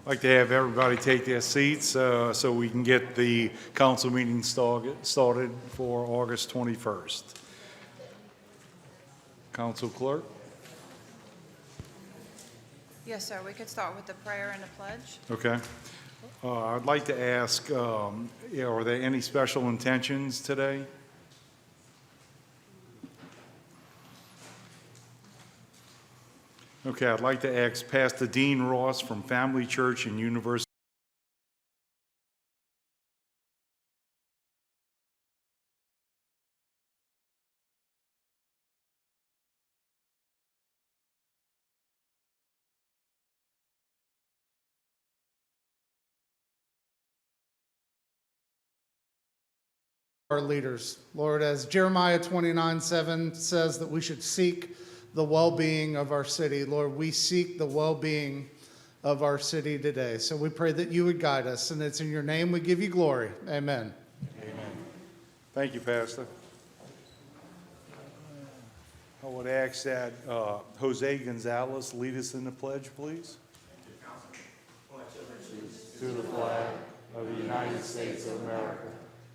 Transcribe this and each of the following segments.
I'd like to have everybody take their seats so we can get the council meeting started for August 21st. Council Clerk? Yes, sir. We could start with the prayer and the pledge. Okay. I'd like to ask, are there any special intentions today? Okay, I'd like to ask Pastor Dean Ross from Family Church and University. Our leaders. Lord, as Jeremiah 29:7 says that we should seek the well-being of our city. Lord, we seek the well-being of our city today. So we pray that you would guide us, and it's in your name we give you glory. Amen. Amen. Thank you, Pastor. I would ask that Jose Gonzalez lead us in the pledge, please. To the flag of the United States of America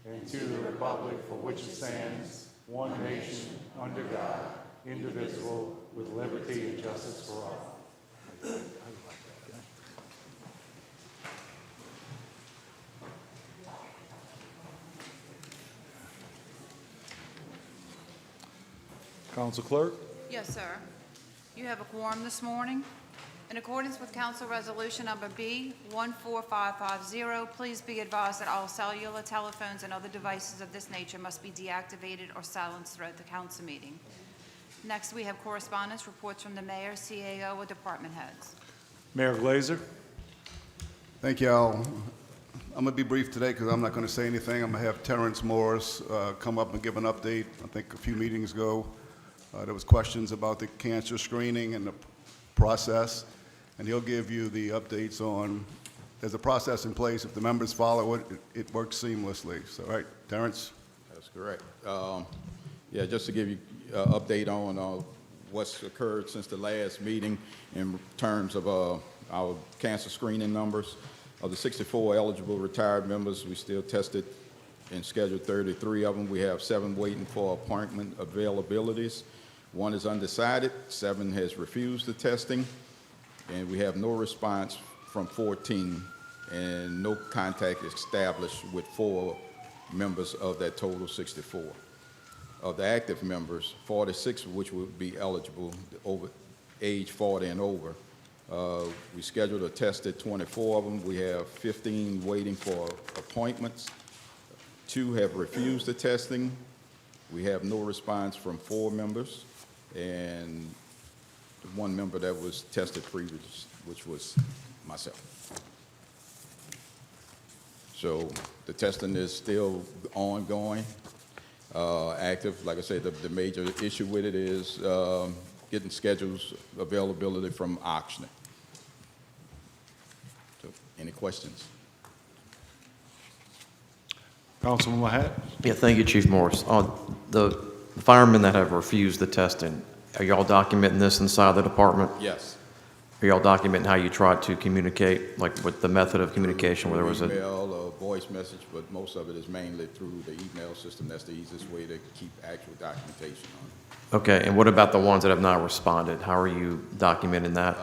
and to the republic for which it stands, one nation, under God, indivisible, with liberty and justice for all. Council Clerk? Yes, sir. You have a quorum this morning. In accordance with Council Resolution Number B 14550, please be advised that all cellular telephones and other devices of this nature must be deactivated or silenced throughout the council meeting. Next, we have correspondence, reports from the mayor, CAO, or department heads. Mayor Glazer? Thank you, Al. I'm going to be brief today because I'm not going to say anything. I'm going to have Terrence Morris come up and give an update. I think a few meetings ago, there was questions about the cancer screening and the process, and he'll give you the updates on, there's a process in place. If the members follow it, it works seamlessly. So, all right, Terrence? That's correct. Yeah, just to give you an update on what's occurred since the last meeting in terms of our cancer screening numbers. Of the 64 eligible retired members, we still tested and scheduled 33 of them. We have 7 waiting for appointment availabilities. 1 is undecided, 7 has refused the testing, and we have no response from 14 and no contact established with 4 members of that total 64. Of the active members, 46 which would be eligible over age 40 and over. We scheduled or tested 24 of them. We have 15 waiting for appointments. 2 have refused the testing. We have no response from 4 members, and 1 member that was tested previous, which was myself. So the testing is still ongoing, active. Like I said, the major issue with it is getting schedules availability from auctioning. So, any questions? Councilman Mahat? Yeah, thank you, Chief Morris. The firemen that have refused the testing, are y'all documenting this inside the department? Yes. Are y'all documenting how you tried to communicate, like with the method of communication where there was a... Email or voice message, but most of it is mainly through the email system. That's the easiest way to keep actual documentation on it. Okay, and what about the ones that have not responded? How are you documenting that?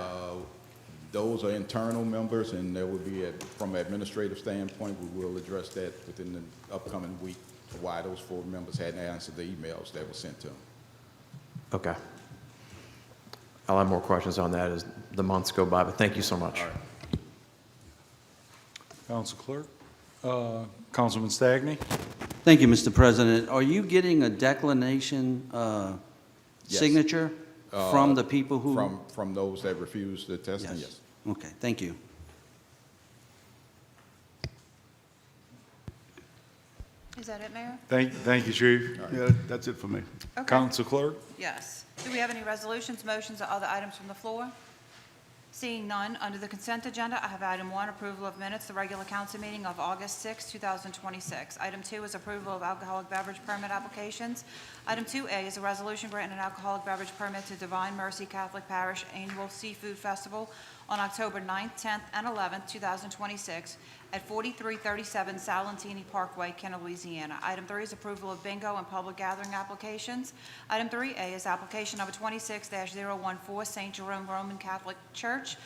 Those are internal members, and there will be, from an administrative standpoint, we will address that within the upcoming week, why those 4 members hadn't answered the emails that were sent to them. Okay. I'll have more questions on that as the months go by, but thank you so much. All right. Council Clerk? Councilman Stagney? Thank you, Mr. President. Are you getting a declination Yes. signature from the people who? From those that refuse the testing, yes. Okay, thank you. Is that it, Mayor? Thank you, Chief. Yeah, that's it for me. Okay. Council Clerk? Yes. Do we have any resolutions, motions, or other items from the floor? Seeing none, under the consent agenda, I have item 1, approval of minutes, the regular council meeting of August 6, 2026. Item 2 is approval of alcoholic beverage permit applications. Item 2A is a resolution granting an alcoholic beverage permit to Divine Mercy Catholic Parish Annual Seafood Festival on October 9th, 10th, and 11th, 2026, at 4337 Salentini Parkway, Kenner, Louisiana. Item 3 is approval of bingo and public gathering applications. Item 3A is application number 26-014, St. Jerome Roman Catholic Church,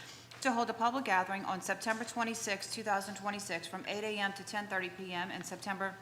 to hold a public gathering on September 26, 2026, from 8 a.m. to 10:30 p.m., and September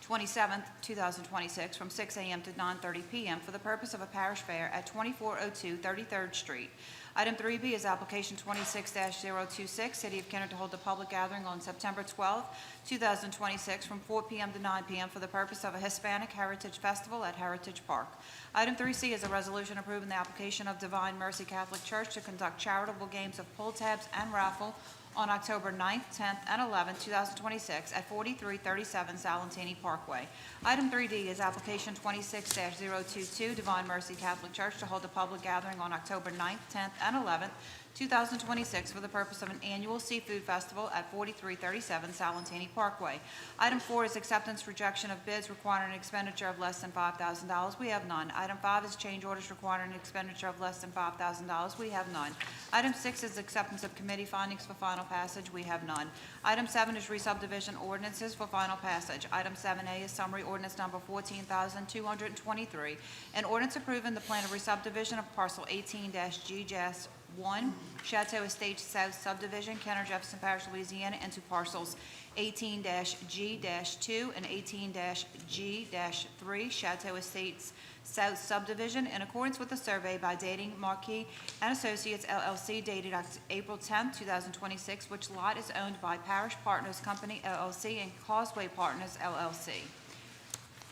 27, 2026, from 6 a.m. to 9:30 p.m. for the purpose of a parish fair at 2402 33rd Street. Item 3B is application 26-026, City of Kenner, to hold a public gathering on September 12, 2026, from 4 p.m. to 9 p.m. for the purpose of a Hispanic Heritage Festival at Heritage Park. Item 3C is a resolution approving the application of Divine Mercy Catholic Church to conduct charitable games of pull tabs and raffle on October 9th, 10th, and 11th, 2026, at 4337 Salentini Parkway. Item 3D is application 26-022, Divine Mercy Catholic Church, to hold a public gathering on October 9th, 10th, and 11th, 2026, for the purpose of an annual seafood festival at 4337 Salentini Parkway. Item 4 is acceptance, rejection of bids requiring an expenditure of less than $5,000. We have none. Item 5 is change orders requiring an expenditure of less than $5,000. We have none. Item 6 is acceptance of committee findings for final passage. We have none. Item 7 is re-subdivision ordinances for final passage. Item 7A is summary ordinance number 14,223, an ordinance approving the plan of re-subdivision of parcel 18-G-1, Chateau Estates South Subdivision, Kenner, Jefferson Parish, Louisiana, into parcels 18-G-2 and 18-G-3, Chateau Estates South Subdivision, in accordance with the survey by dating Marquis and Associates LLC dated April 10, 2026, which lot is owned by Parish Partners Company LLC and Causeway Partners LLC.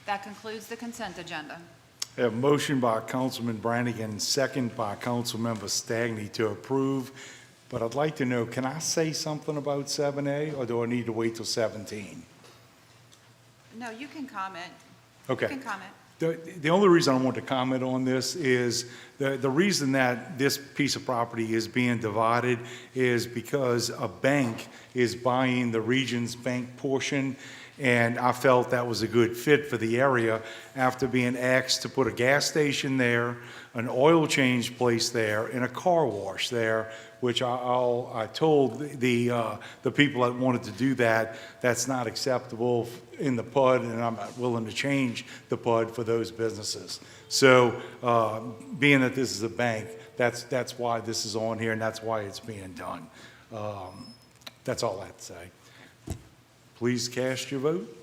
That concludes the consent agenda. I have a motion by Councilman Brannigan, second by Councilmember Stagney to approve. But I'd like to know, can I say something about 7A, or do I need to wait till 17? No, you can comment. Okay. You can comment. The only reason I want to comment on this is the reason that this piece of property is being divided is because a bank is buying the Regions Bank portion, and I felt that was a good fit for the area after being asked to put a gas station there, an oil change place there, and a car wash there, which I told the people that wanted to do that, that's not acceptable in the PUD, and I'm not willing to change the PUD for those businesses. So being that this is a bank, that's why this is on here, and that's why it's being done. That's all I have to say. Please cast your vote.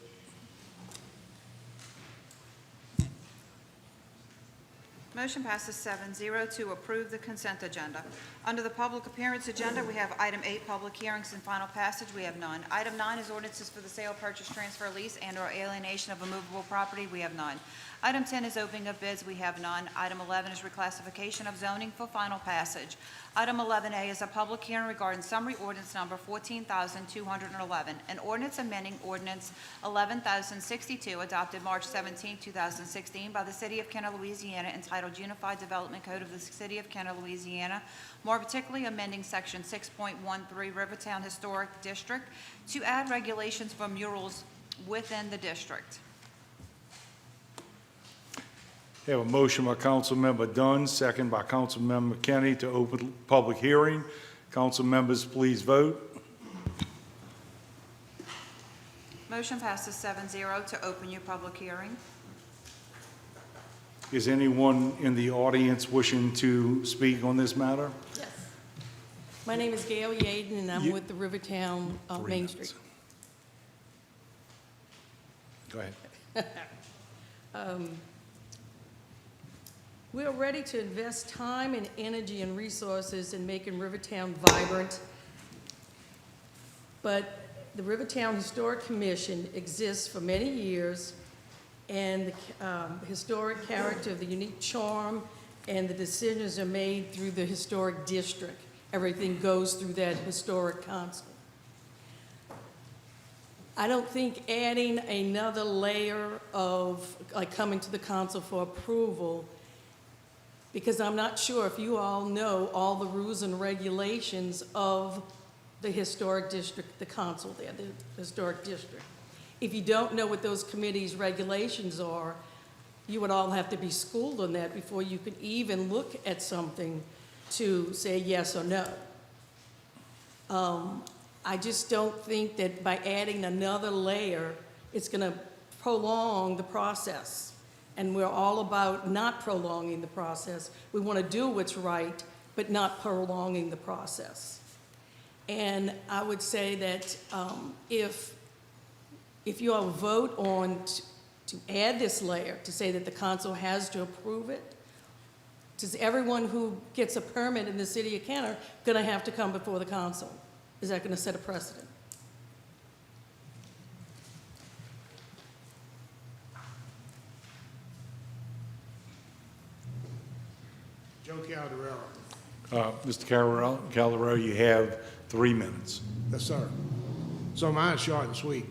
Motion passes 7-0 to approve the consent agenda. Under the public appearance agenda, we have item 8, public hearings and final passage. We have none. Item 9 is ordinances for the sale, purchase, transfer, lease, and/or alienation of immovable property. We have none. Item 10 is opening of bids. We have none. Item 11 is reclassification of zoning for final passage. Item 11A is a public hearing regarding summary ordinance number 14,211, an ordinance amending ordinance 11,062 adopted March 17, 2016 by the City of Kenner, Louisiana, entitled Unified Development Code of the City of Kenner, Louisiana, more particularly amending Section 6.13 Rivertown Historic District to add regulations for murals within the district. I have a motion by Councilmember Dunn, second by Councilmember Kenny to open public hearing. Council members, please vote. Motion passes 7-0 to open your public hearing. Is anyone in the audience wishing to speak on this matter? Yes. My name is Gail Yaden, and I'm with the Rivertown Main Street. Go ahead. We are ready to invest time and energy and resources in making Rivertown vibrant, but the Rivertown Historic Commission exists for many years, and the historic character of the unique charm and the decisions are made through the historic district. Everything goes through that historic council. I don't think adding another layer of, like, coming to the council for approval, because I'm not sure if you all know all the rules and regulations of the historic district, the council there, the historic district. If you don't know what those committees' regulations are, you would all have to be schooled on that before you could even look at something to say yes or no. I just don't think that by adding another layer, it's going to prolong the process. And we're all about not prolonging the process. We want to do what's right, but not prolonging the process. And I would say that if you all vote on to add this layer, to say that the council has to approve it, does everyone who gets a permit in the city of Kenner going to have to come before the council? Is that going to set a precedent? Joe Calderero. Mr. Calero, you have 3 minutes. Yes, sir. So mine's short and sweet.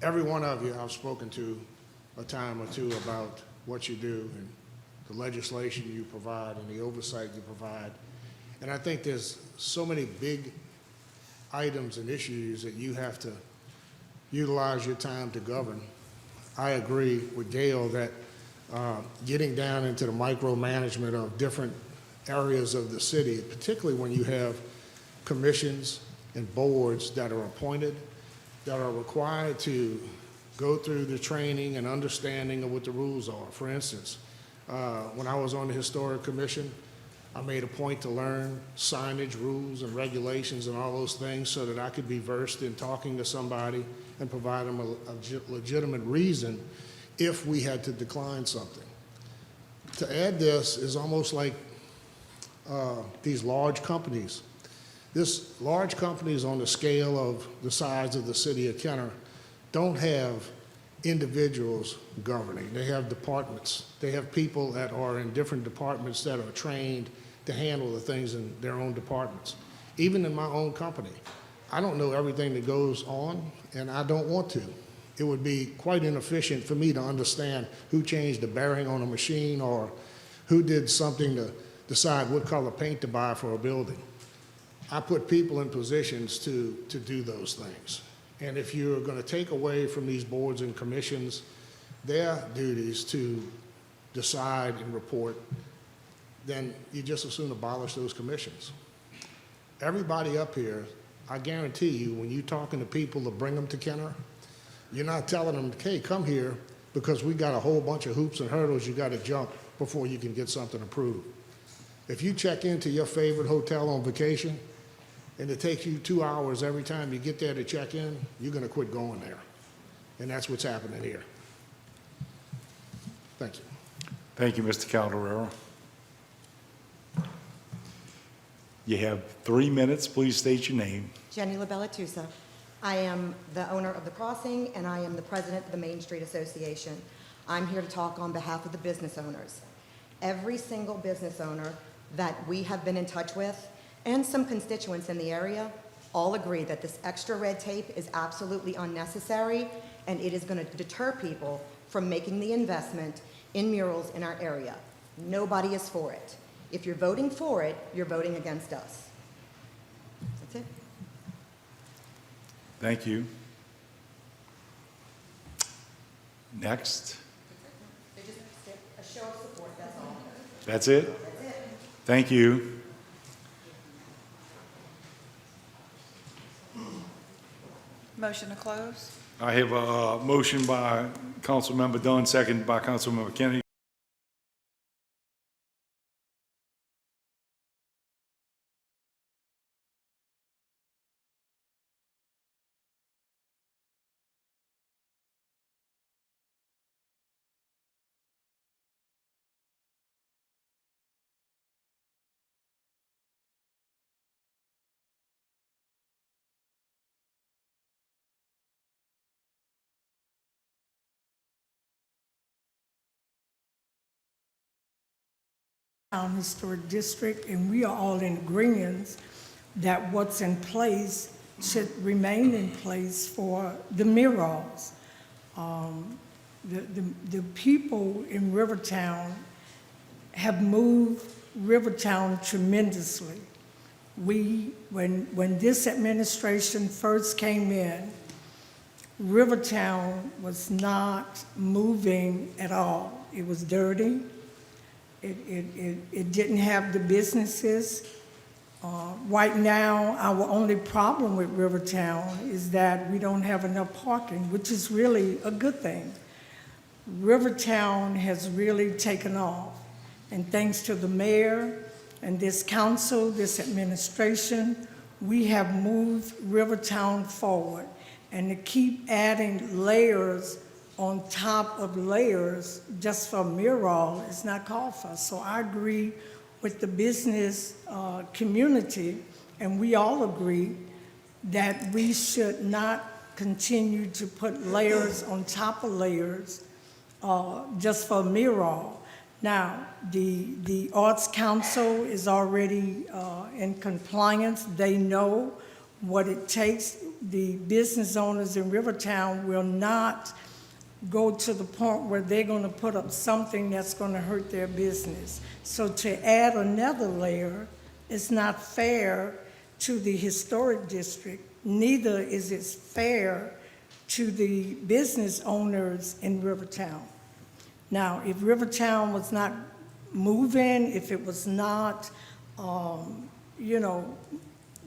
Every one of you I've spoken to a time or two about what you do and the legislation you provide and the oversight you provide. And I think there's so many big items and issues that you have to utilize your time to govern. I agree with Gail that getting down into the micromanagement of different areas of the city, particularly when you have commissions and boards that are appointed, that are required to go through the training and understanding of what the rules are. For instance, when I was on the Historic Commission, I made a point to learn signage rules and regulations and all those things so that I could be versed in talking to somebody and provide them a legitimate reason if we had to decline something. To add this is almost like these large companies. This large companies on the scale of the size of the city of Kenner don't have individuals governing. They have departments. They have people that are in different departments that are trained to handle the things in their own departments. Even in my own company, I don't know everything that goes on, and I don't want to. It would be quite inefficient for me to understand who changed the bearing on a machine or who did something to decide what color paint to buy for a building. I put people in positions to do those things. And if you're going to take away from these boards and commissions their duties to decide and report, then you just as soon abolish those commissions. Everybody up here, I guarantee you, when you're talking to people to bring them to Kenner, you're not telling them, hey, come here because we got a whole bunch of hoops and hurdles you got to jump before you can get something approved. If you check into your favorite hotel on vacation and it takes you 2 hours every time you get there to check in, you're going to quit going there. And that's what's happening here. Thank you. Thank you, Mr. Calderero. You have 3 minutes. Please state your name. Jenny LaBellatusa. I am the owner of The Crossing, and I am the president of the Main Street Association. I'm here to talk on behalf of the business owners. Every single business owner that we have been in touch with, and some constituents in the area, all agree that this extra red tape is absolutely unnecessary, and it is going to deter people from making the investment in murals in our area. Nobody is for it. If you're voting for it, you're voting against us. That's it. Thank you. Next. They're just a show of support, that's all. That's it? That's it. Thank you. Motion to close? I have a motion by Councilmember Dunn, second by Councilmember Kennedy. Historic District, and we are all in agreement that what's in place should remain in place for the murals. The people in Rivertown have moved Rivertown tremendously. When this administration first came in, Rivertown was not moving at all. It was dirty. It didn't have the businesses. Right now, our only problem with Rivertown is that we don't have enough parking, which is really a good thing. Rivertown has really taken off, and thanks to the mayor and this council, this administration, we have moved Rivertown forward. And to keep adding layers on top of layers just for a mural is not called for. So I agree with the business community, and we all agree that we should not continue to put layers on top of layers just for a mural. Now, the Arts Council is already in compliance. They know what it takes. The business owners in Rivertown will not go to the point where they're going to put up something that's going to hurt their business. So to add another layer is not fair to the historic district. Neither is it fair to the business owners in Rivertown. Now, if Rivertown was not moving, if it was not, you know,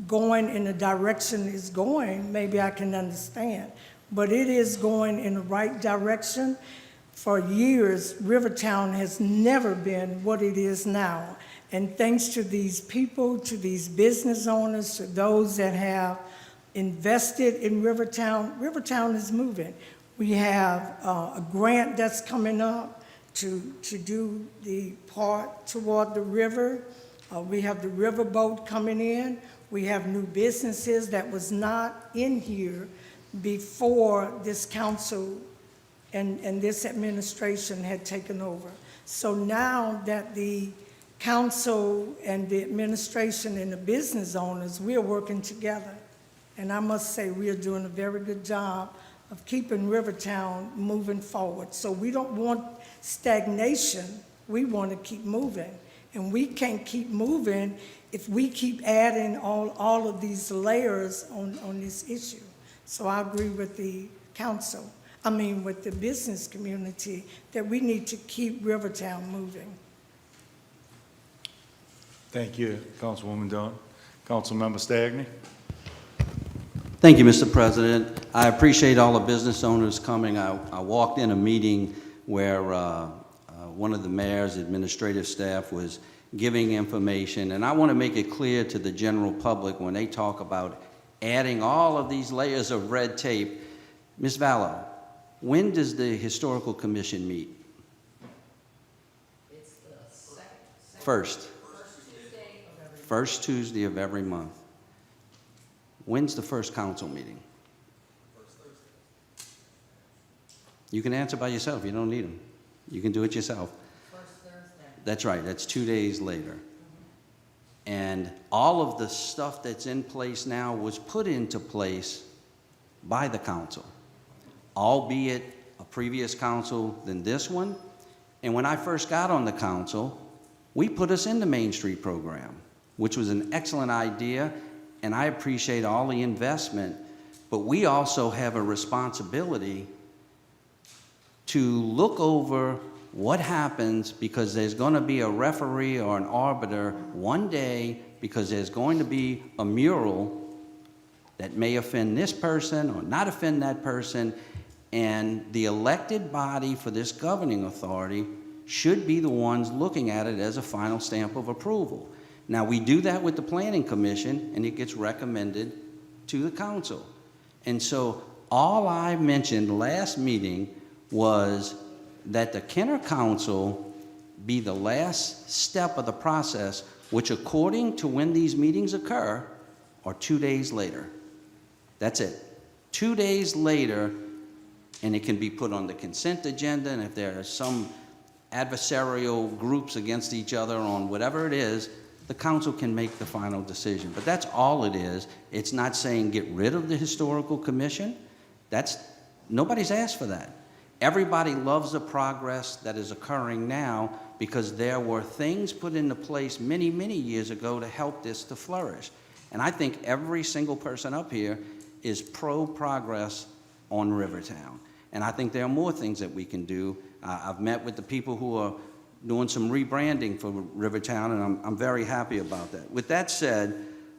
going in the direction it's going, maybe I can understand. But it is going in the right direction. For years, Rivertown has never been what it is now. And thanks to these people, to these business owners, to those that have invested in Rivertown, Rivertown is moving. We have a grant that's coming up to do the part toward the river. We have the riverboat coming in. We have new businesses that was not in here before this council and this administration had taken over. So now that the council and the administration and the business owners, we are working together. And I must say, we are doing a very good job of keeping Rivertown moving forward. So we don't want stagnation, we want to keep moving. And we can't keep moving if we keep adding all of these layers on this issue. So I agree with the council, with the business community, that we need to keep Rivertown moving. Thank you, Councilwoman Dunn. Councilmember Stagney. Thank you, Mr. President. I appreciate all the business owners coming. I walked in a meeting where one of the mayor's administrative staff was giving information, and I want to make it clear to the general public when they talk about adding all of these layers of red tape. Ms. Vallow, when does the Historical Commission meet? It's the first Tuesday of every month. When's the first council meeting? First Thursday. You can answer by yourself. You don't need them. You can do it yourself. First Thursday. That's right. That's 2 days later. And all of the stuff that's in place now was put into place by the council, albeit a previous council than this one. And when I first got on the council, we put us in the Main Street program, which was an excellent idea, and I appreciate all the investment, but we also have a responsibility to look over what happens, because there's going to be a referee or an arbiter one day, because there's going to be a mural that may offend this person or not offend that person, and the elected body for this governing authority should be the ones looking at it as a final stamp of approval. Now, we do that with the Planning Commission, and it gets recommended to the council. And so all I mentioned last meeting was that the Kenner Council be the last step of the process, which according to when these meetings occur, are 2 days later. That's it. 2 days later, and it can be put on the consent agenda, and if there are some adversarial groups against each other on whatever it is, the council can make the final decision. But that's all it is. It's not saying get rid of the Historical Commission. Nobody's asked for that. Everybody loves the progress that is occurring now, because there were things put into place many, many years ago to help this to flourish. And I think every single person up here is pro-progress on Rivertown. And I think there are more things that we can do. I've met with the people who are doing some rebranding for Rivertown, and I'm very happy about that. With that said,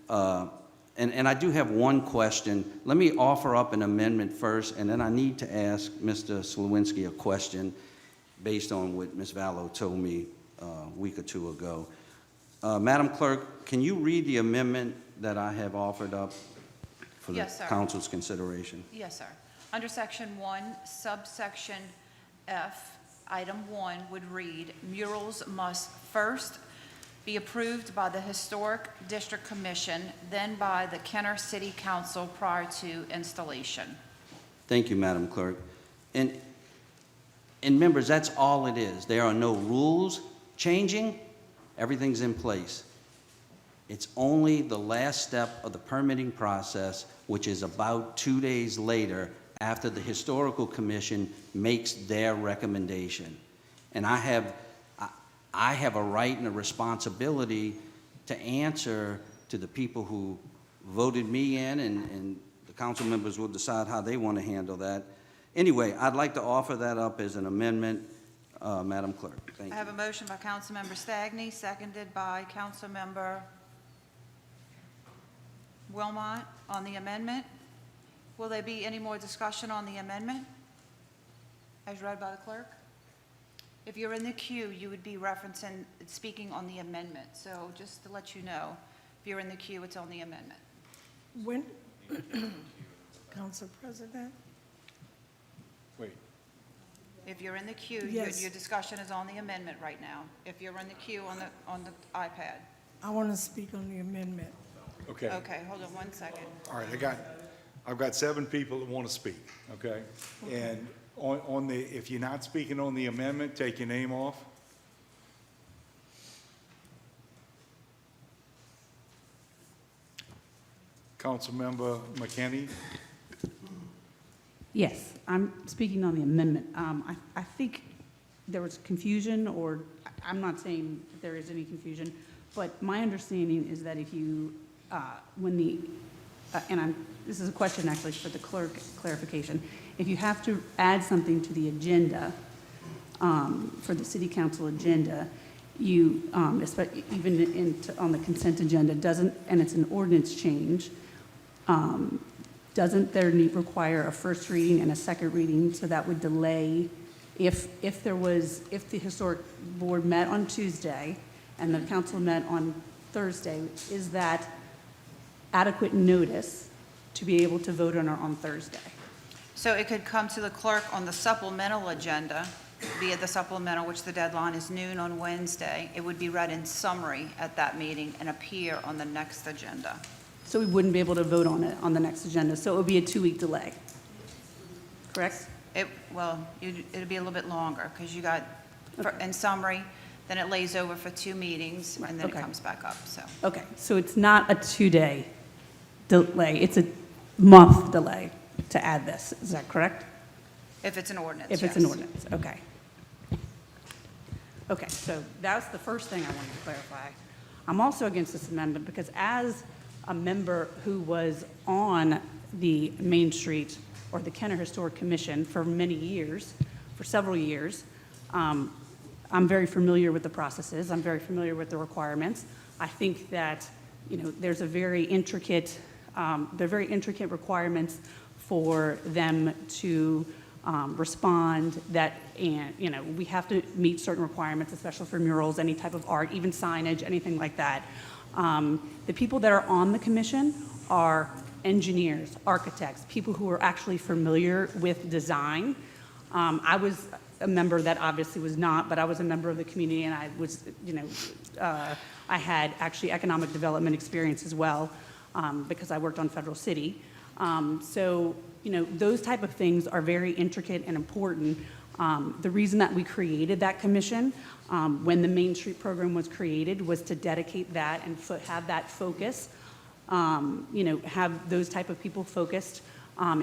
and I do have one question. Let me offer up an amendment first, and then I need to ask Mr. Slawinski a question based on what Ms. Vallow told me a week or two ago. Madam Clerk, can you read the amendment that I have offered up for the Yes, sir. council's consideration? Yes, sir. Under Section 1, subsection F, Item 1 would read, murals must first be approved by the Historic District Commission, then by the Kenner City Council prior to installation. Thank you, Madam Clerk. And members, that's all it is. There are no rules changing. Everything's in place. It's only the last step of the permitting process, which is about 2 days later after the Historical Commission makes their recommendation. And I have a right and a responsibility to answer to the people who voted me in, and the council members will decide how they want to handle that. Anyway, I'd like to offer that up as an amendment, Madam Clerk. Thank I you. have a motion by Councilmember Stagney, seconded by Councilmember Wilmot on the amendment. Will there be any more discussion on the amendment as read by the clerk? If you're in the queue, you would be referencing, speaking on the amendment. So just to let you know, if you're in the queue, it's on the amendment. When, Council President? Wait. If you're in the queue, Yes. your discussion is on the amendment right now. If you're in the queue on the iPad. I want to speak on the amendment. Okay. Okay, hold on one second. All right, I've got 7 people that want to speak, okay? And on the, if you're not speaking on the amendment, take your name off. Councilmember McKinney? Yes, I'm speaking on the amendment. I think there was confusion, or I'm not saying that there is any confusion, but my understanding is that if you, when the, this is a question actually for the clerk clarification, if you have to add something to the agenda, for the city council agenda, you, even on the consent agenda, doesn't, and it's an ordinance change, doesn't there require a first reading and a second reading? So that would delay, if the historic board met on Tuesday and the council met on Thursday, is that adequate notice to be able to vote on Thursday? So it could come to the clerk on the supplemental agenda via the supplemental, which the deadline is noon on Wednesday. It would be read in summary at that meeting and appear on the next agenda. So we wouldn't be able to vote on it on the next agenda, so it would be a 2-week delay, correct? Well, it'd be a little bit longer, because you got, in summary, then it lays over for 2 meetings, and then it Okay. comes back up, so. Okay, so it's not a 2-day delay, it's a month delay to add this, is that correct? If it's an ordinance, If it's an yes. ordinance, okay. Okay, so that's the first thing I wanted to clarify. I'm also against this amendment because as a member who was on the Main Street or the Kenner Historic Commission for many years, for several years, I'm very familiar with the processes. I'm very familiar with the requirements. I think that, there's a very intricate, there are very intricate requirements for them to respond that, and, we have to meet certain requirements, especially for murals, any type of art, even signage, anything like that. The people that are on the commission are engineers, architects, people who are actually familiar with design. I was a member that obviously was not, but I was a member of the community, and I was, I had actually economic development experience as well, because I worked on Federal City. So, those type of things are very intricate and important. The reason that we created that commission, when the Main Street program was created, was to dedicate that and have that focus, have those type of people focused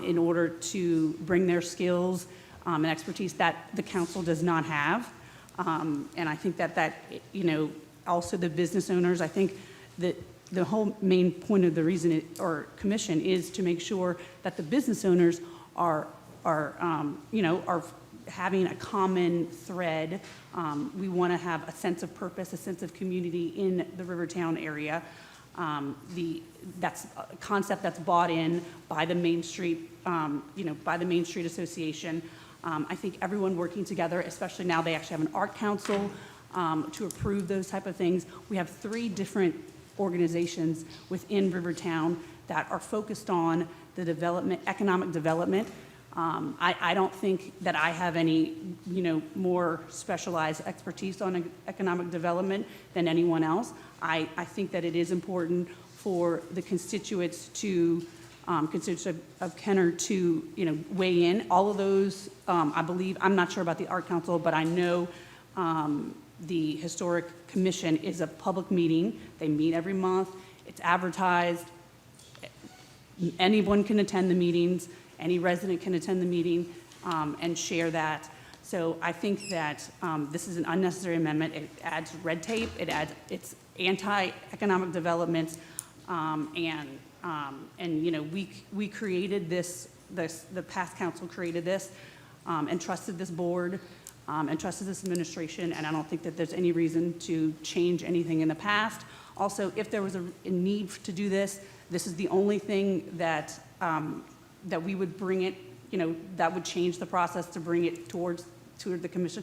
in order to bring their skills and expertise that the council does not have. And I think that also the business owners, I think that the whole main point of the reason or commission is to make sure that the business owners are having a common thread. We want to have a sense of purpose, a sense of community in the Rivertown area. That's a concept that's bought in by the Main Street, by the Main Street Association. I think everyone working together, especially now they actually have an art council to approve those type of things. We have 3 different organizations within Rivertown that are focused on the development, economic development. I don't think that I have any, more specialized expertise on economic development than anyone else. I think that it is important for the constituents of Kenner to, weigh in. All of those, I believe, I'm not sure about the Art Council, but I know the Historic Commission is a public meeting. They meet every month. It's advertised. Anyone can attend the meetings. Any resident can attend the meeting and share that. So I think that this is an unnecessary amendment. It adds red tape. It's anti-economic development, we created this. The past council created this and trusted this board and trusted this administration, and I don't think that there's any reason to change anything in the past. Also, if there was a need to do this, this is the only thing that that we would bring it, that would change the process to bring it toward the commission,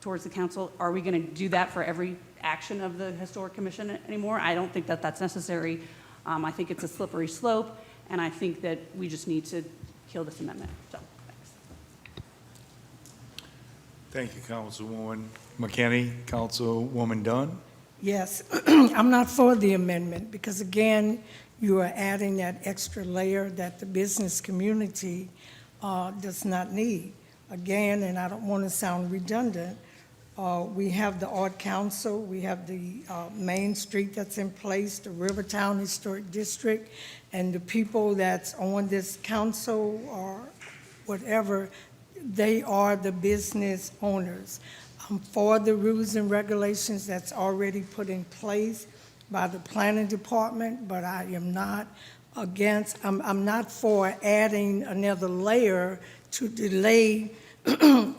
towards the council. Are we going to do that for every action of the Historic Commission anymore? I don't think that that's necessary. I think it's a slippery slope, and I think that we just need to kill this amendment. So, thanks. Thank you, Councilwoman McKinney. Councilwoman Dunn. Yes, I'm not for the amendment because, again, you are adding that extra layer that the business community does not need. Again, and I don't want to sound redundant, we have the Art Council, we have the Main Street that's in place, the Rivertown Historic District, and the people that's on this council or whatever, they are the business owners. I'm for the rules and regulations that's already put in place by the planning department, but I am not against, I'm not for adding another layer to delay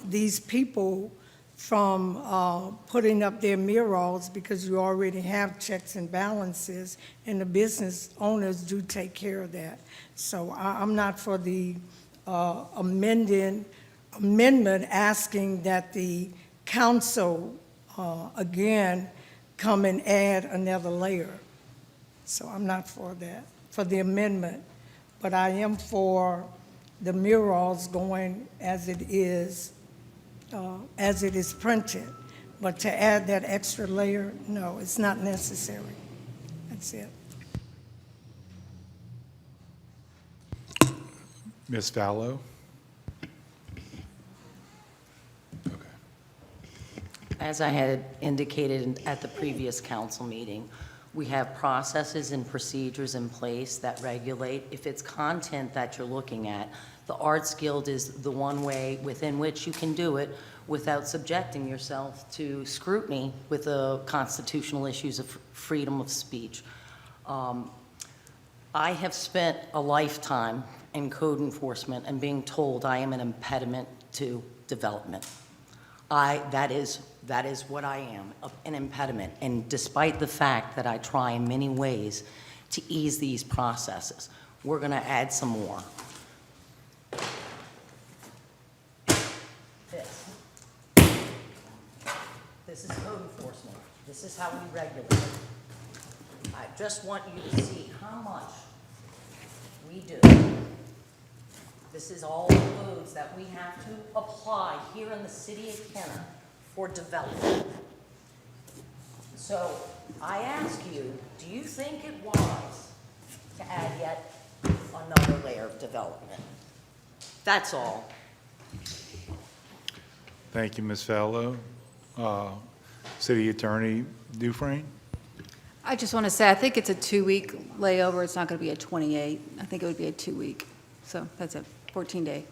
these people from putting up their murals because you already have checks and balances, and the business owners do take care of that. So I'm not for the amendment asking that the council, again, come and add another layer. So I'm not for that, for the amendment. But I am for the murals going as it is printed. But to add that extra layer, no, it's not necessary. That's it. Ms. Fallow. As I had indicated at the previous council meeting, we have processes and procedures in place that regulate. If it's content that you're looking at, the Arts Guild is the one way within which you can do it without subjecting yourself to scrutiny with the constitutional issues of freedom of speech. I have spent a lifetime in code enforcement and being told I am an impediment to development. That is what I am, an impediment. And despite the fact that I try in many ways to ease these processes, we're going to add some more. This is code enforcement. This is how we regulate it. I just want you to see how much we do. This is all the codes that we have to apply here in the city of Kenner for development. So I ask you, do you think it wise to add yet another layer of development? That's all. Thank you, Ms. Fallow. City Attorney Dufresne. I just want to say, I think it's a 2-week layover. It's not going to be a 28. I think it would be a 2-week. So that's a 14-day.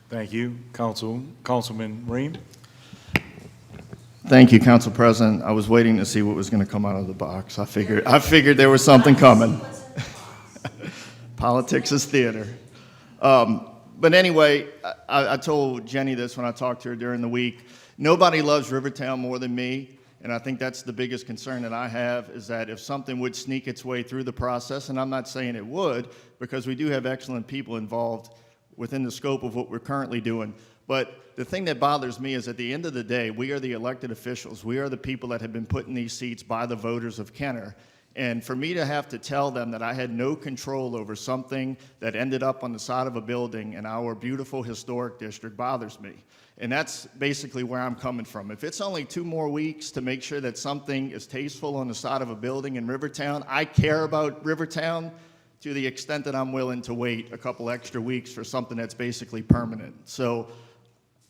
Thank you. Councilman Ream. Thank you, Council President. I was waiting to see what was going to come out of the box. I figured there was something coming. Politics is theater. But anyway, I told Jenny this when I talked to her during the week. Nobody loves Rivertown more than me, and I think that's the biggest concern that I have, is that if something would sneak its way through the process, and I'm not saying it would, because we do have excellent people involved within the scope of what we're currently doing. But the thing that bothers me is at the end of the day, we are the elected officials. We are the people that have been put in these seats by the voters of Kenner. And for me to have to tell them that I had no control over something that ended up on the side of a building in our beautiful historic district bothers me. And that's basically where I'm coming from. If it's only 2 more weeks to make sure that something is tasteful on the side of a building in Rivertown, I care about Rivertown to the extent that I'm willing to wait a couple extra weeks for something that's basically permanent. So,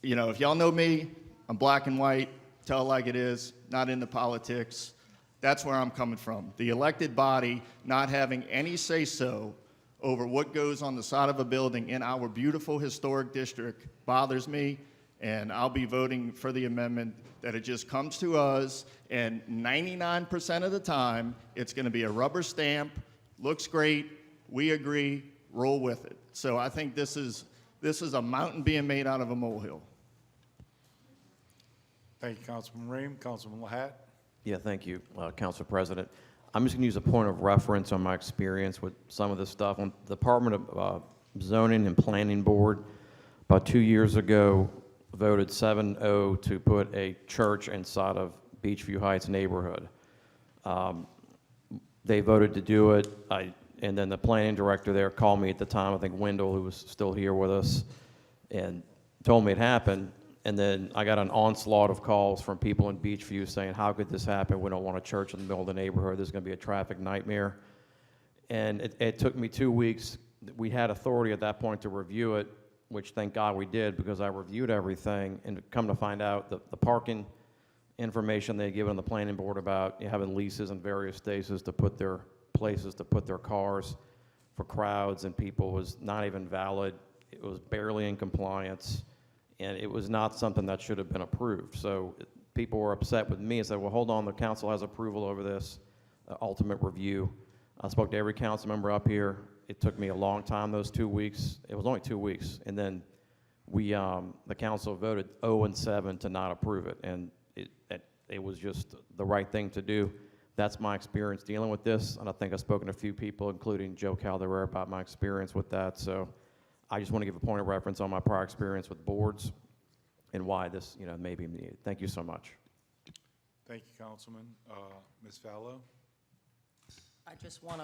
you know, if y'all know me, I'm black and white, tell it like it is, not into politics. That's where I'm coming from. The elected body not having any say-so over what goes on the side of a building in our beautiful historic district bothers me, and I'll be voting for the amendment that it just comes to us, and 99% of the time, it's gonna be a rubber stamp, looks great, we agree, roll with it. So I think this is a mountain being made out of a molehill. Thank you, Councilman Ream. Councilman Lahat. Yeah, thank you, Council President. I'm just going to use a point of reference on my experience with some of this stuff. On the Department of Zoning and Planning Board, about 2 years ago, voted 7-0 to put a church inside of Beachview Heights neighborhood. They voted to do it, and then the planning director there called me at the time, I think Wendell, who was still here with us, and told me it happened. And then I got an onslaught of calls from people in Beachview saying, how could this happen? We don't want a church in the middle of the neighborhood. There's going to be a traffic nightmare. And it took me 2 weeks. We had authority at that point to review it, which thank God we did, because I reviewed everything. And come to find out, the parking information they had given the planning board about having leases in various states to put their places to put their cars for crowds and people was not even valid. It was barely in compliance. And it was not something that should have been approved. So people were upset with me and said, well, hold on, the council has approval over this ultimate review. I spoke to every council member up here. It took me a long time, those 2 weeks. It was only 2 weeks. And then the council voted 0-7 to not approve it. And it was just the right thing to do. That's my experience dealing with this. And I think I've spoken to a few people, including Joe Calderer, about my experience with that. So I just want to give a point of reference on my prior experience with boards and why this, may be needed. Thank you so much. Thank you, Councilman. Ms. Fallow? I just want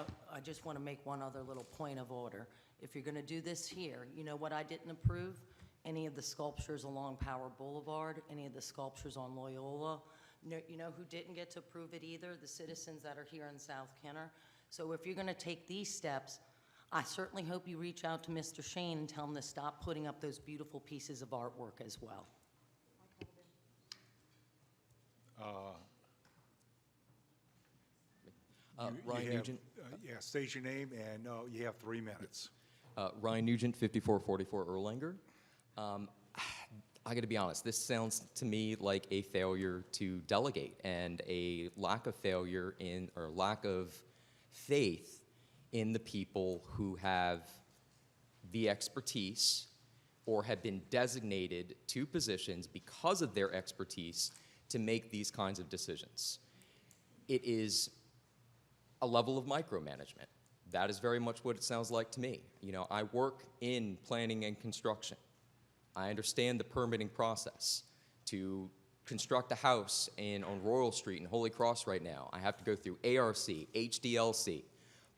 to make one other little point of order. If you're going to do this here, you know what I didn't approve? Any of the sculptures along Power Boulevard, any of the sculptures on Loyola. You know who didn't get to approve it either? The citizens that are here in South Kenner. So if you're going to take these steps, I certainly hope you reach out to Mr. Shane and tell him to stop putting up those beautiful pieces of artwork as well. Ryan Nugent. State your name, and you have 3 minutes. Ryan Nugent, 5444 Erlanger. I got to be honest, this sounds to me like a failure to delegate and a lack of lack of faith in the people who have the expertise or have been designated to positions because of their expertise to make these kinds of decisions. It is a level of micromanagement. That is very much what it sounds like to me. I work in planning and construction. I understand the permitting process. To construct a house on Royal Street in Holy Cross right now, I have to go through ARC, HDLC,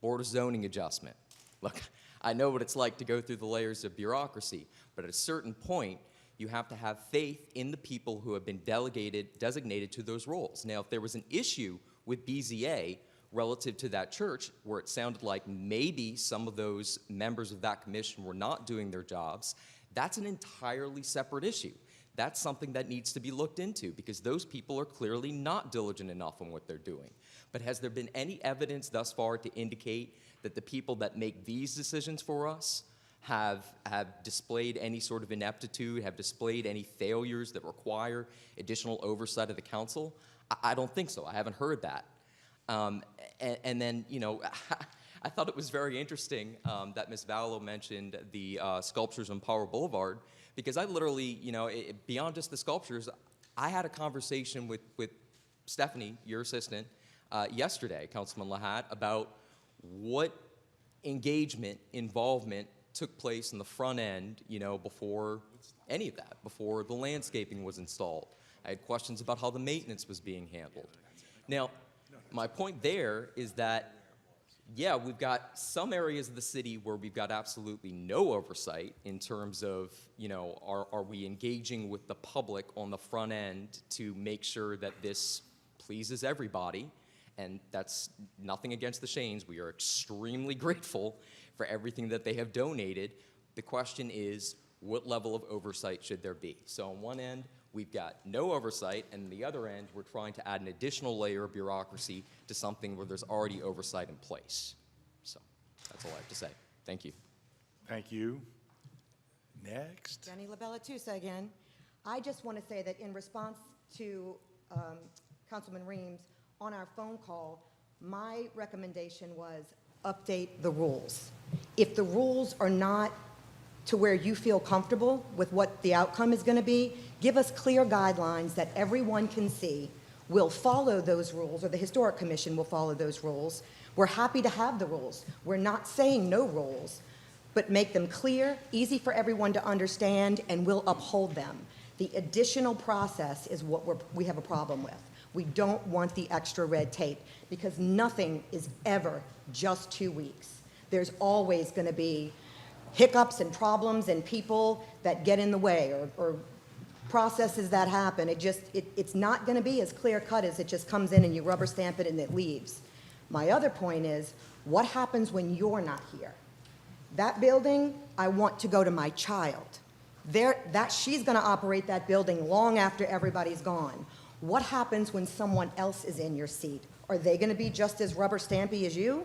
Board of Zoning Adjustment. Look, I know what it's like to go through the layers of bureaucracy, but at a certain point, you have to have faith in the people who have been designated to those roles. Now, if there was an issue with BZA relative to that church, where it sounded like maybe some of those members of that commission were not doing their jobs, that's an entirely separate issue. That's something that needs to be looked into, because those people are clearly not diligent enough on what they're doing. But has there been any evidence thus far to indicate that the people that make these decisions for us have displayed any sort of ineptitude, have displayed any failures that require additional oversight of the council? I don't think so. I haven't heard that. And then, I thought it was very interesting that Ms. Vallow mentioned the sculptures on Power Boulevard, because I literally, beyond just the sculptures, I had a conversation with Stephanie, your assistant, yesterday, Councilman Lahat, about what engagement, involvement took place in the front end, before any of that, before the landscaping was installed. I had questions about how the maintenance was being handled. Now, my point there is that, yeah, we've got some areas of the city where we've got absolutely no oversight in terms of, are we engaging with the public on the front end to make sure that this pleases everybody? And that's nothing against the Shanes. We are extremely grateful for everything that they have donated. The question is, what level of oversight should there be? So on one end, we've got no oversight, and on the other end, we're trying to add an additional layer of bureaucracy to something where there's already oversight in place. So that's all I have to say. Thank you. Thank you. Next. Jenny LaBella-Tusa again. I just want to say that in response to Councilman Reams, on our phone call, my recommendation was update the rules. If the rules are not to where you feel comfortable with what the outcome is going to be, give us clear guidelines that everyone can see. We'll follow those rules, or the Historic Commission will follow those rules. We're happy to have the rules. We're not saying no rules, but make them clear, easy for everyone to understand, and we'll uphold them. The additional process is what we have a problem with. We don't want the extra red tape, because nothing is ever just 2 weeks. There's always going to be hiccups and problems and people that get in the way, or processes that happen. It's not going to be as clear cut as it just comes in and you rubber stamp it and it leaves. My other point is, what happens when you're not here? That building, I want to go to my child. She's going to operate that building long after everybody's gone. What happens when someone else is in your seat? Are they going to be just as rubber stampy as you?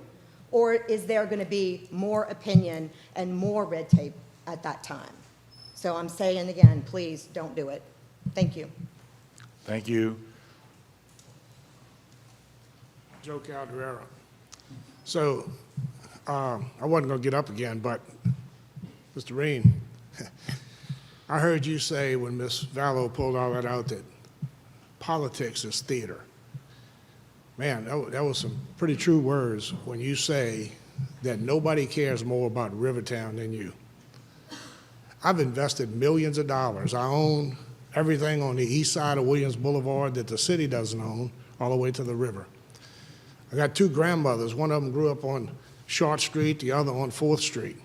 Or is there going to be more opinion and more red tape at that time? So I'm saying again, please don't do it. Thank you. Thank you. Joe Calderera. So I wasn't going to get up again, but Mr. Ream, I heard you say when Ms. Vallow pulled all that out that politics is theater. Man, that was some pretty true words when you say that nobody cares more about Rivertown than you. I've invested millions of dollars. I own everything on the east side of Williams Boulevard that the city doesn't own, all the way to the river. I got two grandmothers. One of them grew up on Short Street, the other on 4th Street.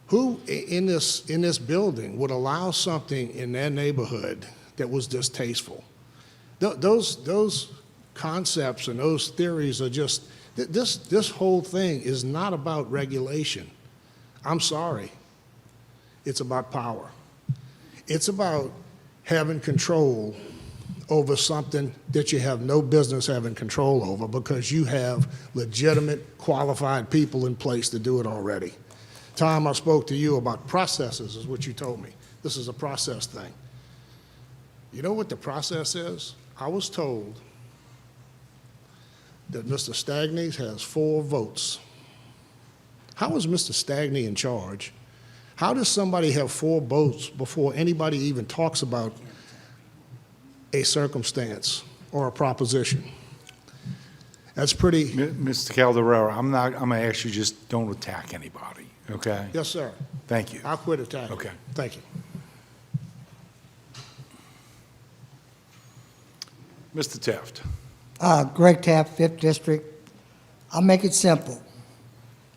Who in this building would allow something in their neighborhood that was distasteful? Those concepts and those theories are just, this whole thing is not about regulation. I'm sorry. It's about power. It's about having control over something that you have no business having control over, because you have legitimate, qualified people in place to do it already. Tom, I spoke to you about processes, is what you told me. This is a process thing. You know what the process is? I was told that Mr. Stagney has 4 votes. How is Mr. Stagney in charge? How does somebody have 4 votes before anybody even talks about a circumstance or a proposition? That's pretty. Mr. Calderera, I'm going to ask you, just don't attack anybody, okay? Yes, sir. Thank you. I'll quit attacking. Okay. Thank you. Mr. Taft. Greg Taft, 5th District. I'll make it simple.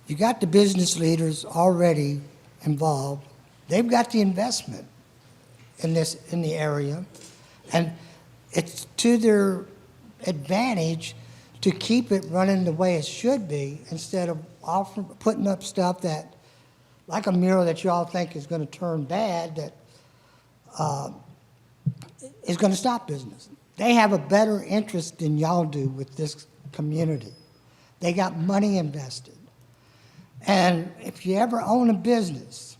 You got the business leaders already involved. They've got the investment in the area, and it's to their advantage to keep it running the way it should be, instead of putting up stuff that, like a mural that you all think is going to turn bad, that is going to stop business. They have a better interest than y'all do with this community. They got money invested. And if you ever own a business,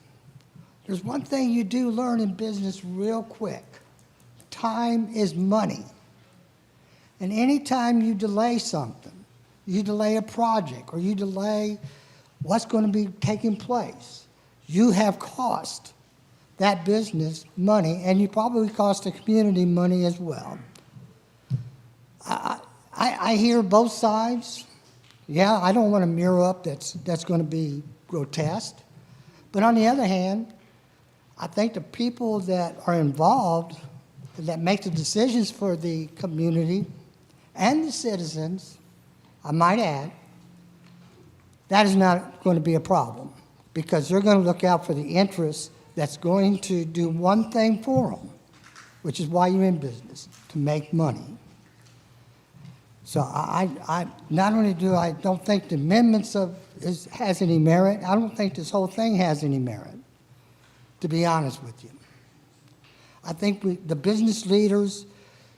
there's one thing you do learn in business real quick. Time is money. And anytime you delay something, you delay a project, or you delay what's going to be taking place, you have cost that business money, and you probably cost the community money as well. I hear both sides. Yeah, I don't want to mirror up that's going to be grotesque. But on the other hand, I think the people that are involved, that make the decisions for the community and the citizens, I might add, that is not going to be a problem, because they're going to look out for the interests that's going to do one thing for them, which is why you're in business, to make money. So I not only don't think the amendments has any merit, I don't think this whole thing has any merit, to be honest with you. I think the business leaders,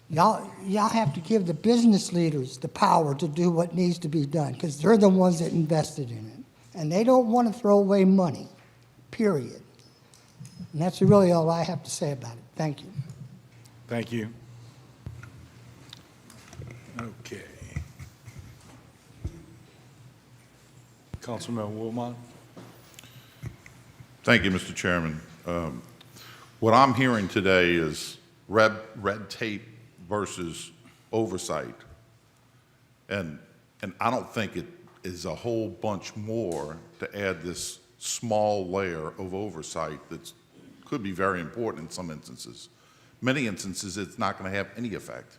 y'all have to give the business leaders the power to do what needs to be done, because they're the ones that invested in it. And they don't want to throw away money, period. And that's really all I have to say about it. Thank you. Thank you. Okay. Councilman Wilmot. Thank you, Mr. Chairman. What I'm hearing today is red tape versus oversight. And I don't think it is a whole bunch more to add this small layer of oversight that could be very important in some instances. Many instances, it's not going to have any effect.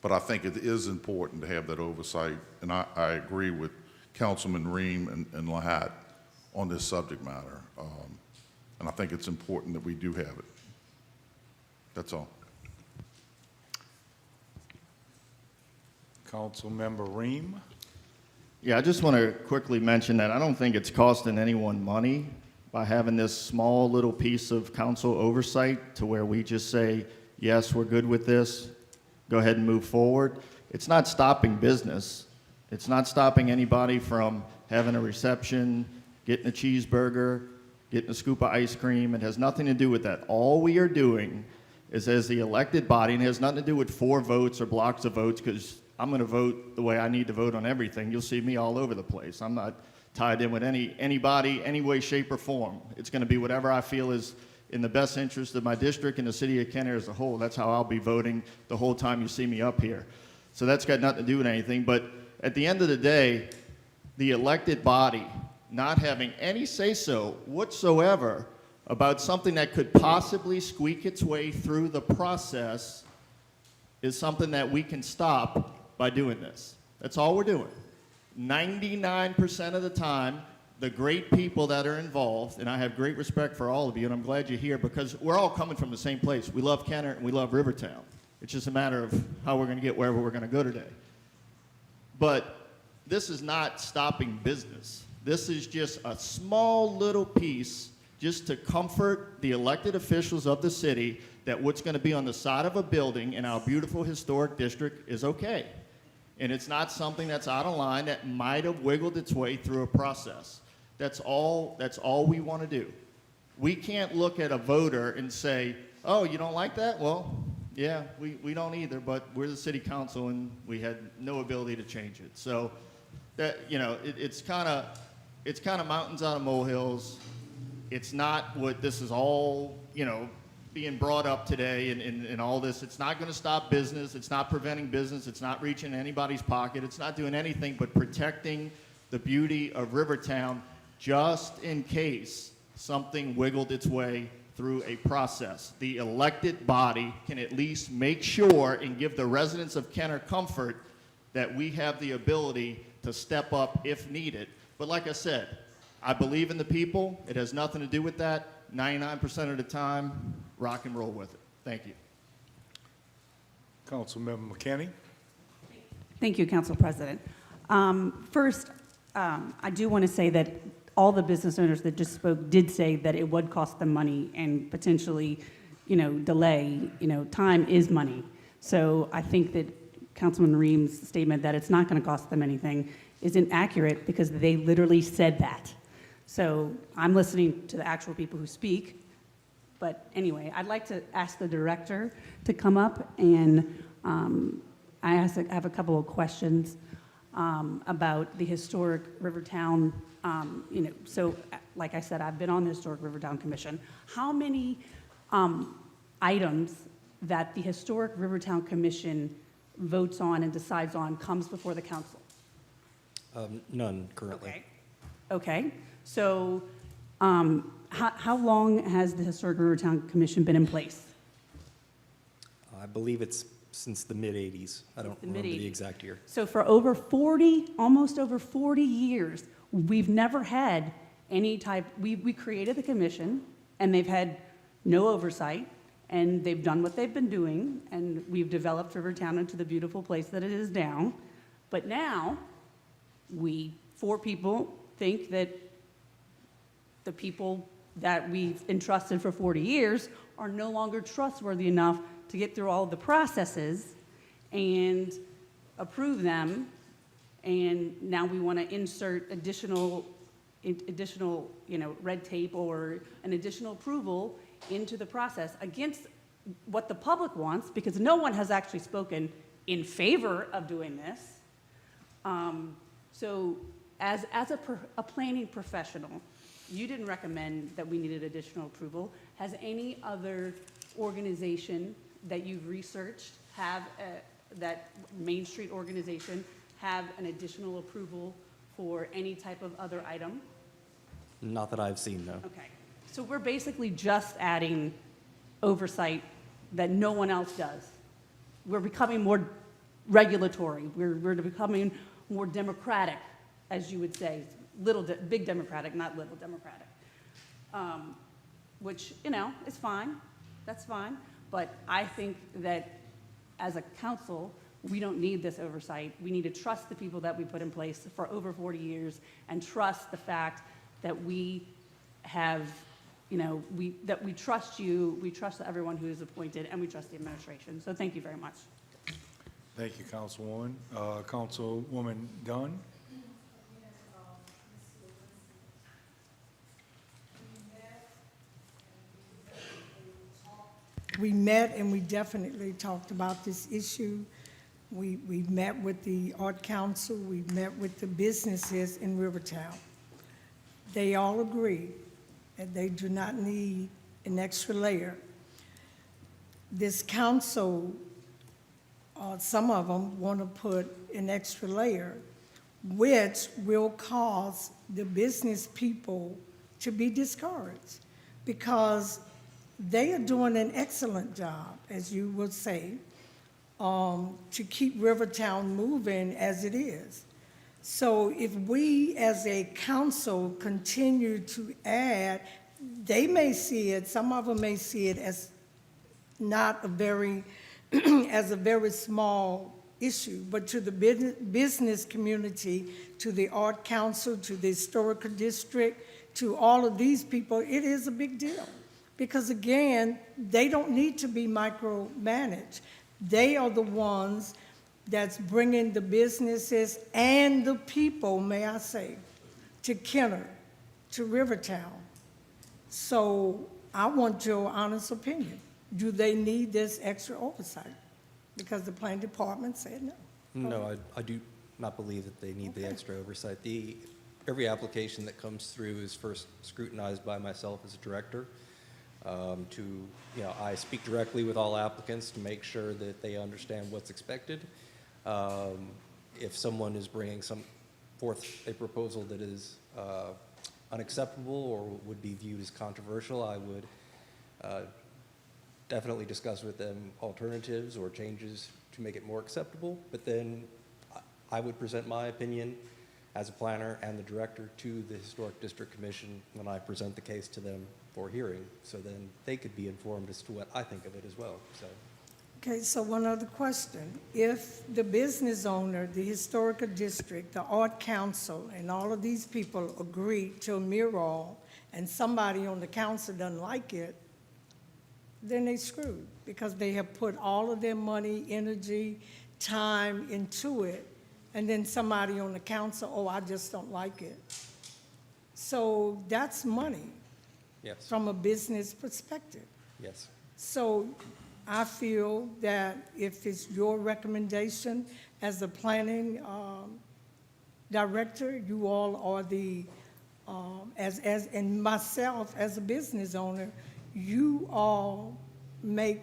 But I think it is important to have that oversight, and I agree with Councilman Ream and Lahat on this subject matter. And I think it's important that we do have it. That's all. Councilmember Ream. Yeah, I just want to quickly mention that I don't think it's costing anyone money by having this small little piece of council oversight to where we just say, yes, we're good with this, go ahead and move forward. It's not stopping business. It's not stopping anybody from having a reception, getting a cheeseburger, getting a scoop of ice cream. It has nothing to do with that. All we are doing is, as the elected body, and it has nothing to do with 4 votes or blocks of votes, because I'm going to vote the way I need to vote on everything. You'll see me all over the place. I'm not tied in with anybody, any way, shape, or form. It's going to be whatever I feel is in the best interest of my district and the city of Kenner as a whole. That's how I'll be voting the whole time you see me up here. So that's got nothing to do with anything. But at the end of the day, the elected body not having any say-so whatsoever about something that could possibly squeak its way through the process is something that we can stop by doing this. That's all we're doing. 99% of the time, the great people that are involved, and I have great respect for all of you, and I'm glad you're here, because we're all coming from the same place. We love Kenner and we love Rivertown. It's just a matter of how we're going to get wherever we're going to go today. But this is not stopping business. This is just a small little piece just to comfort the elected officials of the city that what's going to be on the side of a building in our beautiful historic district is okay. And it's not something that's out of line that might have wiggled its way through a process. That's all we want to do. We can't look at a voter and say, oh, you don't like that? Well, yeah, we don't either, but we're the city council and we had no ability to change it. So that, you know, it's kind of mountains out of molehills. It's not what this is all, you know, being brought up today and all this. It's not going to stop business. It's not preventing business. It's not reaching anybody's pocket. It's not doing anything but protecting the beauty of Rivertown just in case something wiggled its way through a process. The elected body can at least make sure and give the residents of Kenner comfort that we have the ability to step up if needed. But like I said, I believe in the people. It has nothing to do with that. 99% of the time, rock and roll with it. Thank you. Councilmember McKinney. Thank you, Council President. First, I do want to say that all the business owners that just spoke did say that it would cost them money and potentially, you know, delay. You know, time is money. So I think that Councilman Ream's statement that it's not going to cost them anything isn't accurate, because they literally said that. So I'm listening to the actual people who speak. But anyway, I'd like to ask the director to come up, and I have a couple of questions. about the historic Rivertown, so like I said, I've been on the Historic Rivertown Commission. How many items that the Historic Rivertown Commission votes on and decides on comes before the council? None currently. Okay, so how long has the Historic Rivertown Commission been in place? I believe it's since the mid-'80s. I don't remember the exact year. So for almost over 40 years, we've never had any type, we created the commission, and they've had no oversight, and they've done what they've been doing, and we've developed Rivertown into the beautiful place that it is now. But now, we, 4 people, think that the people that we've entrusted for 40 years are no longer trustworthy enough to get through all of the processes and approve them, and now we want to insert additional, red tape or an additional approval into the process against what the public wants, because no one has actually spoken in favor of doing this. So as a planning professional, you didn't recommend that we needed additional approval. Has any other organization that you've researched that Main Street organization have an additional approval for any type of other item? Not that I've seen, no. Okay, so we're basically just adding oversight that no one else does. We're becoming more regulatory. We're becoming more democratic, as you would say. Big democratic, not little democratic. Which, is fine. That's fine. But I think that as a council, we don't need this oversight. We need to trust the people that we put in place for over 40 years and trust the fact that we have, that we trust you, we trust everyone who is appointed, and we trust the administration. So thank you very much. Thank you, Councilwoman. Councilwoman Dunn? We met and we definitely talked about this issue. We met with the Art Council, we met with the businesses in Rivertown. They all agree that they do not need an extra layer. This council, some of them want to put an extra layer, which will cause the business people to be discouraged, because they are doing an excellent job, as you would say, to keep Rivertown moving as it is. So if we as a council continue to add, they may see it, some of them may see it as not a very, as a very small issue, but to the business community, to the Art Council, to the Historical District, to all of these people, it is a big deal. Because again, they don't need to be micromanaged. They are the ones that's bringing the businesses and the people, may I say, to Kenner, to Rivertown. So I want your honest opinion. Do they need this extra oversight? Because the planning department said no. No, I do not believe that they need the extra oversight. Every application that comes through is first scrutinized by myself as a director. I speak directly with all applicants to make sure that they understand what's expected. If someone is bringing forth a proposal that is unacceptable or would be viewed as controversial, I would definitely discuss with them alternatives or changes to make it more acceptable. But then I would present my opinion as a planner and the director to the Historic District Commission when I present the case to them for hearing, so then they could be informed as to what I think of it as well. Okay, so one other question. If the business owner, the Historical District, the Art Council, and all of these people agree to a mural, and somebody on the council doesn't like it, then they screwed, because they have put all of their money, energy, time into it, and then somebody on the council, oh, I just don't like it. So that's money. Yes. From a business perspective. Yes. So I feel that if it's your recommendation as the planning director, you all are the, and myself as a business owner, you all make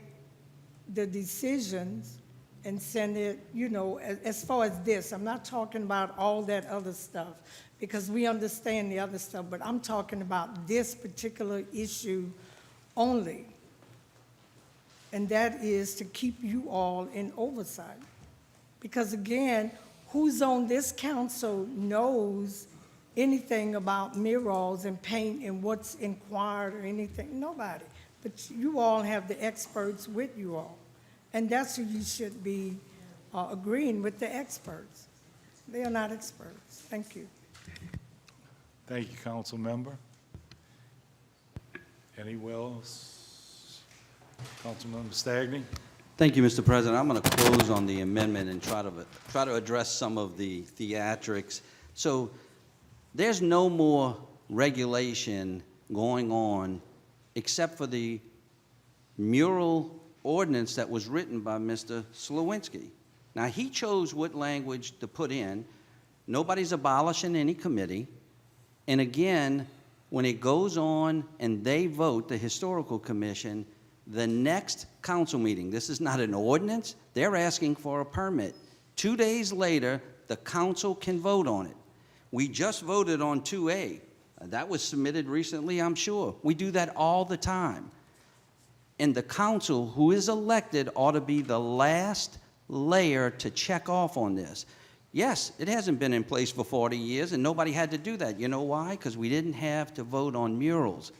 the decisions and send it, you know, as far as this. I'm not talking about all that other stuff, because we understand the other stuff, but I'm talking about this particular issue only. And that is to keep you all in oversight. Because again, who's on this council knows anything about murals and paint and what's inquired or anything? Nobody. But you all have the experts with you all. And that's who you should be agreeing with, the experts. They are not experts. Thank you. Thank you, Council Member. Anyone else? Councilmember Stagney? Thank you, Mr. President. I'm going to close on the amendment and try to address some of the theatrics. So there's no more regulation going on except for the mural ordinance that was written by Mr. Slawinski. Now, he chose what language to put in. Nobody's abolishing any committee. And again, when it goes on and they vote, the Historical Commission, the next council meeting, this is not an ordinance, they're asking for a permit. 2 days later, the council can vote on it. We just voted on 2A. That was submitted recently, I'm sure. We do that all the time. And the council, who is elected, ought to be the last layer to check off on this. Yes, it hasn't been in place for 40 years, and nobody had to do that. You know why? Because we didn't have to vote on murals.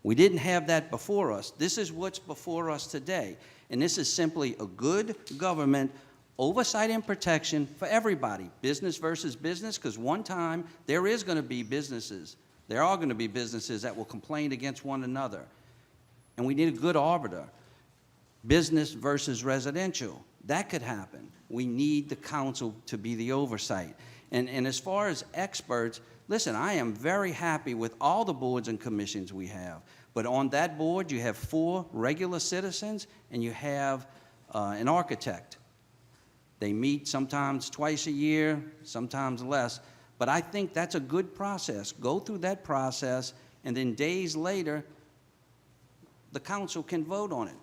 We didn't have that before us. This is what's before us today. And this is simply a good government oversight and protection for everybody, business versus business, because one time there is going to be businesses. There are going to be businesses that will complain against one another. And we need a good arbiter. Business versus residential. That could happen. We need the council to be the oversight. And as far as experts, listen, I am very happy with all the boards and commissions we have. But on that board, you have 4 regular citizens and you have an architect. They meet sometimes twice a year, sometimes less. But I think that's a good process. Go through that process, and then days later, the council can vote on it.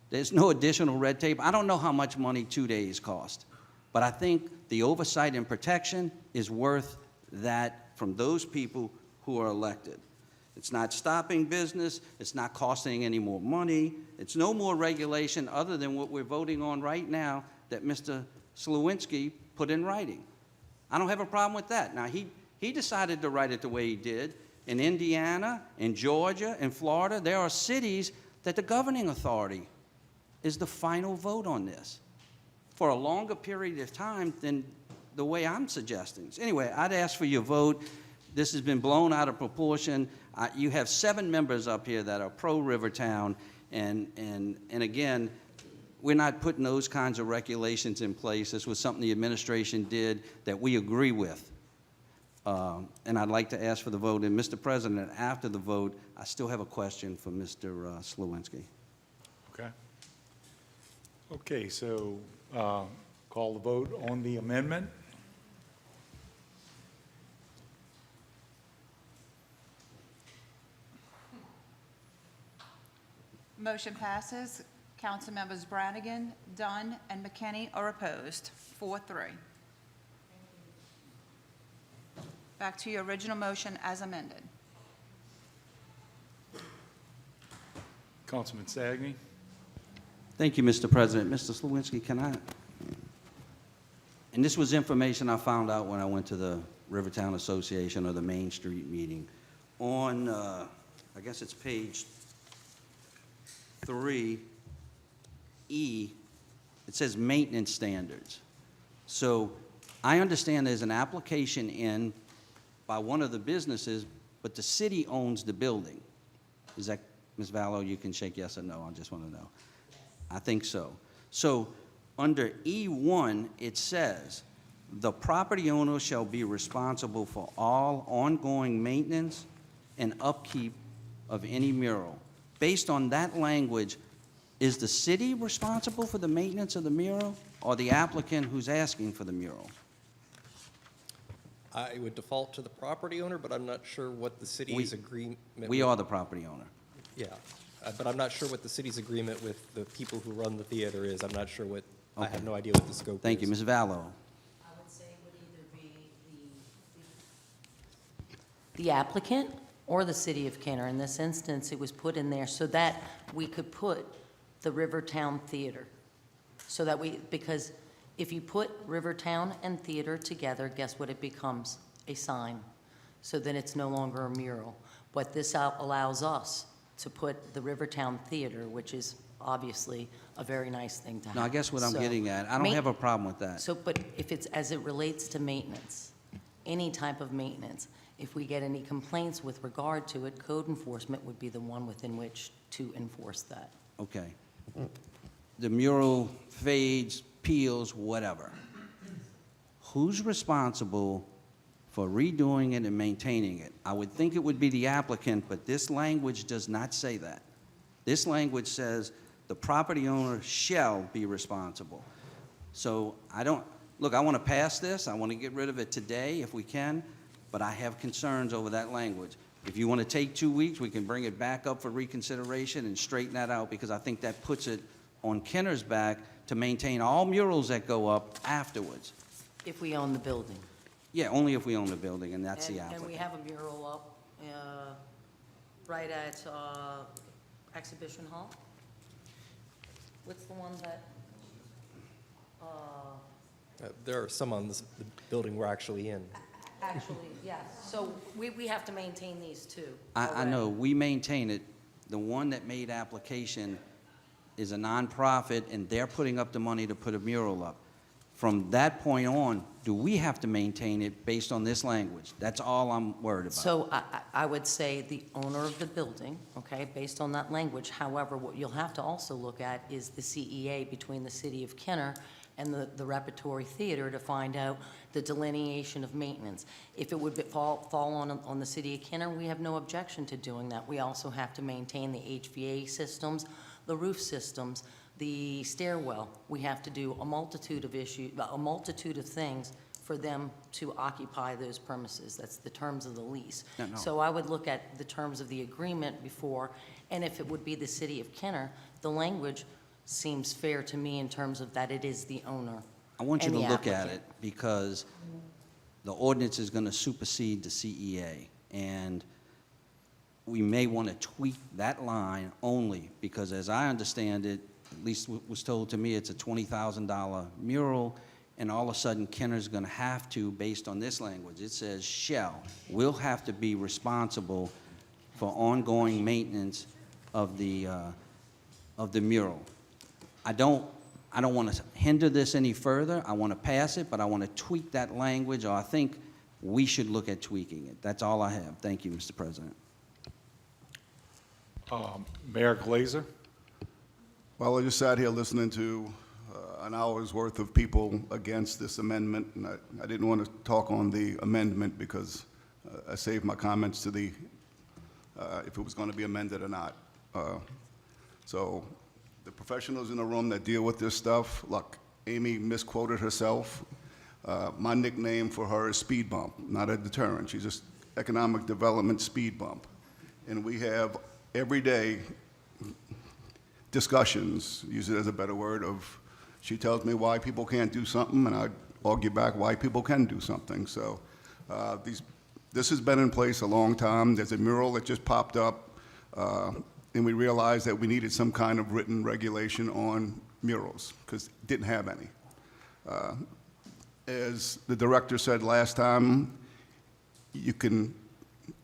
There's no additional red tape. I don't know how much money 2 days cost, but I think the oversight and protection is worth that from those people who are elected. It's not stopping business. It's not costing any more money. It's no more regulation other than what we're voting on right now that Mr. Slawinski put in writing. I don't have a problem with that. Now, he decided to write it the way he did. In Indiana, in Georgia, in Florida, there are cities that the governing authority is the final vote on this for a longer period of time than the way I'm suggesting. So anyway, I'd ask for your vote. This has been blown out of proportion. You have 7 members up here that are pro-Rivertown, and again, we're not putting those kinds of regulations in place. This was something the administration did that we agree with. And I'd like to ask for the vote. And Mr. President, after the vote, I still have a question for Mr. Slawinski. Okay. Okay, so call the vote on the amendment. Motion passes. Councilmembers Brannigan, Dunn, and McKinney are opposed. 4-3. Back to your original motion as amended. Councilman Stagney. Thank you, Mr. President. Mr. Slawinski, can I? And this was information I found out when I went to the Rivertown Association or the Main Street meeting. On, I guess it's page 3E, it says maintenance standards. So I understand there's an application in by one of the businesses, but the city owns the building. Is that, Ms. Vallow, you can shake yes or no, I just want to know. I think so. So under E1, it says, the property owner shall be responsible for all ongoing maintenance and upkeep of any mural. Based on that language, is the city responsible for the maintenance of the mural or the applicant who's asking for the mural? I would default to the property owner, but I'm not sure what the city's agreement. We are the property owner. Yeah, but I'm not sure what the city's agreement with the people who run the theater is. I'm not sure what, I have no idea what the scope is. Thank you, Ms. Vallow. I would say it would either be the applicant or the city of Kenner. In this instance, it was put in there so that we could put the Rivertown Theater. So that because if you put Rivertown and theater together, guess what it becomes? A sign. So then it's no longer a mural. But this allows us to put the Rivertown Theater, which is obviously a very nice thing to have. No, I guess what I'm So, getting at, I don't have a problem with that. So, but if it's as it relates to maintenance, any type of maintenance, if we get any complaints with regard to it, code enforcement would be the one within which to enforce that. Okay. The mural fades, peels, whatever. Who's responsible for redoing it and maintaining it? I would think it would be the applicant, but this language does not say that. This language says the property owner shall be responsible. So look, I want to pass this. I want to get rid of it today if we can, but I have concerns over that language. If you want to take 2 weeks, we can bring it back up for reconsideration and straighten that out, because I think that puts it on Kenner's back to maintain all murals that go up afterwards. If we own the building. Yeah, only if we own the building, and that's the And applicant. we have a mural up right at Exhibition Hall. What's the one that, There are some on the building we're actually in. actually, yes. So we have to maintain these too. I know, we maintain it. The one that made application is a nonprofit, and they're putting up the money to put a mural up. From that point on, do we have to maintain it based on this language? That's all I'm worried about. So I would say the owner of the building, okay, based on that language. However, what you'll have to also look at is the CEA between the city of Kenner and the Repertory Theater to find out the delineation of maintenance. If it would fall on the city of Kenner, we have no objection to doing that. We also have to maintain the HVAC systems, the roof systems, the stairwell. We have to do a multitude of things for them to occupy those premises. That's the terms of the lease. No. So I would look at the terms of the agreement before, and if it would be the city of Kenner, the language seems fair to me in terms of that it is the owner. I want you and to the look at applicant. it, because the ordinance is going to supersede the CEA, and we may want to tweak that line only, because as I understand it, at least what was told to me, it's a $20,000 mural, and all of a sudden Kenner's going to have to, based on this language, it says shall, will have to be responsible for ongoing maintenance of the mural. I don't want to hinder this any further. I want to pass it, but I want to tweak that language, or I think we should look at tweaking it. That's all I have. Thank you, Mr. President. Mayor Glazer? Well, I just sat here listening to an hour's worth of people against this amendment, and I didn't want to talk on the amendment because I saved my comments to the, if it was going to be amended or not. So the professionals in the room that deal with this stuff, look, Amy misquoted herself. My nickname for her is Speed Bump, not a deterrent. She's just economic development speed bump. And we have every day discussions, use it as a better word, of she tells me why people can't do something, and I argue back why people can do something. So this has been in place a long time. There's a mural that just popped up, and we realized that we needed some kind of written regulation on murals, because it didn't have any. As the director said last time, you can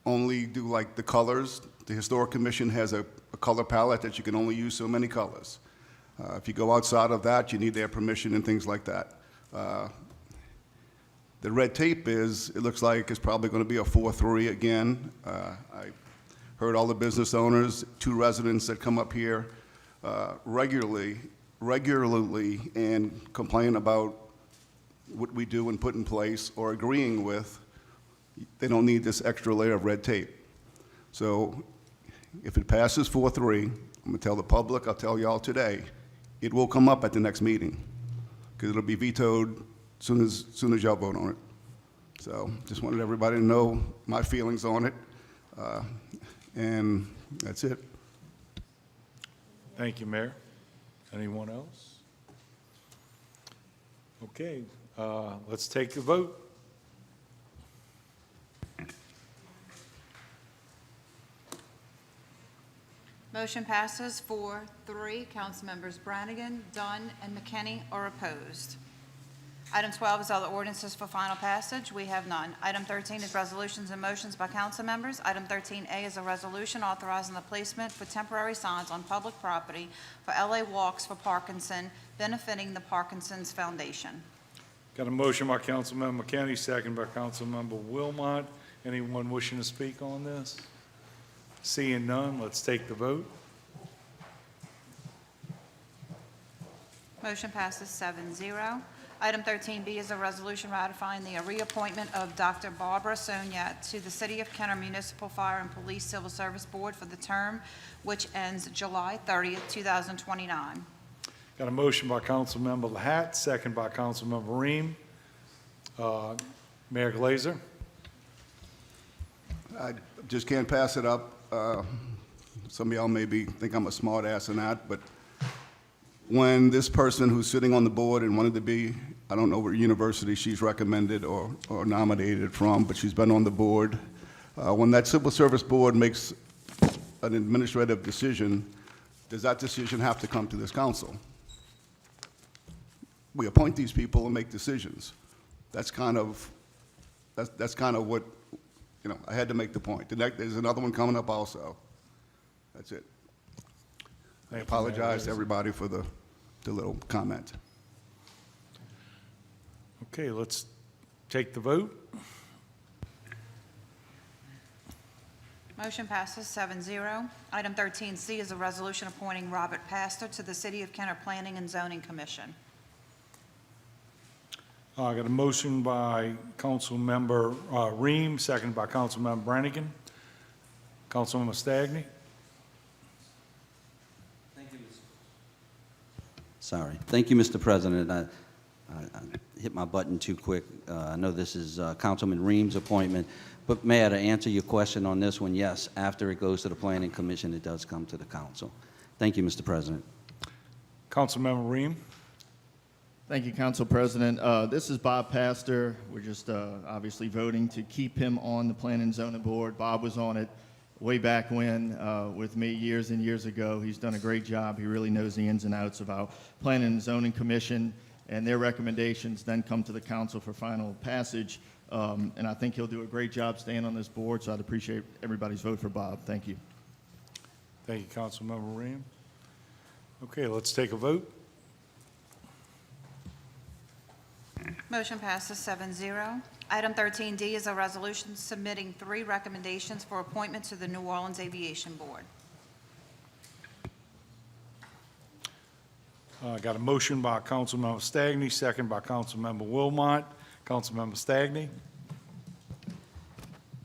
only do like the colors. The Historic Commission has a color palette that you can only use so many colors. If you go outside of that, you need their permission and things like that. The red tape it looks like it's probably going to be a 4-3 again. I heard all the business owners, 2 residents that come up here regularly and complain about what we do and put in place, or agreeing with. They don't need this extra layer of red tape. So if it passes 4-3, I'm going to tell the public, I'll tell y'all today, it will come up at the next meeting, because it'll be vetoed as soon as y'all vote on it. So just wanted everybody to know my feelings on it, and that's it. Thank you, Mayor. Anyone else? Okay, let's take the vote. Motion passes 4-3. Councilmembers Brannigan, Dunn, and McKinney are opposed. Item 12 is other ordinances for final passage. We have none. Item 13 is resolutions and motions by council members. Item 13A is a resolution authorizing the placement for temporary signs on public property for LA Walks for Parkinson, benefiting the Parkinson's Foundation. Got a motion by Councilmember McKinney, second by Councilmember Wilmot. Anyone wishing to speak on this? Seeing none, let's take the vote. Motion passes 7-0. Item 13B is a resolution ratifying the reappointment of Dr. Barbara Sonia to the City of Kenner Municipal Fire and Police Civil Service Board for the term which ends July 30th, 2029. Got a motion by Councilmember Lahat, second by Councilmember Ream. Mayor Glazer. I just can't pass it up. Some of y'all maybe think I'm a smart ass or not, but when this person who's sitting on the board and wanted to be, I don't know what university she's recommended or nominated from, but she's been on the board. When that civil service board makes an administrative decision, does that decision have to come to this council? We appoint these people and make decisions. That's kind of what, you know, I had to make the point. There's another one coming up also. That's it. I apologize to everybody for the little comment. Okay, let's take the vote. Motion passes 7-0. Item 13C is a resolution appointing Robert Pastor to the City of Kenner Planning and Zoning Commission. I got a motion by Councilmember Ream, second by Councilmember Brannigan. Councilmember Stagney. Sorry. Thank you, Mr. President. I hit my button too quick. I know this is Councilman Ream's appointment, but Mayor, to answer your question on this one, yes, after it goes to the Planning Commission, it does come to the council. Thank you, Mr. President. Councilmember Ream. Thank you, Council President. This is Bob Pastor. We're just obviously voting to keep him on the Planning and Zoning Board. Bob was on it way back when with me years and years ago. He's done a great job. He really knows the ins and outs of our Planning and Zoning Commission, and their recommendations then come to the council for final passage. And I think he'll do a great job staying on this board, so I'd appreciate everybody's vote for Bob. Thank you. Thank you, Councilmember Ream. Okay, let's take a vote. Motion passes 7-0. Item 13D is a resolution submitting 3 recommendations for appointment to the New Orleans Aviation Board. Got a motion by Councilmember Stagney, second by Councilmember Wilmot. Councilmember Stagney.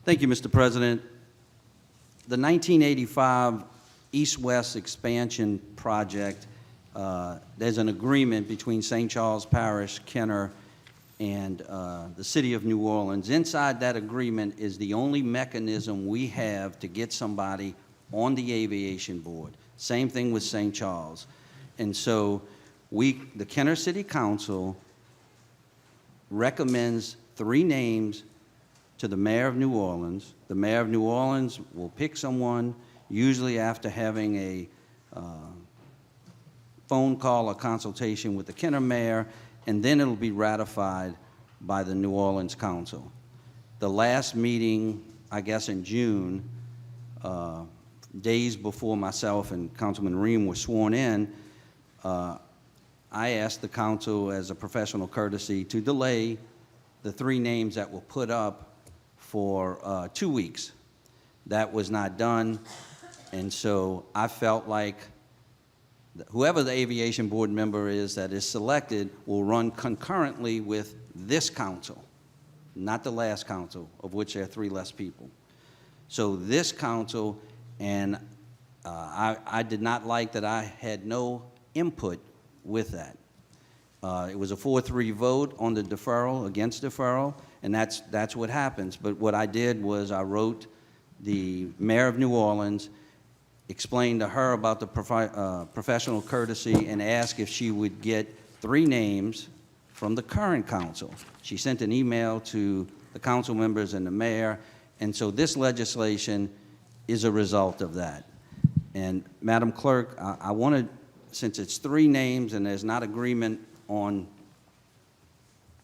Thank you, Mr. President. The 1985 East-West Expansion Project, there's an agreement between St. Charles Parish, Kenner, and the City of New Orleans. Inside that agreement is the only mechanism we have to get somebody on the Aviation Board. Same thing with St. Charles. And so the Kenner City Council recommends 3 names to the Mayor of New Orleans. The Mayor of New Orleans will pick someone, usually after having a phone call or consultation with the Kenner Mayor, and then it'll be ratified by the New Orleans Council. The last meeting, I guess in June, days before myself and Councilman Ream were sworn in, I asked the council as a professional courtesy to delay the 3 names that were put up for 2 weeks. That was not done, and so I felt like whoever the Aviation Board member is that is selected will run concurrently with this council, not the last council, of which there are 3 less people. So this council, and I did not like that I had no input with that. It was a 4-3 vote on the deferral, against deferral, and that's what happens. But what I did was I wrote the mayor of New Orleans, explained to her about the professional courtesy, and asked if she would get 3 names from the current council. She sent an email to the council members and the mayor, and so this legislation is a result of that. And Madam Clerk, I wanted, since it's 3 names and there's not agreement on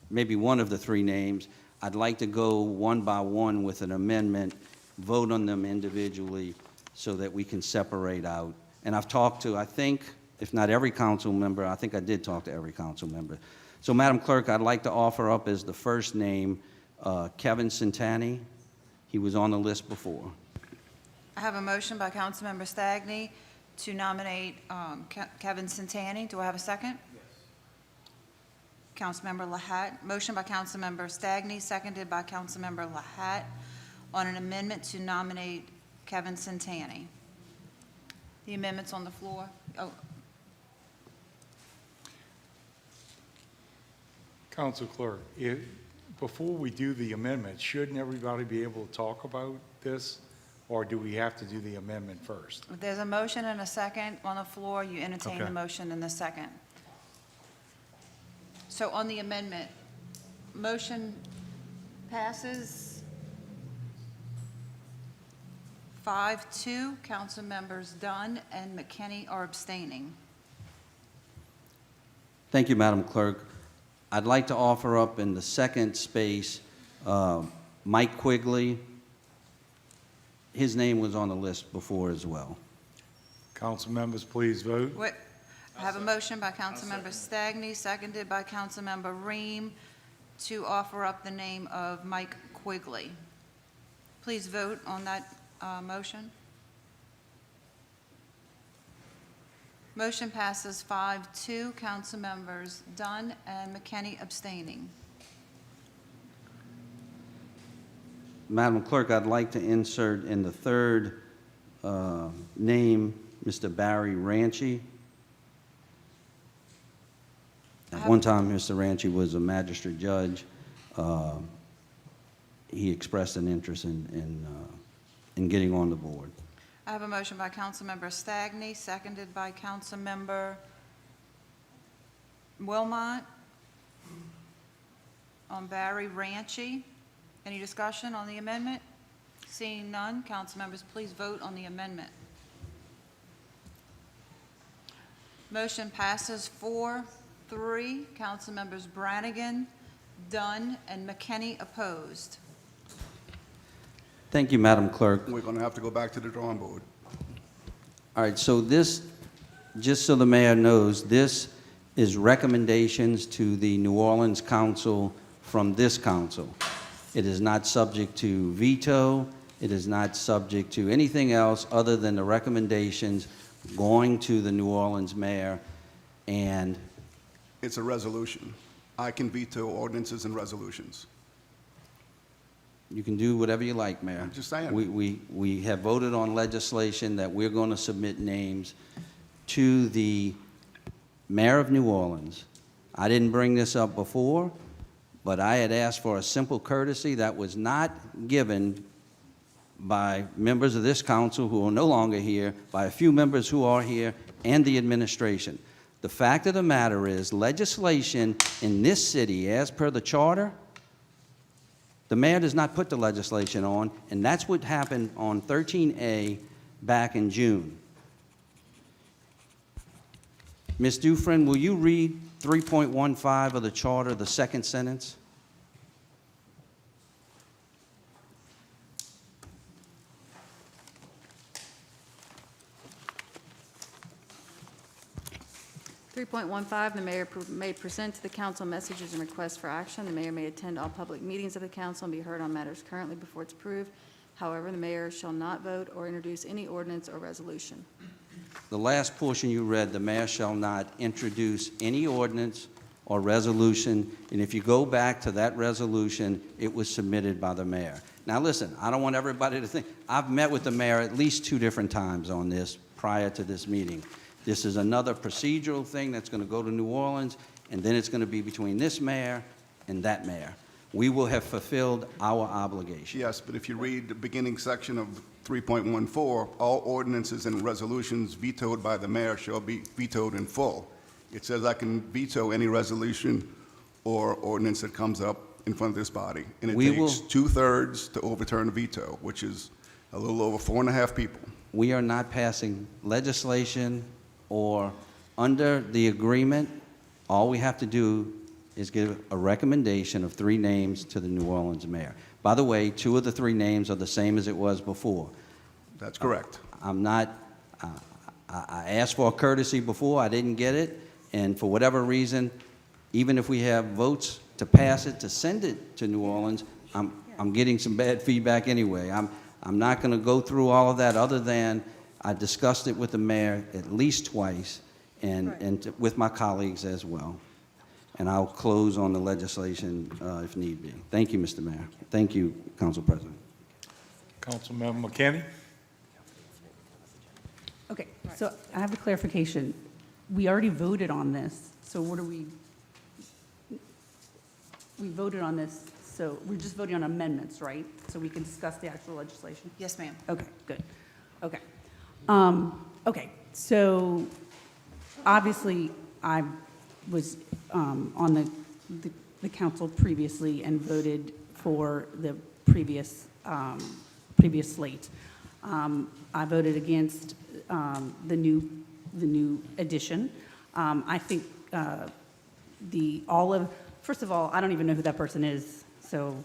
maybe one of the 3 names, I'd like to go one by one with an amendment, vote on them individually so that we can separate out. And I've talked to, I think, if not every council member, I think I did talk to every council member. So Madam Clerk, I'd like to offer up as the first name, Kevin Centani. He was on the list before. I have a motion by Councilmember Stagney to nominate Kevin Centani. Do I have a second? Yes. Councilmember Lahat. Motion by Councilmember Stagney, seconded by Councilmember Lahat, on an amendment to nominate Kevin Centani. The amendment's on the floor. Oh, Council Clerk, before we do the amendment, shouldn't everybody be able to talk about this? Or do we have to do the amendment first? if there's a motion and a second on the floor, you entertain the Okay. motion in the second. So on the amendment, motion passes 5-2. Council members Dunn and McKinney are abstaining. Thank you, Madam Clerk. I'd like to offer up in the second space, Mike Quigley. His name was on the list before as well. Council members, please vote. Wait, I have a motion by Councilmember Stagney, seconded by Councilmember Ream, to offer up the name of Mike Quigley. Please vote on that motion. Motion passes 5-2. Councilmembers Dunn and McKinney abstaining. Madam Clerk, I'd like to insert in the third name, Mr. Barry Ranchi. At one time, Mr. Ranchi was a magistrate judge. He expressed an interest in getting on the board. I have a motion by Councilmember Stagney, seconded by Councilmember Wilmot, on Barry Ranchi. Any discussion on the amendment? Seeing none, council members, please vote on the amendment. Motion passes 4-3. Council members Brannigan, Dunn, and McKinney opposed. Thank you, Madam Clerk. We're going to have to go back to the drawing board. All right, so this, just so the mayor knows, this is recommendations to the New Orleans Council from this council. It is not subject to veto. It is not subject to anything else other than the recommendations going to the New Orleans mayor, and It's a resolution. I can veto ordinances and resolutions. you can do whatever you like, Mayor. I'm just saying. We have voted on legislation that we're going to submit names to the mayor of New Orleans. I didn't bring this up before, but I had asked for a simple courtesy that was not given by members of this council who are no longer here, by a few members who are here, and the administration. The fact of the matter is, legislation in this city, as per the charter, the mayor does not put the legislation on, and that's what happened on 13A back in June. Ms. Dufresne, will you read 3.15 of the charter, the second sentence? .15, the mayor may present to the council messages and requests for action. The mayor may attend all public meetings of the council and be heard on matters currently before it's approved. However, the mayor shall not vote or introduce any ordinance or resolution. The last portion you read, the mayor shall not introduce any ordinance or resolution, and if you go back to that resolution, it was submitted by the mayor. Now listen, I don't want everybody to think, I've met with the mayor at least 2 different times on this prior to this meeting. This is another procedural thing that's going to go to New Orleans, and then it's going to be between this mayor and that mayor. We will have fulfilled our obligation. Yes, but if you read the beginning section of 3.14, all ordinances and resolutions vetoed by the mayor shall be vetoed in full. It says I can veto any resolution or ordinance that comes up in front of this body. And it We takes will- 2/3 to overturn a veto, which is a little over 4.5 people. We are not passing legislation or under the agreement. All we have to do is give a recommendation of 3 names to the New Orleans mayor. By the way, 2 of the 3 names are the same as it was before. That's correct. I'm not, I asked for a courtesy before, I didn't get it, and for whatever reason, even if we have votes to pass it, to send it to New Orleans, I'm getting some bad feedback anyway. I'm not going to go through all of that, other than I discussed it with the mayor at least twice, and with my colleagues as well. And I'll close on the legislation if need be. Thank you, Mr. Mayor. Thank you, Council President. Councilmember McKinney? Okay, so I have a clarification. We already voted on this, so what are we voted on this, so we're just voting on amendments, right? So we can discuss the actual legislation? Yes, ma'am. Okay, good. Okay. Okay, so obviously I was on the council previously and voted for the previous slate. I voted against the new addition. I think first of all, I don't even know who that person is, so,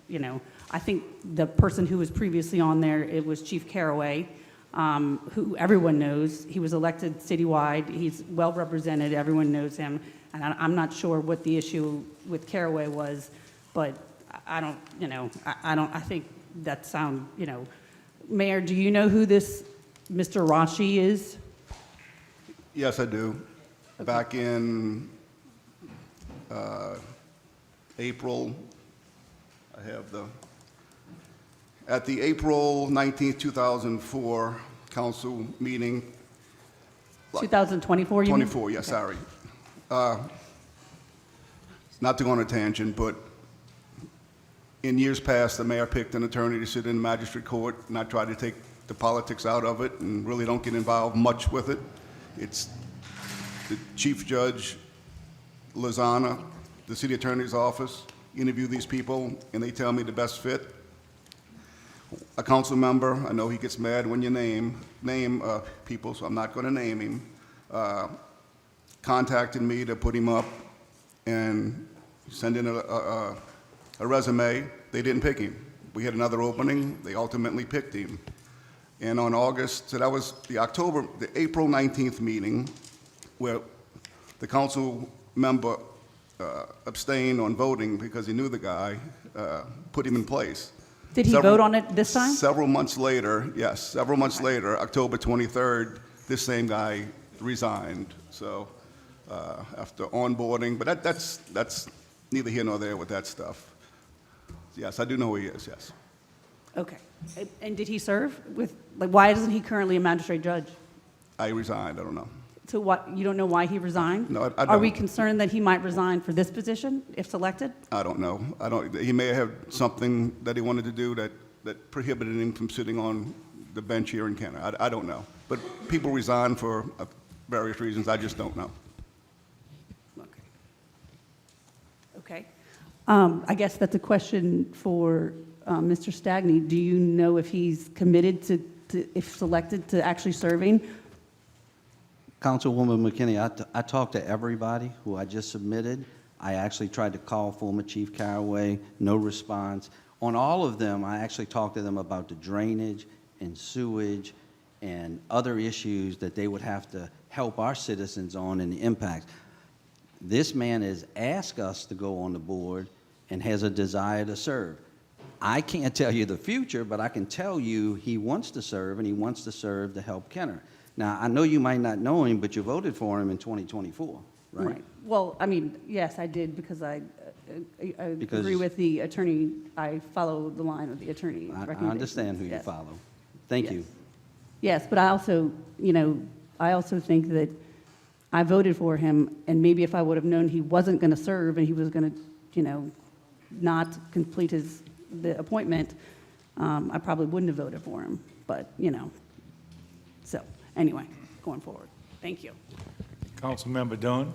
you know, I think the person who was previously on there, it was Chief Caraway, who everyone knows. He was elected citywide. He's well represented. Everyone knows him. And I'm not sure what the issue with Caraway was, but I don't, you know, I think that sound, you know. Mayor, do you know who this Mr. Rashi is? Yes, I do. Okay. Back in April, I have at the April 19th, 2004 council meeting. 2024, you mean? 24, yes, sorry. Not to go on a tangent, but in years past, the mayor picked an attorney to sit in magistrate court, and I tried to take the politics out of it and really don't get involved much with it. It's the chief judge, Lozana, the city attorney's office, interview these people, and they tell me the best fit. A council member, I know he gets mad when you name people, so I'm not going to name him, contacted me to put him up and send in a resume. They didn't pick him. We had another opening. They ultimately picked him. And on August, so that was the April 19th meeting, where the council member abstained on voting because he knew the guy, put him in place. Did he vote on it this time? Several months later, yes, several months later, October 23rd, this same guy resigned. So after onboarding, but that's neither here nor there with that stuff. Yes, I do know who he is, yes. Okay. And did he serve with, like, why isn't he currently a magistrate judge? I resigned, I don't know. So what, you don't know why he resigned? No, I Are we don't. concerned that he might resign for this position if selected? I don't know. He may have something that he wanted to do that prohibited him from sitting on the bench here in Canada. I don't know. But people resign for various reasons. I just don't know. Okay. I guess that's a question for Mr. Stagney. Do you know if he's committed to, if selected, to actually serving? Councilwoman McKinney, I talked to everybody who I just submitted. I actually tried to call former Chief Caraway, no response. On all of them, I actually talked to them about the drainage and sewage and other issues that they would have to help our citizens on and the impact. This man has asked us to go on the board and has a desire to serve. I can't tell you the future, but I can tell you he wants to serve, and he wants to serve to help Kenner. Now, I know you might not know him, but you voted for him in 2024, right? Right. Well, I mean, yes, I did, because I Because- agree with the attorney. I follow the line of the attorney I recommendations. understand who you Yes. follow. Thank you. Yes, but I also, you know, I also think that I voted for him, and maybe if I would have known he wasn't going to serve and he was going to, not complete the appointment, I probably wouldn't have voted for him. But, so anyway, going forward. Thank you. Councilmember Dunn.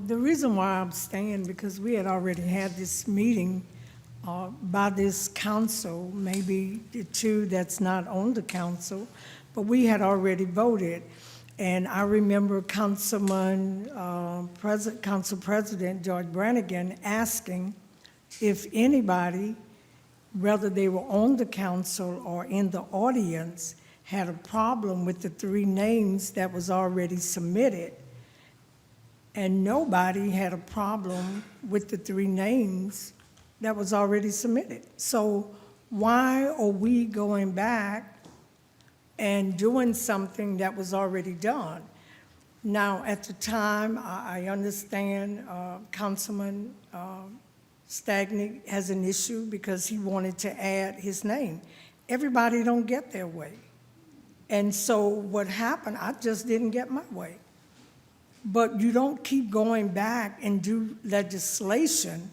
The reason why I'm staying, because we had already had this meeting by this council, maybe the two that's not on the council, but we had already voted. And I remember Council President George Brannigan asking if anybody, whether they were on the council or in the audience, had a problem with the 3 names that was already submitted. And nobody had a problem with the 3 names that was already submitted. So why are we going back and doing something that was already done? Now, at the time, I understand Councilman Stagnick has an issue because he wanted to add his name. Everybody don't get their way. And so what happened, I just didn't get my way. But you don't keep going back and do legislation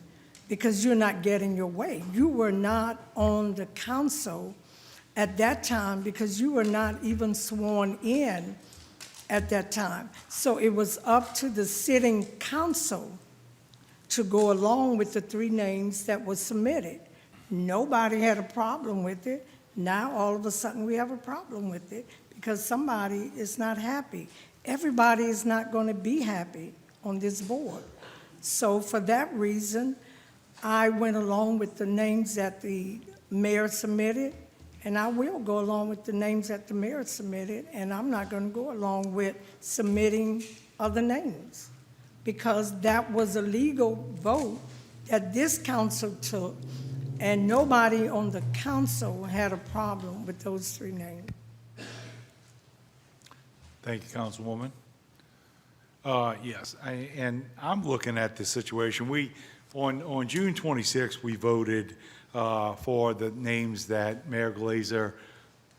because you're not getting your way. You were not on the council at that time because you were not even sworn in at that time. So it was up to the sitting council to go along with the 3 names that were submitted. Nobody had a problem with it. Now, all of a sudden, we have a problem with it because somebody is not happy. Everybody is not going to be happy on this board. So for that reason, I went along with the names that the mayor submitted, and I will go along with the names that the mayor submitted, and I'm not going to go along with submitting other names because that was a legal vote that this council took, and nobody on the council had a problem with those 3 names. Thank you, Councilwoman. Yes, and I'm looking at this situation. On June 26th, we voted for the names that Mayor Glazer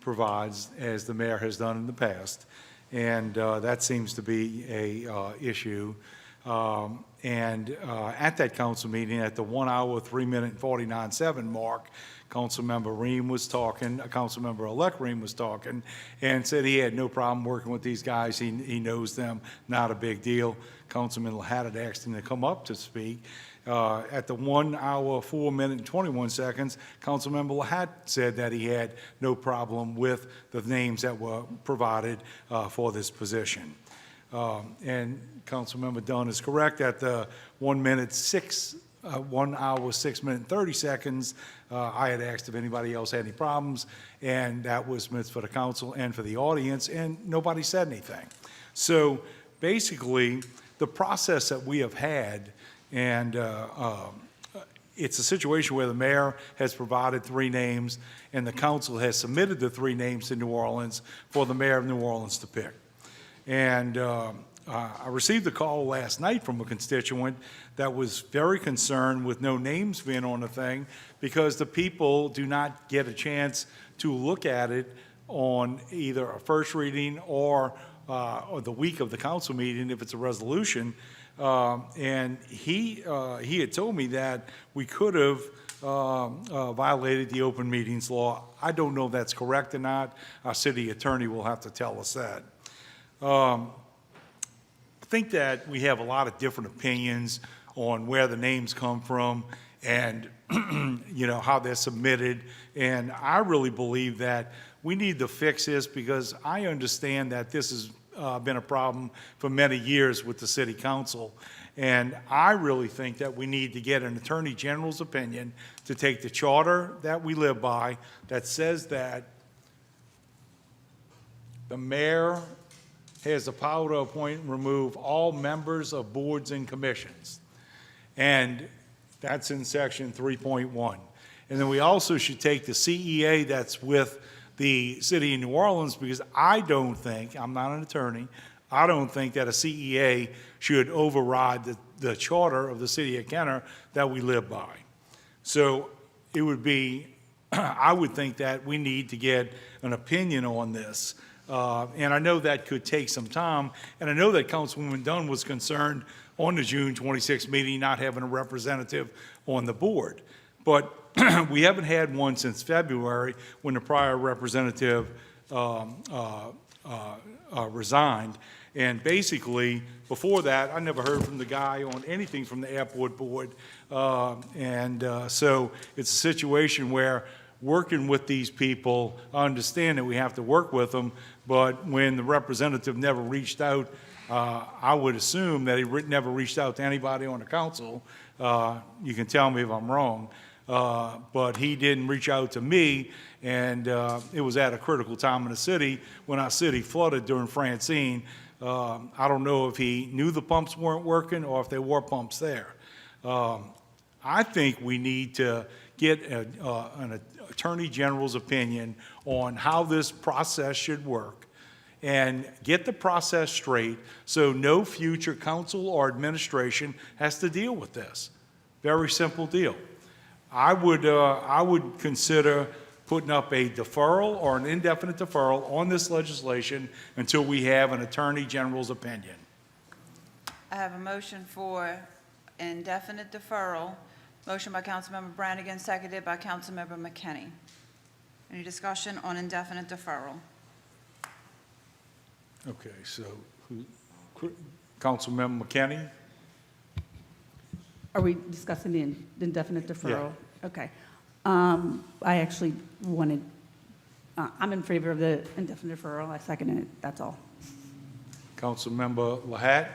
provides, as the mayor has done in the past, and that seems to be a issue. At that council meeting, at the 1 hour, 3 minute, and 49-7 mark, Councilmember Ream was talking, Councilmember-elect Ream was talking, and said he had no problem working with these guys. He knows them, not a big deal. Councilman Lahad asked him to come up to speak. At the 1 hour, 4 minute, and 21 seconds, Councilmember Lahad said that he had no problem with the names that were provided for this position. And Councilmember Dunn is correct. At the 1 hour, 6 minute, and 30 seconds, I had asked if anybody else had any problems, and that was meant for the council and for the audience, and nobody said anything. So basically, the process that we have had, and it's a situation where the mayor has provided 3 names, and the council has submitted the 3 names to New Orleans for the mayor of New Orleans to pick. And I received a call last night from a constituent that was very concerned with no names being on the thing because the people do not get a chance to look at it on either a first reading or the week of the council meeting if it's a resolution. And he had told me that we could have violated the open meetings law. I don't know if that's correct or not. Our city attorney will have to tell us that. I think that we have a lot of different opinions on where the names come from and how they're submitted. And I really believe that we need to fix this because I understand that this has been a problem for many years with the city council. And I really think that we need to get an attorney general's opinion to take the charter that we live by that says that the mayor has the power to appoint and remove all members of boards and commissions. And that's in section 3.1. And then we also should take the CEA that's with the city of New Orleans because I don't think, I'm not an attorney, I don't think that a CEA should override the charter of the city of Kenner that we live by. So it would be, I would think that we need to get an opinion on this And I know that could take some time, and I know that Councilwoman Dunn was concerned on the June 26th meeting not having a representative on the board. But we haven't had one since February when the prior representative resigned. And basically, before that, I never heard from the guy on anything from the airport board. So it's a situation where working with these people, I understand that we have to work with them, but when the representative never reached out, I would assume that he never reached out to anybody on the council. You can tell me if I'm wrong. But he didn't reach out to me, and it was at a critical time in the city when our city flooded during Francine. I don't know if he knew the pumps weren't working or if there were pumps there. I think we need to get an Attorney General's opinion on how this process should work and get the process straight so no future council or administration has to deal with this. Very simple deal. I would consider putting up a deferral or an indefinite deferral on this legislation until we have an Attorney General's opinion. I have a motion for indefinite deferral. Motion by Councilmember Brannigan, seconded by Councilmember McKinney. Any discussion on indefinite deferral? Okay, so Councilmember McKinney? Are we discussing the indefinite deferral? Yeah. Okay. I actually wanted, I'm in favor of the indefinite deferral. I second it. That's all. Councilmember Lahat?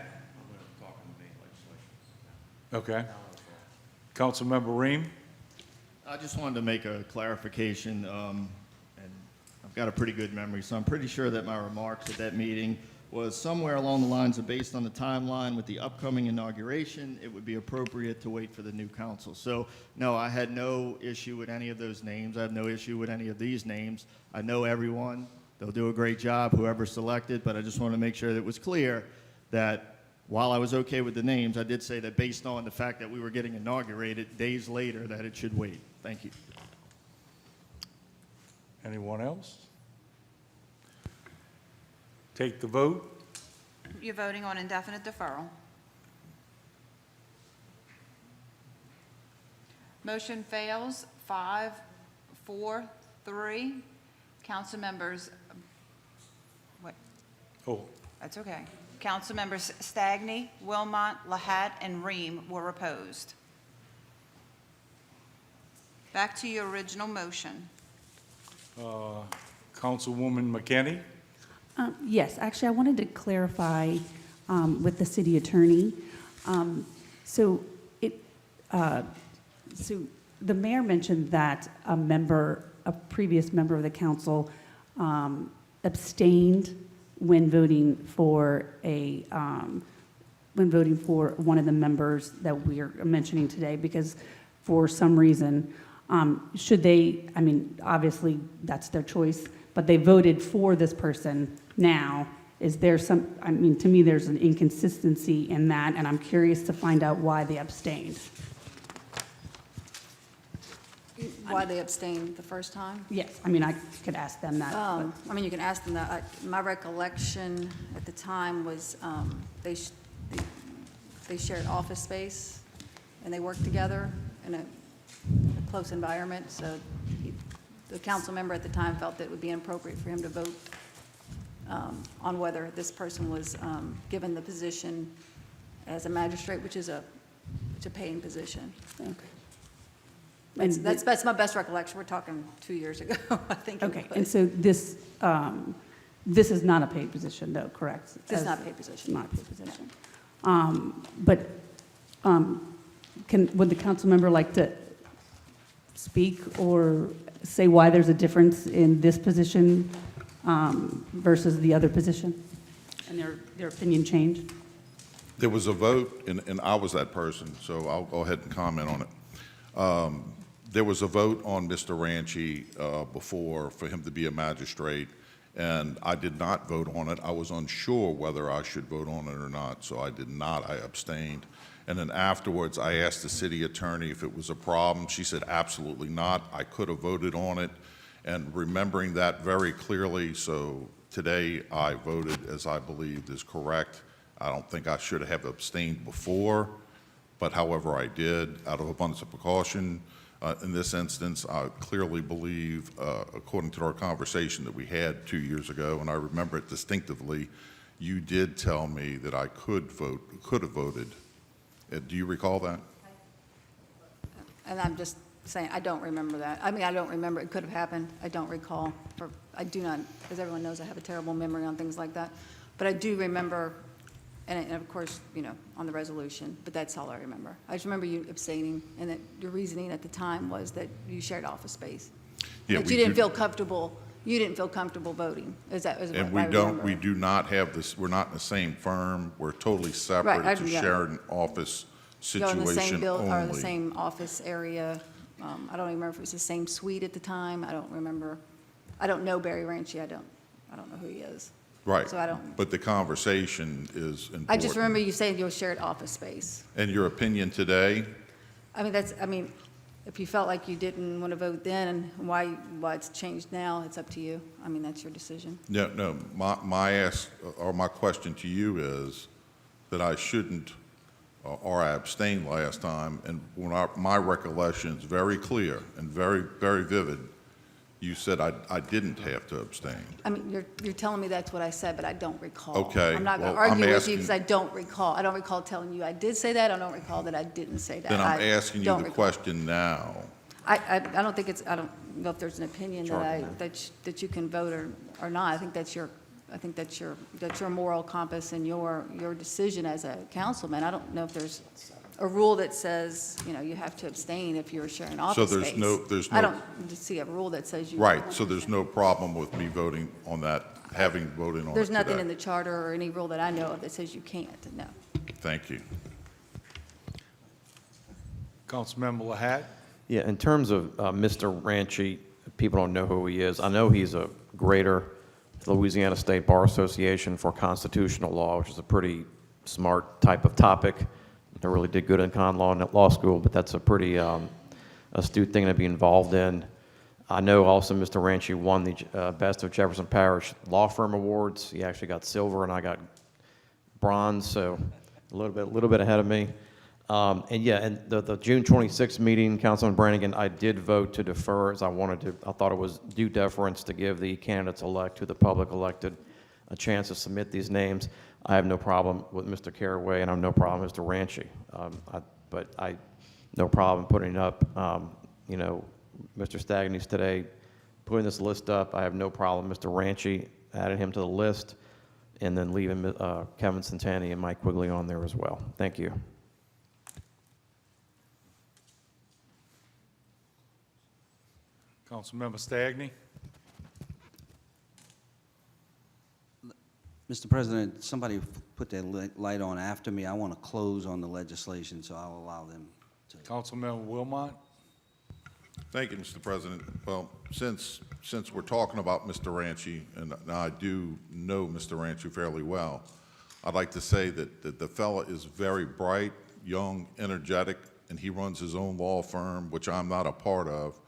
Okay. Councilmember Ream? I just wanted to make a clarification, and I've got a pretty good memory, so I'm pretty sure that my remarks at that meeting was somewhere along the lines of, based on the timeline with the upcoming inauguration, it would be appropriate to wait for the new council. So, no, I had no issue with any of those names. I have no issue with any of these names. I know everyone. They'll do a great job, whoever's selected, but I just want to make sure that it was clear that while I was okay with the names, I did say that based on the fact that we were getting inaugurated days later, that it should wait. Thank you. Anyone else? Take the vote. You're voting on indefinite deferral. Motion fails, 5, 4, 3. Council members, what? Oh, That's okay. Council members Stagney, Wilmot, Lahat, and Ream were opposed. Back to your original motion. Councilwoman McKinney? Yes, actually, I wanted to clarify with the city attorney. So the mayor mentioned that a previous member of the council abstained when voting for one of the members that we are mentioning today, because for some reason, should they, I mean, obviously that's their choice, but they voted for this person now. Is there some, I mean, to me, there's an inconsistency in that, and I'm curious to find out why they abstained. Why they abstained the first time? Yes, I mean, I could ask them that. I mean, you can ask them that. My recollection at the time was they shared office space, and they worked together in a close environment, so the council member at the time felt that it would be inappropriate for him to vote on whether this person was given the position as a magistrate, which is a paying position. Okay. That's my best recollection. We're talking 2 years ago, I think. Okay, and so this is not a paid position, though, correct? It's not a paid position. Not a paid position. But would the council member like to speak or say why there's a difference in this position versus the other position, and their opinion changed? There was a vote, and I was that person, so I'll go ahead and comment on it. There was a vote on Mr. Ranchi before for him to be a magistrate, and I did not vote on it. I was unsure whether I should vote on it or not, so I did not. I abstained. And then afterwards, I asked the city attorney if it was a problem. She said absolutely not. I could have voted on it, and remembering that very clearly, so today I voted as I believed is correct. I don't think I should have abstained before, but however I did, out of abundance of precaution. In this instance, I clearly believe, according to our conversation that we had 2 years ago, and I remember it distinctively, you did tell me that I could have voted. Do you recall that? And I'm just saying, I don't remember that. I mean, I don't remember, it could have happened, I don't recall. I do not, as everyone knows, I have a terrible memory on things like that. But I do remember, and of course, you know, on the resolution, but that's all I remember. I just remember you abstaining, and that your reasoning at the time was that you shared office space. Yeah, That you didn't feel comfortable voting. Is that what I And remember? we do not have this, we're not in the same firm, we're totally separate. Right, It's a yeah. shared office You're in the same situation building, or in the only. same office area. I don't even remember if it was the same suite at the time. I don't remember. I don't know Barry Ranchy. I don't know who he is. Right, So I don't. but the conversation is important. I just remember you saying you shared office space. And your opinion today? I mean, if you felt like you didn't want to vote then, and why it's changed now, it's up to you. I mean, that's your decision. No, my question to you is that I shouldn't, or I abstained last time, and my recollection is very clear and very, very vivid. You said I didn't have to abstain. I mean, you're telling me that's what I said, but I don't recall. Okay, I'm not going to well, I'm argue with you asking- because I don't recall. I don't recall telling you I did say that. I don't recall that I didn't say that. Then I'm I asking you don't the recall. question now. I don't think it's, I don't know if there's an opinion that you can vote or not. I think that's your moral compass and your decision as a councilman. I don't know if there's a rule that says, you know, you have to abstain if you're sharing office there's space. no- I don't see a rule that says you. Right, so there's no problem with me voting on that, having voted on it There's nothing today. in the charter or any rule that I know of that says you can't, no. Thank you. Councilmember Lahat? Yeah, in terms of Mr. Ranchy, people don't know who he is. I know he's a Greater Louisiana State Bar Association for Constitutional Law, which is a pretty smart type of topic. I really did good in con law and at law school, but that's a pretty astute thing to be involved in. I know also Mr. Ranchy won the Best of Jefferson Parish Law Firm Awards. He actually got silver and I got bronze, so a little bit ahead of me. And yeah, and the June 26th meeting, Councilman Brannigan, I did vote to defer as I thought it was due deference to give the candidates-elect, who the public elected, a chance to submit these names. I have no problem with Mr. Carraway, and I have no problem with Mr. Ranchy. But I no problem putting up, you know, Mr. Stagny's today, putting this list up. I have no problem, Mr. Ranchy, adding him to the list, and then leaving Kevin Santani and Mike Quigley on there as well. Thank you. Councilmember Stagny? Mr. President, somebody put their light on after me. I want to close on the legislation, so I'll allow them to. Councilmember Wilmot? Thank you, Mr. President. Well, since we're talking about Mr. Ranchy, and I do know Mr. Ranchy fairly well, I'd like to say that the fella is very bright, young, energetic, and he runs his own law firm, which I'm not a part of,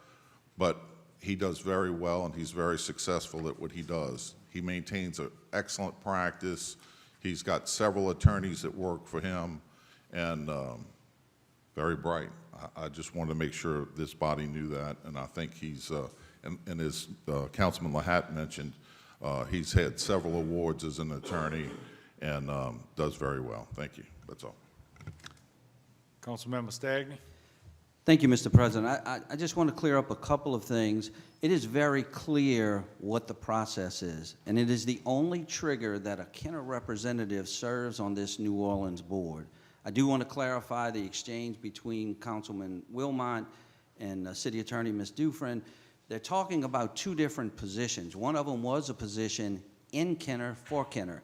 but he does very well and he's very successful at what he does. He maintains an excellent practice. He's got several attorneys that work for him, and very bright. I just wanted to make sure this body knew that, and I think he's, and as Councilman Lahat mentioned, he's had several awards as an attorney and does very well. Thank you. That's all. Councilmember Stagny? Thank you, Mr. President. I just want to clear up a couple of things. It is very clear what the process is, and it is the only trigger that a Kenner representative serves on this New Orleans board. I do want to clarify the exchange between Councilman Wilmot and City Attorney Ms. Dufresne. They're talking about two different positions. One of them was a position in Kenner for Kenner.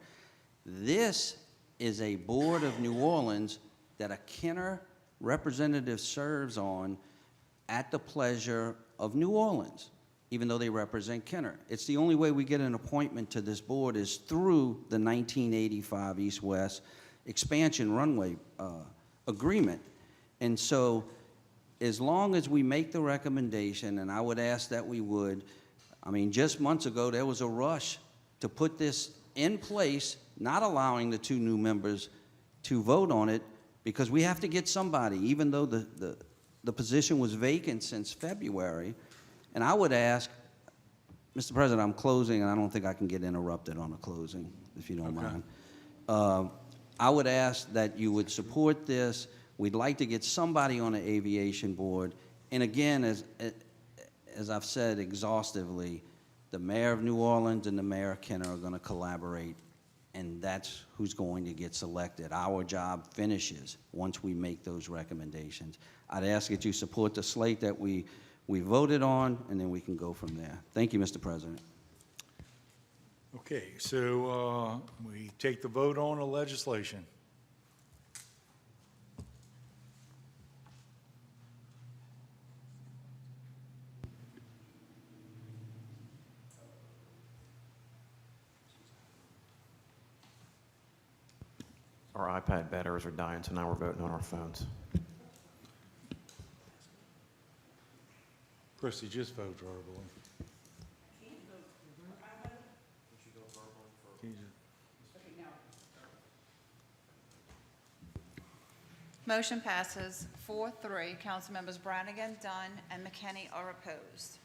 This is a board of New Orleans that a Kenner representative serves on at the pleasure of New Orleans, even though they represent Kenner. It's the only way we get an appointment to this board is through the 1985 East-West expansion runway agreement. And so as long as we make the recommendation, and I would ask that we would, I mean, just months ago there was a rush to put this in place, not allowing the 2 new members to vote on it, because we have to get somebody, even though the position was vacant since February. And I would ask, Mr. President, I'm closing, and I don't think I can get interrupted on a closing, if you don't mind. I would ask that you would support this. We'd like to get somebody on the aviation board. And again, as I've said exhaustively, the mayor of New Orleans and the mayor of Kenner are going to collaborate, and that's who's going to get selected. Our job finishes once we make those recommendations. I'd ask that you support the slate that we voted on, and then we can go from there. Thank you, Mr. President. Okay, so we take the vote on the legislation. Our iPad batteries are dying, so now we're voting on our phones. Christie, just vote verbally. Motion passes 4-3. Councilmembers Brannigan, Dunn, and McKinney are opposed.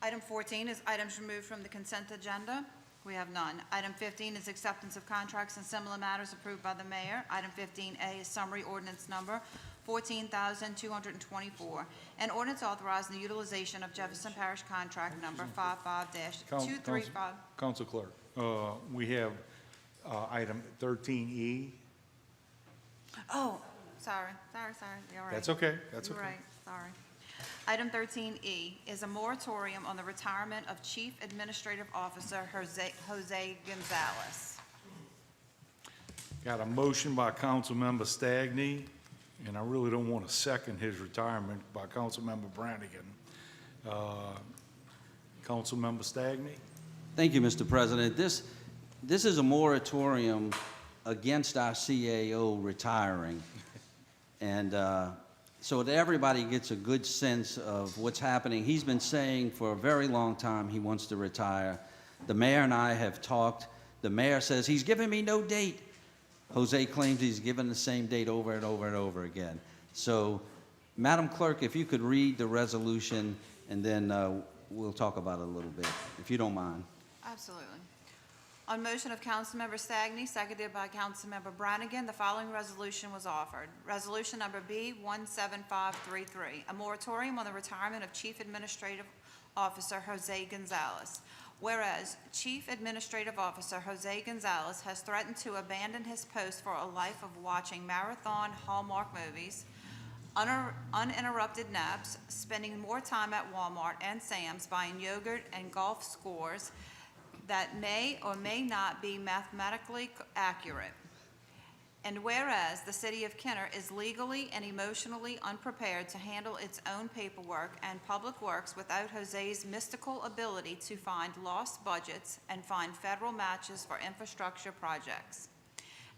Item 14 is items removed from the consent agenda. We have none. Item 15 is acceptance of contracts and similar matters approved by the mayor. Item 15A is summary ordinance number 14,224, an ordinance authorizing the utilization of Jefferson Parish contract number 55-235. Council Clerk, we have item 13E. Oh, sorry. You're right. That's okay, that's You're okay. right, sorry. Item 13E is a moratorium on the retirement of Chief Administrative Officer Jose Gonzalez. Got a motion by Councilmember Stagney, and I really don't want to second his retirement, by Councilmember Brannigan. Councilmember Stagney? Thank you, Mr. President. This is a moratorium against our CAO retiring. And so that everybody gets a good sense of what's happening. He's been saying for a very long time he wants to retire. The mayor and I have talked. The mayor says he's giving me no date. Jose claims he's given the same date over and over and over again. So, Madam Clerk, if you could read the resolution, and then we'll talk about it a little bit, if you don't mind. Absolutely. On motion of Councilmember Stagney, seconded by Councilmember Brannigan, the following resolution was offered. Resolution number B17533, a moratorium on the retirement of Chief Administrative Officer Jose Gonzalez. Whereas Chief Administrative Officer Jose Gonzalez has threatened to abandon his post for a life of watching marathon Hallmark movies, uninterrupted naps, spending more time at Walmart and Sam's buying yogurt and golf scores that may or may not be mathematically accurate. And whereas the City of Kenner is legally and emotionally unprepared to handle its own paperwork and public works without Jose's mystical ability to find lost budgets and find federal matches for infrastructure projects.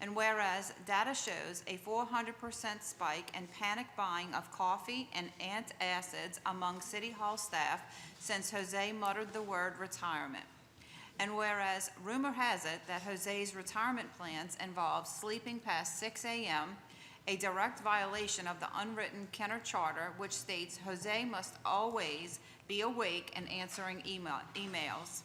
And whereas data shows a 400% spike in panic buying of coffee and antacids among City Hall staff since Jose muttered the word retirement. And whereas rumor has it that Jose's retirement plans involve sleeping past 6 a.m., a direct violation of the unwritten Kenner Charter, which states Jose must always be awake and answering emails.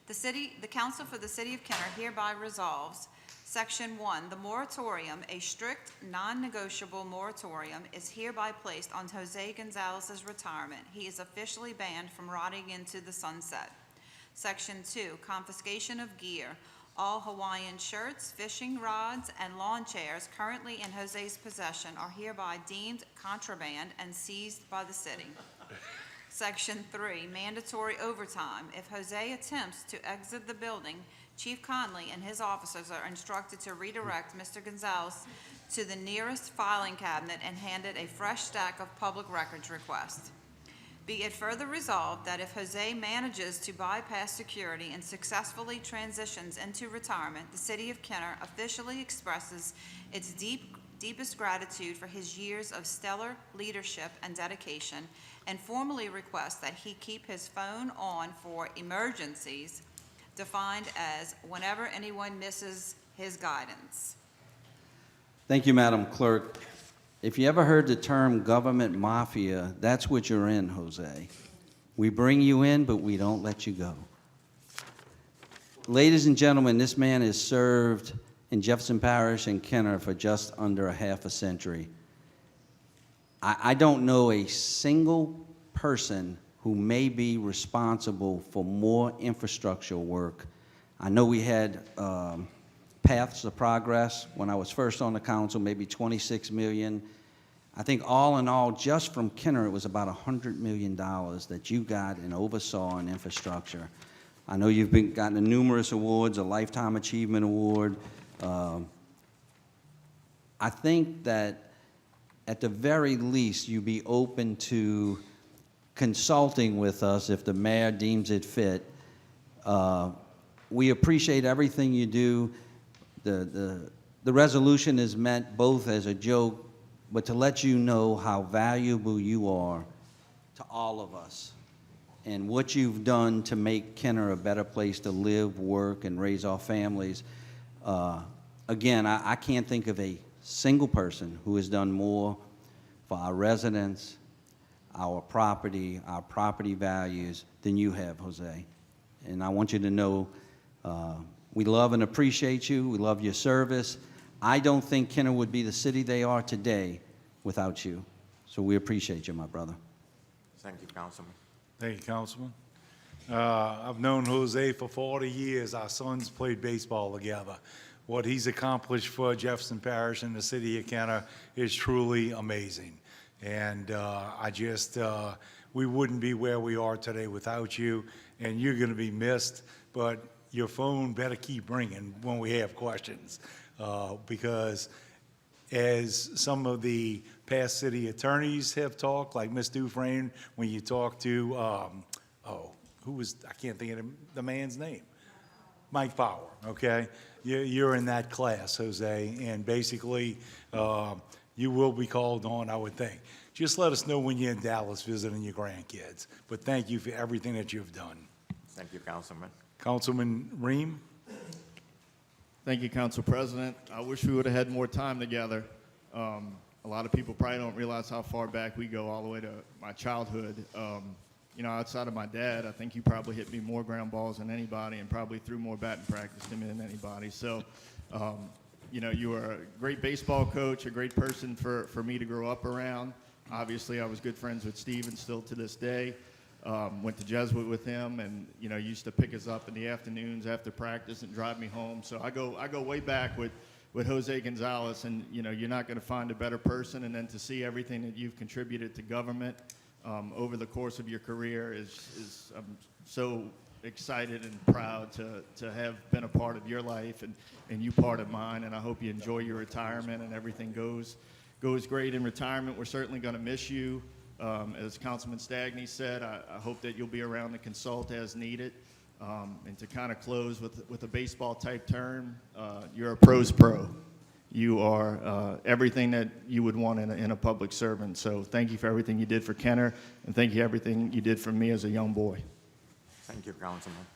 The Council for the City of Kenner hereby resolves, Section 1, the moratorium, a strict, non-negotiable moratorium, is hereby placed on Jose Gonzalez's retirement. He is officially banned from rotting into the sunset. Section 2, confiscation of gear. All Hawaiian shirts, fishing rods, and lawn chairs currently in Jose's possession are hereby deemed contraband and seized by the city. Section 3, mandatory overtime. If Jose attempts to exit the building, Chief Conley and his officers are instructed to redirect Mr. Gonzalez to the nearest filing cabinet and hand it a fresh stack of public records requests. Be it further resolved that if Jose manages to bypass security and successfully transitions into retirement, the City of Kenner officially expresses its deepest gratitude for his years of stellar leadership and dedication, and formally requests that he keep his phone on for emergencies, defined as whenever anyone misses his guidance. Thank you, Madam Clerk. If you ever heard the term government mafia, that's what you're in, Jose. We bring you in, but we don't let you go. Ladies and gentlemen, this man has served in Jefferson Parish and Kenner for just under a half a century. I don't know a single person who may be responsible for more infrastructure work. I know we had Paths of Progress when I was first on the council, maybe 26 million. I think all in all, just from Kenner, it was about $100 million that you got and oversaw in infrastructure. I know you've gotten numerous awards, a Lifetime Achievement Award. I think that at the very least, you be open to consulting with us if the mayor deems it fit. We appreciate everything you do. The resolution is meant both as a joke, but to let you know how valuable you are to all of us and what you've done to make Kenner a better place to live, work, and raise our families. Again, I can't think of a single person who has done more for our residents, our property values than you have, Jose. And I want you to know we love and appreciate you. We love your service. I don't think Kenner would be the city they are today without you. So we appreciate you, my brother. Thank you, Councilman. Thank you, Councilman. I've known Jose for 40 years. Our sons played baseball together. What he's accomplished for Jefferson Parish and the city of Kenner is truly amazing. And we wouldn't be where we are today without you, and you're going to be missed, but your phone better keep ringing when we have questions, because as some of the past city attorneys have talked, like Ms. Dufresne, when you talk to, I can't think of the man's name. Mike Power, okay? You're in that class, Jose, and basically you will be called on, I would think. Just let us know when you're in Dallas visiting your grandkids. But thank you for everything that you've done. Thank you, Councilman. Councilman Ream? Thank you, Council President. I wish we would have had more time together. A lot of people probably don't realize how far back we go, all the way to my childhood. You know, outside of my dad, I think you probably hit me more ground balls than anybody and probably threw more batting practice to me than anybody. So, you know, you were a great baseball coach, a great person for me to grow up around. Obviously, I was good friends with Steve and still to this day. Went to Jesuit with him, and, you know, used to pick us up in the afternoons after practice and drive me home. So I go way back with Jose Gonzalez, and, you know, you're not going to find a better person. And then to see everything that you've contributed to government over the course of your career is I'm so excited and proud to have been a part of your life and you part of mine. And I hope you enjoy your retirement and everything goes great in retirement. We're certainly going to miss you. As Councilman Stagney said, I hope that you'll be around to consult as needed. And to kind of close with a baseball type term, you're a pro's pro. You are everything that you would want in a public servant. So thank you for everything you did for Kenner, and thank you for everything you did for me as a young boy. Thank you, Councilman.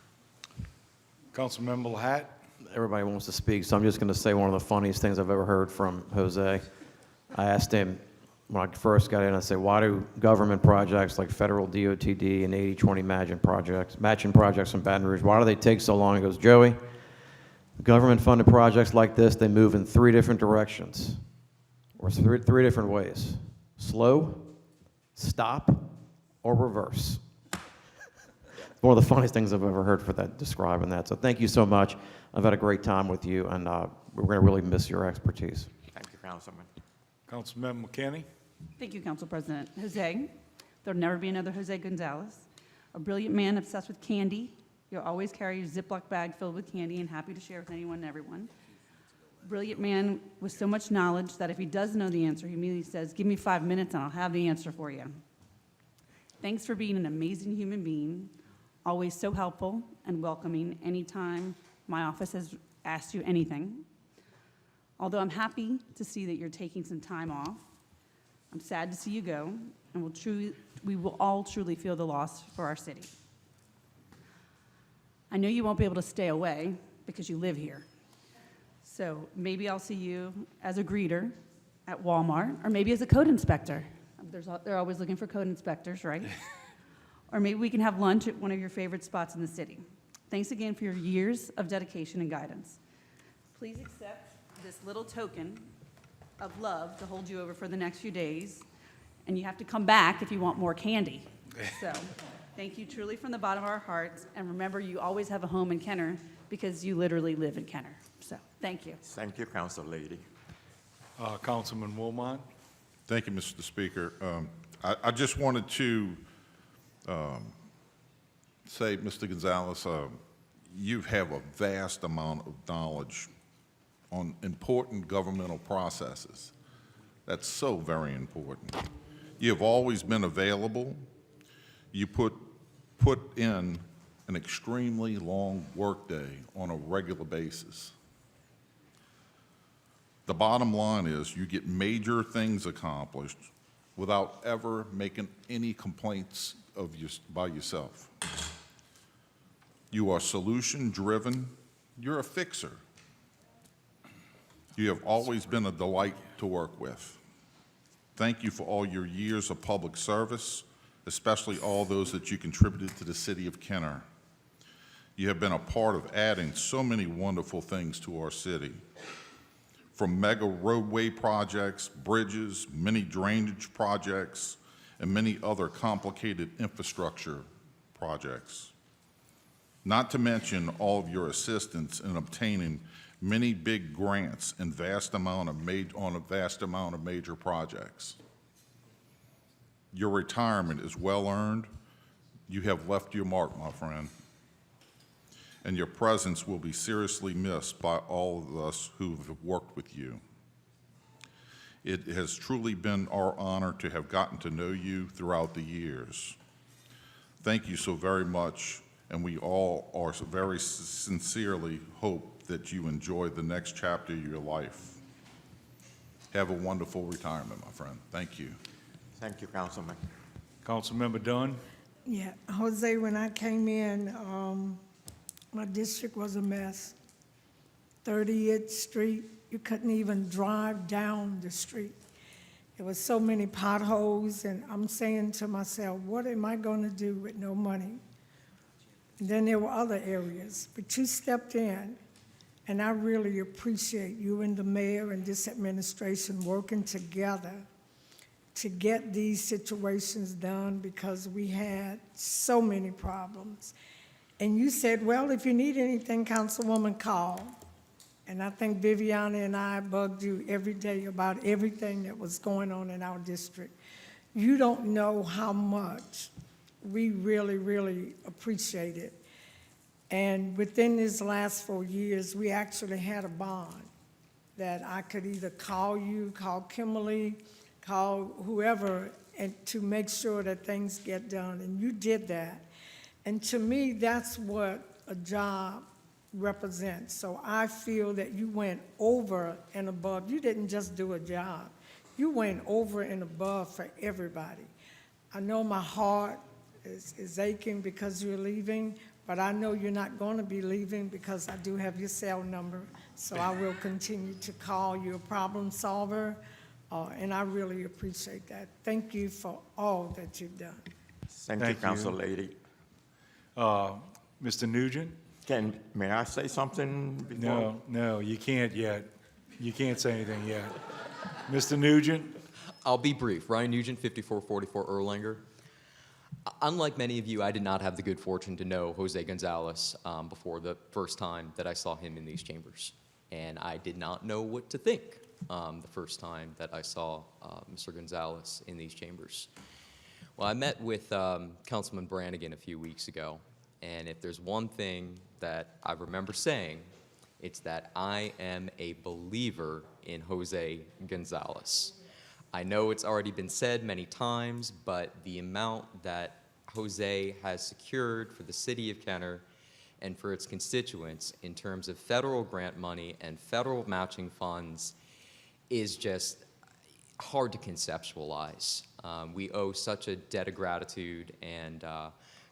Councilmember Lahat? Everybody wants to speak, so I'm just going to say one of the funniest things I've ever heard from Jose. I asked him when I first got in, I said, why do government projects like federal DOTD and 80/20 matching projects in Baton Rouge, why do they take so long? He goes, Joey, government-funded projects like this, they move in 3 different directions, or three different ways: slow, stop, or reverse. One of the funniest things I've ever heard for that, describing that. So thank you so much. I've had a great time with you, and we're going to really miss your expertise. Thank you, Councilman. Councilmember McKinney? Thank you, Council President. Jose, there'll never be another Jose Gonzalez. A brilliant man obsessed with candy. You'll always carry your Ziploc bag filled with candy and happy to share with anyone and everyone. Brilliant man with so much knowledge that if he does know the answer, he immediately says, give me 5 minutes and I'll have the answer for you. Thanks for being an amazing human being, always so helpful and welcoming anytime my office has asked you anything. Although I'm happy to see that you're taking some time off, I'm sad to see you go, and we will all truly feel the loss for our city. I know you won't be able to stay away because you live here. So maybe I'll see you as a greeter at Walmart, or maybe as a code inspector. They're always looking for code inspectors, right? Or maybe we can have lunch at one of your favorite spots in the city. Thanks again for your years of dedication and guidance. Please accept this little token of love to hold you over for the next few days, and you have to come back if you want more candy. So thank you truly from the bottom of our hearts, and remember, you always have a home in Kenner because you literally live in Kenner. So thank you. Thank you, Council Lady. Councilman Wilmot? Thank you, Mr. Speaker. I just wanted to say, Mr. Gonzalez, you have a vast amount of knowledge on important governmental processes. That's so very important. You have always been available. You put in an extremely long workday on a regular basis. The bottom line is you get major things accomplished without ever making any complaints by yourself. You are solution-driven. You're a fixer. You have always been a delight to work with. Thank you for all your years of public service, especially all those that you contributed to the city of Kenner. You have been a part of adding so many wonderful things to our city, from mega roadway projects, bridges, many drainage projects, and many other complicated infrastructure projects. Not to mention all of your assistance in obtaining many big grants and on a vast amount of major projects. Your retirement is well earned. You have left your mark, my friend, and your presence will be seriously missed by all of us who have worked with you. It has truly been our honor to have gotten to know you throughout the years. Thank you so very much, and we all are very sincerely hope that you enjoy the next chapter of your life. Have a wonderful retirement, my friend. Thank you. Thank you, Councilman. Councilmember Dunn? Yeah, Jose, when I came in, my district was a mess. 30th Street, you couldn't even drive down the street. There was so many potholes, and I'm saying to myself, what am I going to do with no money? And then there were other areas, but you stepped in, and I really appreciate you and the mayor and this administration working together to get these situations done, because we had so many problems. And you said, well, if you need anything, Councilwoman, call. And I think Viviana and I bugged you every day about everything that was going on in our district. You don't know how much we really, really appreciate it. And within these last 4 years, we actually had a bond that I could either call you, call Kimberly, call whoever, and to make sure that things get done. And you did that. And to me, that's what a job represents. So I feel that you went over and above. You didn't just do a job. You went over and above for everybody. I know my heart is aching because you're leaving, but I know you're not going to be leaving because I do have your cell number. So I will continue to call you a problem solver, and I really appreciate that. Thank you for all that you've done. Thank you, Council Lady. Mr. Nugent? May I say something before? No, you can't yet. You can't say anything yet. Mr. Nugent? I'll be brief. Ryan Nugent, 5444 Erlanger. Unlike many of you, I did not have the good fortune to know Jose Gonzalez before the first time that I saw him in these chambers. And I did not know what to think the first time that I saw Mr. Gonzalez in these chambers. Well, I met with Councilman Brannigan a few weeks ago, and if there's one thing that I remember saying, it's that I am a believer in Jose Gonzalez. I know it's already been said many times, but the amount that Jose has secured for the city of Kenner and for its constituents in terms of federal grant money and federal matching funds is just hard to conceptualize. We owe such a debt of gratitude, and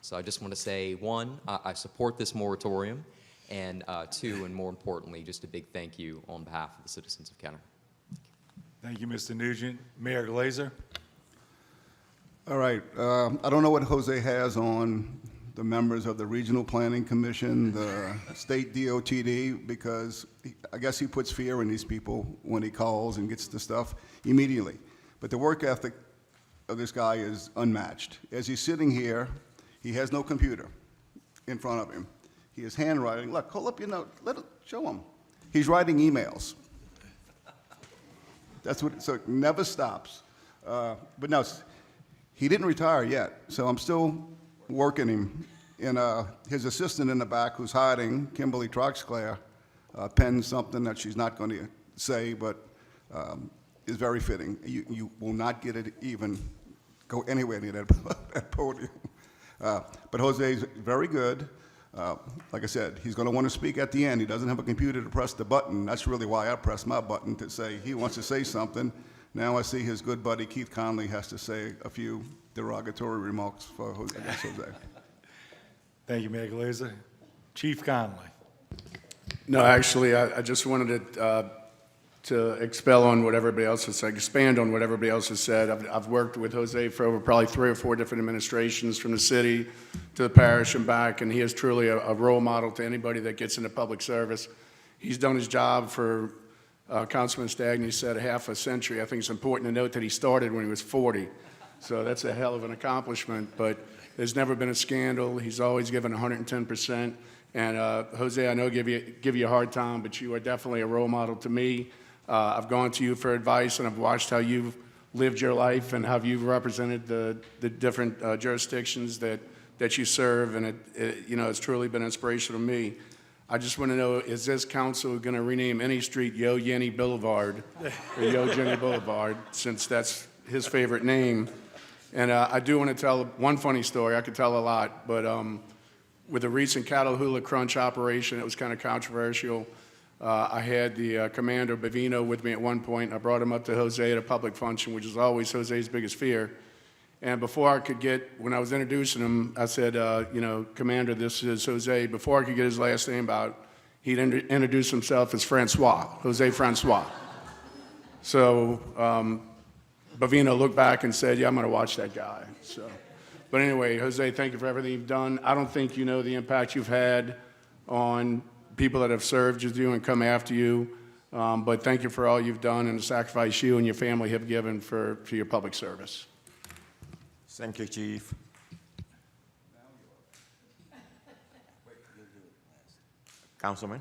So I just want to say, one, I support this moratorium, and two, and more importantly, just a big thank you on behalf of the citizens of Kenner. Thank you, Mr. Nugent. Mayor Glazer. All right, I don't know what Jose has on the members of the Regional Planning Commission, the State DOTD, because I guess he puts fear in these people when he calls and gets the stuff immediately. But the work ethic of this guy is unmatched. As he's sitting here, he has no computer in front of him. He is handwriting. Look, hold up your note. Show him. He's writing emails. That's what, so it never stops. But no, he didn't retire yet, so I'm still working him. And his assistant in the back, who's hiding, Kimberly Troxclair, penned something that she's not going to say, but is very fitting. You will not get it even go anywhere near that podium. But Jose's very good. Like I said, he's going to want to speak at the end. He doesn't have a computer to press the button. That's really why I pressed my button, to say he wants to say something. Now I see his good buddy Keith Conley has to say a few derogatory remarks for Jose. Thank you, Mayor Glazer. Chief Conley. No, actually, I just wanted to expel on what everybody else has said, expand on what everybody else has said. I've worked with Jose for over probably 3 or 4 different administrations, from the city to the parish and back, and he is truly a role model to anybody that gets into public service. He's done his job for, Councilman Stagney said, half a century. I think it's important to note that he started when he was 40. So that's a hell of an accomplishment, but there's never been a scandal. He's always given 110%. And Jose, I know give you a hard time, but you are definitely a role model to me. I've gone to you for advice, and I've watched how you've lived your life and how you've represented the different jurisdictions that you serve, and it's truly been inspirational to me. I just want to know, is this council going to rename any street Yo Yenny Boulevard or Yo Jenny Boulevard, since that's his favorite name? And I do want to tell one funny story. I could tell a lot, but with the recent cattle hula crunch operation, it was kind of controversial. I had the Commander Bavino with me at one point. I brought him up to Jose at a public function, which is always Jose's biggest fear. And before I could when I was introducing him, I said, Commander, this is Jose. Before I could get his last name out, he'd introduce himself as Francois, Jose Francois. So Bavino looked back and said, yeah, I'm going to watch that guy. So, but anyway, Jose, thank you for everything you've done. I don't think you know the impact you've had on people that have served with you and come after you, but thank you for all you've done and the sacrifice you and your family have given for your public service. Thank you, Chief. Councilman?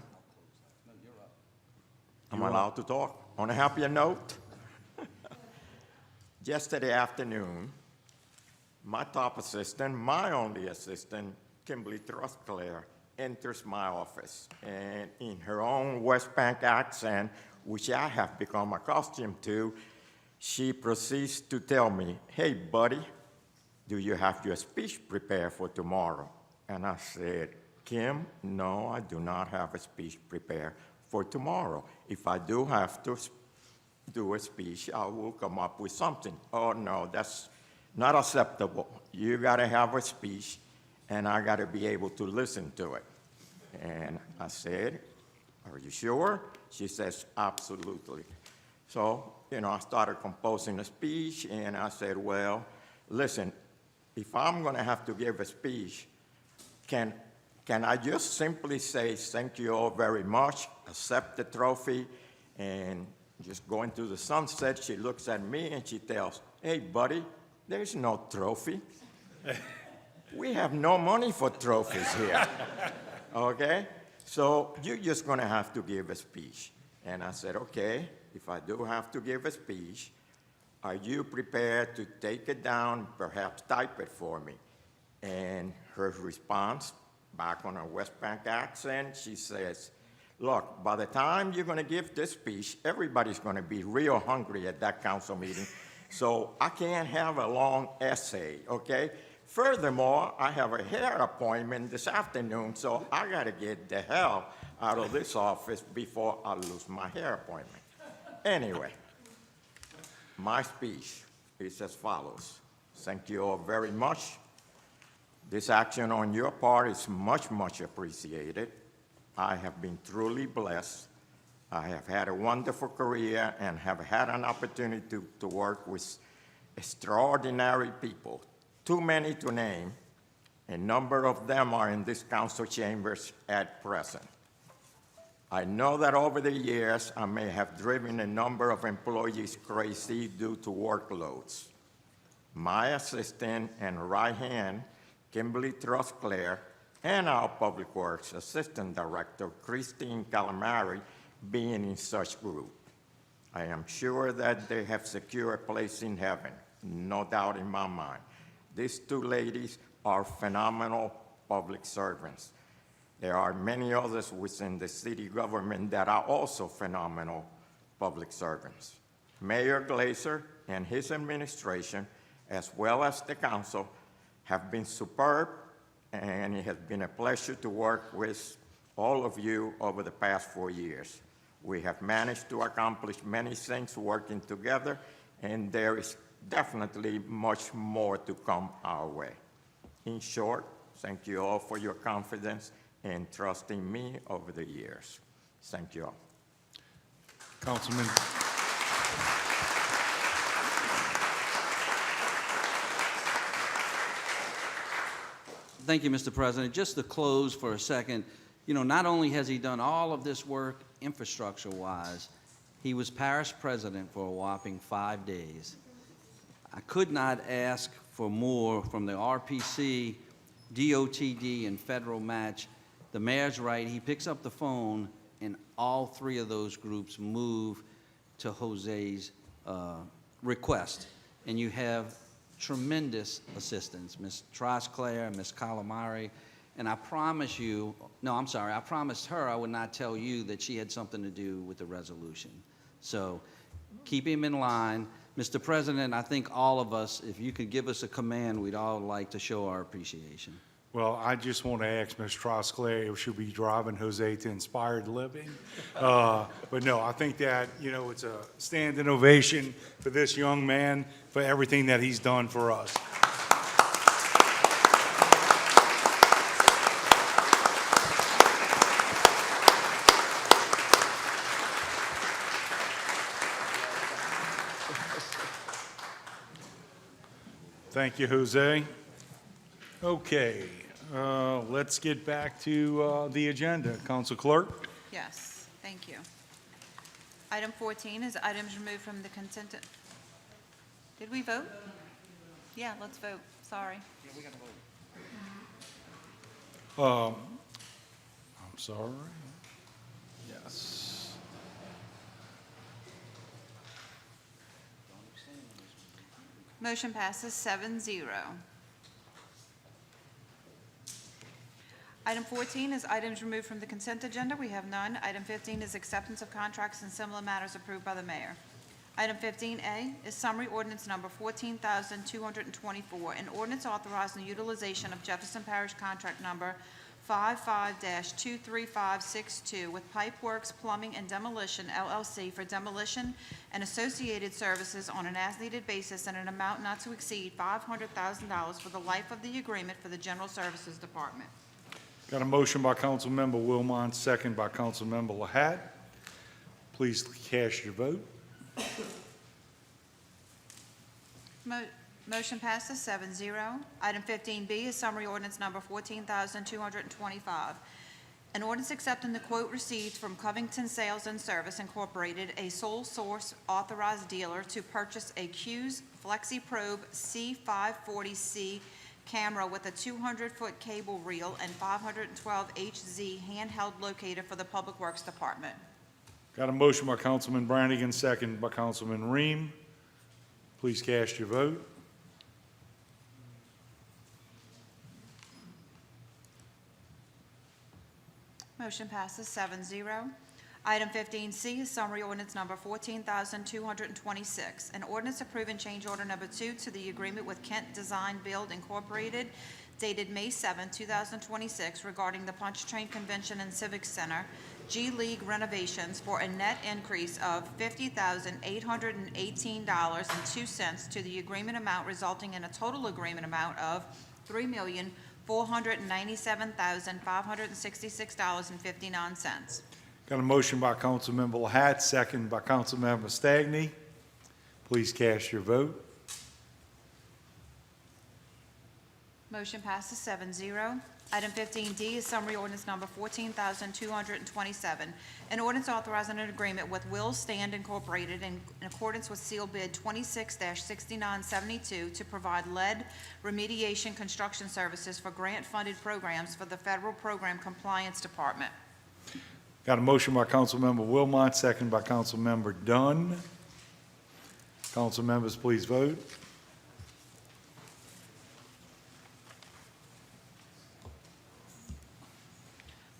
I'm allowed to talk on a happier note? Yesterday afternoon, my top assistant, my only assistant, Kimberly Troxclair, enters my office, and in her own West Bank accent, which I have become accustomed to, she proceeds to tell me, hey, buddy, do you have your speech prepared for tomorrow? And I said, Kim, no, I do not have a speech prepared for tomorrow. If I do have to do a speech, I will come up with something. Oh, no, that's not acceptable. You got to have a speech, and I got to be able to listen to it. And I said, are you sure? She says, absolutely. So, I started composing a speech, and I said, well, listen, if I'm going to have to give a speech, can I just simply say thank you all very much, accept the trophy, and just go into the sunset? She looks at me and she tells, hey, buddy, there's no trophy. We have no money for trophies here, okay? So you're just going to have to give a speech. And I said, okay, if I do have to give a speech, are you prepared to take it down, perhaps type it for me? And her response, back on her West Bank accent, she says, look, by the time you're going to give this speech, everybody's going to be real hungry at that council meeting, so I can't have a long essay, okay? Furthermore, I have a hair appointment this afternoon, so I got to get the hell out of this office before I lose my hair appointment. Anyway, my speech is as follows. Thank you all very much. This action on your part is much, much appreciated. I have been truly blessed. I have had a wonderful career and have had an opportunity to work with extraordinary people, too many to name. A number of them are in this council chambers at present. I know that over the years, I may have driven a number of employees crazy due to workloads. My assistant and right hand, Kimberly Trusclair, and our Public Works Assistant Director, Christine Calamari, being in such group. I am sure that they have secured a place in heaven, no doubt in my mind. These two ladies are phenomenal public servants. There are many others within the city government that are also phenomenal public servants. Mayor Glazer and his administration, as well as the council, have been superb, and it has been a pleasure to work with all of you over the past 4 years. We have managed to accomplish many things working together, and there is definitely much more to come our way. In short, thank you all for your confidence and trust in me over the years. Thank you all. Councilman. Thank you, Mr. President. Just to close for a second, you know, not only has he done all of this work infrastructure-wise, he was parish president for a whopping 5 days. I could not ask for more from the RPC, DOTD, and federal match. The mayor's right. He picks up the phone, and all three of those groups move to Jose's request. And you have tremendous assistance, Ms. Trosclair, Ms. Calamari, and I promise you, no, I'm sorry, I promised her I would not tell you that she had something to do with the resolution. So keep him in line. Mr. President, I think all of us, if you could give us a command, we'd all like to show our appreciation. Well, I just want to ask Ms. Trosclair if she'll be driving Jose to Inspired Living. But no, I think that, you know, it's a standing ovation for this young man, for everything that he's done for us. Thank you, Jose. Okay, let's get back to the agenda. Council Clerk? Yes, thank you. Item 14 is items removed from the consent. Did we vote? Yeah, let's vote. Sorry. Yeah, we got to vote. I'm sorry. Yes. Motion passes 7-0. Item 14 is items removed from the consent agenda. We have none. Item 15 is acceptance of contracts and similar matters approved by the mayor. Item 15A is summary ordinance number 14,224, an ordinance authorizing the utilization of Jefferson Parish contract number 55-23562 with Pipeworks Plumbing and Demolition, LLC, for demolition and associated services on an as-needed basis and an amount not to exceed $500,000 for the life of the agreement for the General Services Department. Got a motion by Councilmember Wilmot, second by Councilmember Lahat. Please cast your vote. Motion passes 7-0. Item 15B is summary ordinance number 14,225. An ordinance accepting the quote received from Covington Sales and Service Incorporated, a sole source authorized dealer, to purchase a Q's FlexiProbe C540C camera with a 200-foot cable reel and 512 HZ handheld locator for the Public Works Department. Got a motion by Councilman Brannigan, second by Councilman Ream. Please cast your vote. Motion passes 7-0. Item 15C is summary ordinance number 14,226, an ordinance approving change order number 2 to the agreement with Kent Design Build Incorporated dated May 7, 2026 regarding the Punch Train Convention and Civic Center G League renovations for a net increase of $50,818.02 to the agreement amount, resulting in a total agreement amount of $3,443,900 $497,566.59. Got a motion by Councilmember Lahat, second by Councilmember Stagney. Please cast your vote. Motion passes 7-0. Item 15D is summary ordinance number 14,227. An ordinance authorizing an agreement with Will Stand Incorporated in accordance with seal bid 26-6972 to provide lead remediation construction services for grant-funded programs for the Federal Program Compliance Department. Got a motion by Councilmember Wilmot, second by Councilmember Dunn. Council members, please vote.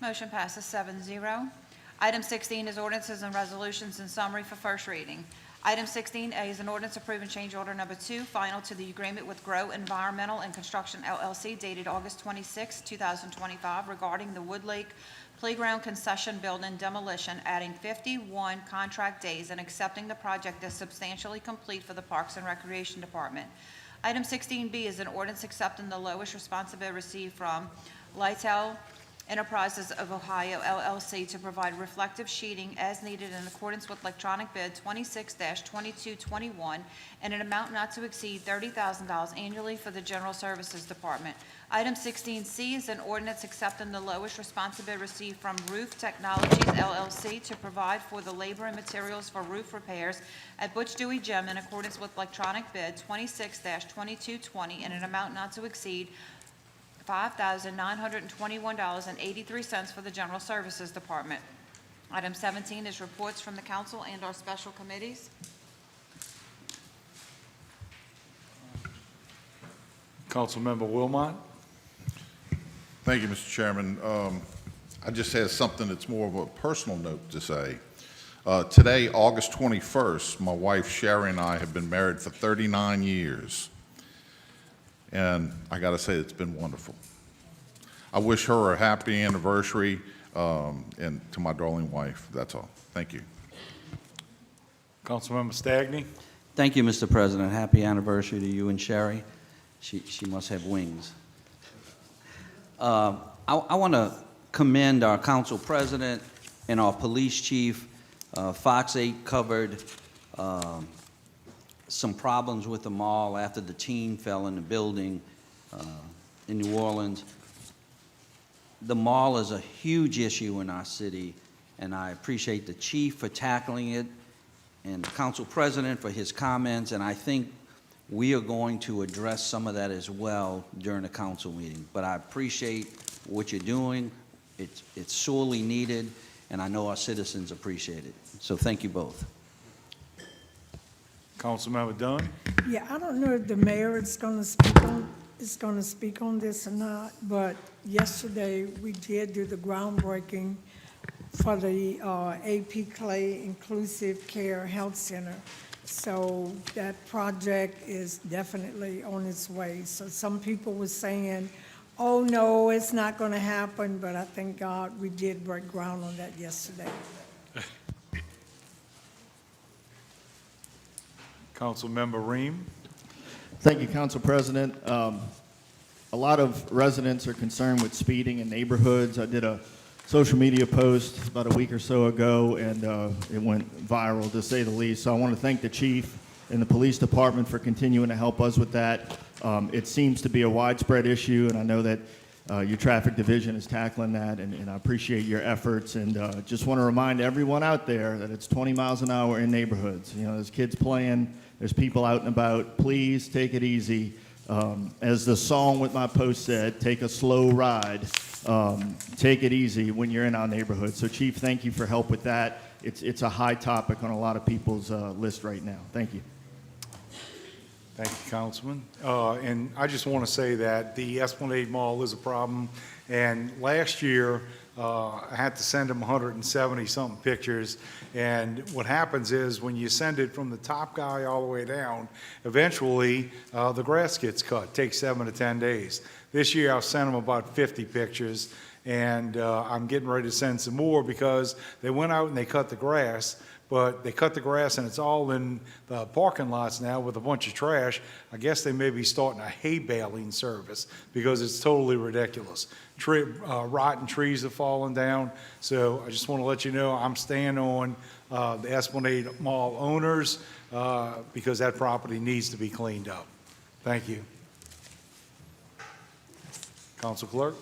Motion passes 7-0. Item 16 is ordinances and resolutions in summary for first reading. Item 16A is an ordinance approving change order number 2, final to the agreement with Grow Environmental and Construction LLC dated August 26, 2025 regarding the Wood Lake Playground Concession Building demolition, adding 51 contract days and accepting the project as substantially complete for the Parks and Recreation Department. Item 16B is an ordinance accepting the lowest responsibility received from Lytel Enterprises of Ohio LLC to provide reflective sheeting as needed in accordance with electronic bid 26-2221 and an amount not to exceed $30,000 annually for the General Services Department. Item 16C is an ordinance accepting the lowest responsibility received from Roof Technologies LLC to provide for the labor and materials for roof repairs at Butch Dewey Gym in accordance with electronic bid 26-2220 and an amount not to exceed $5,921.83 for the General Services Department. Item 17 is reports from the council and our special committees. Councilmember Wilmot. Thank you, Mr. Chairman. I just have something that's more of a personal note to say. Today, August 21st, my wife Sherry and I have been married for 39 years. And I got to say, it's been wonderful. I wish her a happy anniversary, and to my darling wife. That's all. Thank you. Councilmember Stagney. Thank you, Mr. President. Happy anniversary to you and Sherry. She must have wings. I want to commend our council president and our police chief. Fox 8 covered some problems with the mall after the teen fell in the building in New Orleans. The mall is a huge issue in our city, and I appreciate the chief for tackling it and the council president for his comments, and I think we are going to address some of that as well during the council meeting. But I appreciate what you're doing. It's sorely needed, and I know our citizens appreciate it. So thank you both. Councilmember Dunn. Yeah, I don't know if the mayor is going to speak on this or not, but yesterday we did do the groundbreaking for the AP Clay Inclusive Care Health Center. So that project is definitely on its way. So some people were saying, oh no, it's not going to happen, but I thank God we did break ground on that yesterday. Councilmember Ream. Thank you, Council President. A lot of residents are concerned with speeding in neighborhoods. I did a social media post about a week or so ago, and it went viral, to say the least. So I want to thank the chief and the police department for continuing to help us with that. It seems to be a widespread issue, and I know that your traffic division is tackling that, and I appreciate your efforts. And just want to remind everyone out there that it's 20 miles an hour in neighborhoods. You know, there's kids playing, there's people out and about. Please take it easy. As the song with my post said, take a slow ride. Take it easy when you're in our neighborhood. So, Chief, thank you for help with that. It's a high topic on a lot of people's list right now. Thank you. Thank you, Councilman. And I just want to say that the Esplanade Mall is a problem. And last year, I had to send them 170-something pictures. And what happens is when you send it from the top guy all the way down, eventually the grass gets cut. It takes 7 to 10 days. This year, I'll send them about 50 pictures. And I'm getting ready to send some more because they went out and they cut the grass, but they cut the grass and it's all in the parking lots now with a bunch of trash. I guess they may be starting a hay baling service because it's totally ridiculous. Rotten trees have fallen down. So I just want to let you know I'm staying on the Esplanade Mall owners because that property needs to be cleaned up. Thank you. Council Clerk.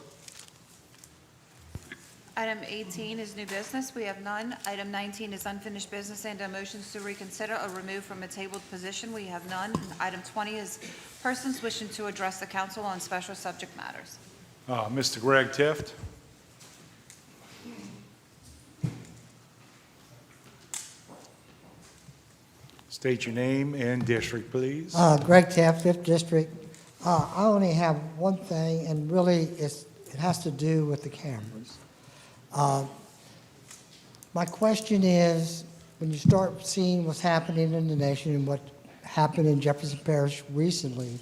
Item 18 is new business. We have none. Item 19 is unfinished business and motions to reconsider or remove from a tabled position. We have none. And item 20 is persons wishing to address the council on special subject matters. Mr. Greg Tift. State your name and district, please. Greg Taft, 5th District. I only have one thing, and really it has to do with the cameras. My question is, when you start seeing what's happening in the nation and what happened in Jefferson Parish recently,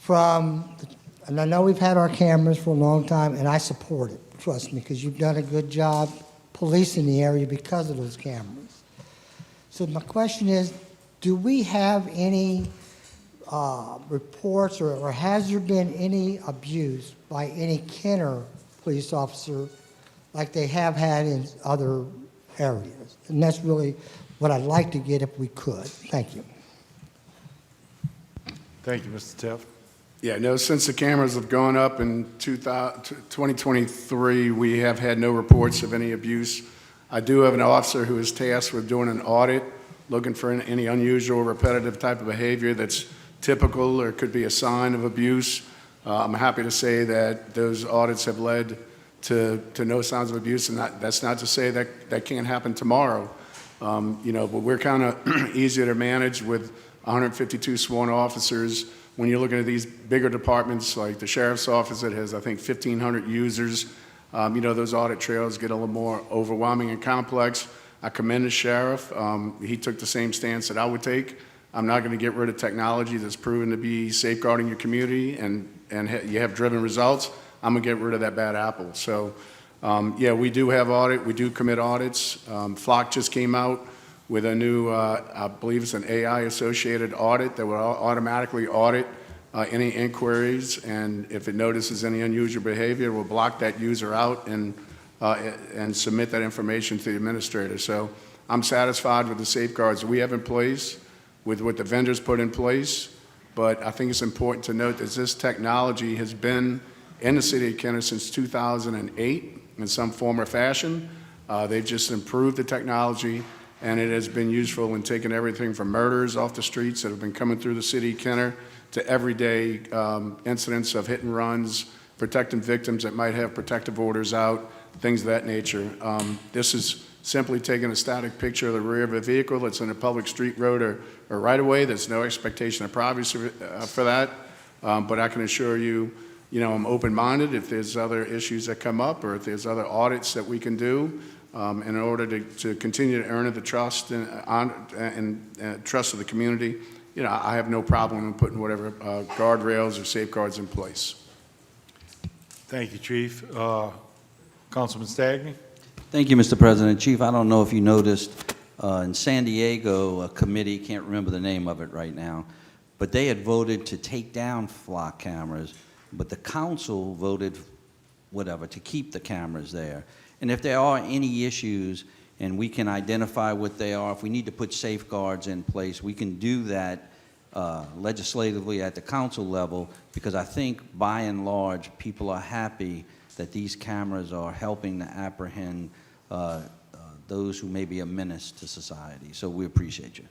and I know we've had our cameras for a long time, and I support it, trust me, because you've done a good job policing the area because of those cameras. So my question is, do we have any reports or has there been any abuse by any Kenner police officer like they have had in other areas? And that's really what I'd like to get if we could. Thank you. Thank you, Mr. Tift. Yeah, no, since the cameras have gone up in 2023, we have had no reports of any abuse. I do have an officer who is tasked with doing an audit, looking for any unusual, repetitive type of behavior that's typical or could be a sign of abuse. I'm happy to say that those audits have led to no signs of abuse, and that's not to say that that can't happen tomorrow. But we're kind of easier to manage with 152 sworn officers. When you're looking at these bigger departments like the sheriff's office that has, I think, 1,500 users, those audit trails get a little more overwhelming and complex. I commend the sheriff. He took the same stance that I would take. I'm not going to get rid of technology that's proven to be safeguarding your community and you have driven results. I'm going to get rid of that bad apple. So, yeah, we do have audit. We do commit audits. Flock just came out with a new, I believe it's an AI-associated audit that will automatically audit any inquiries, and if it notices any unusual behavior, it will block that user out and submit that information to the administrator. So I'm satisfied with the safeguards we have in place, with what the vendors put in place, but I think it's important to note that this technology has been in the city of Kenner since 2008 in some form or fashion. They've just improved the technology, and it has been useful in taking everything from murders off the streets that have been coming through the city of Kenner to everyday incidents of hit and runs, protecting victims that might have protective orders out, things of that nature. This is simply taking a static picture of the rear of a vehicle that's in a public street, road, or right of way. There's no expectation of privacy for that, but I can assure you, I'm open-minded if there's other issues that come up or if there's other audits that we can do in order to continue to earn the trust and trust of the community. I have no problem in putting whatever guardrails or safeguards in place. Thank you, Chief. Councilman Stagney. Thank you, Mr. President. Chief, I don't know if you noticed, in San Diego, a committee, can't remember the name of it right now, but they had voted to take down flock cameras, but the council voted to keep the cameras there. And if there are any issues and we can identify what they are, if we need to put safeguards in place, we can do that legislatively at the council level, because I think by and large people are happy that these cameras are helping to apprehend those who may be a menace to society. So we appreciate you.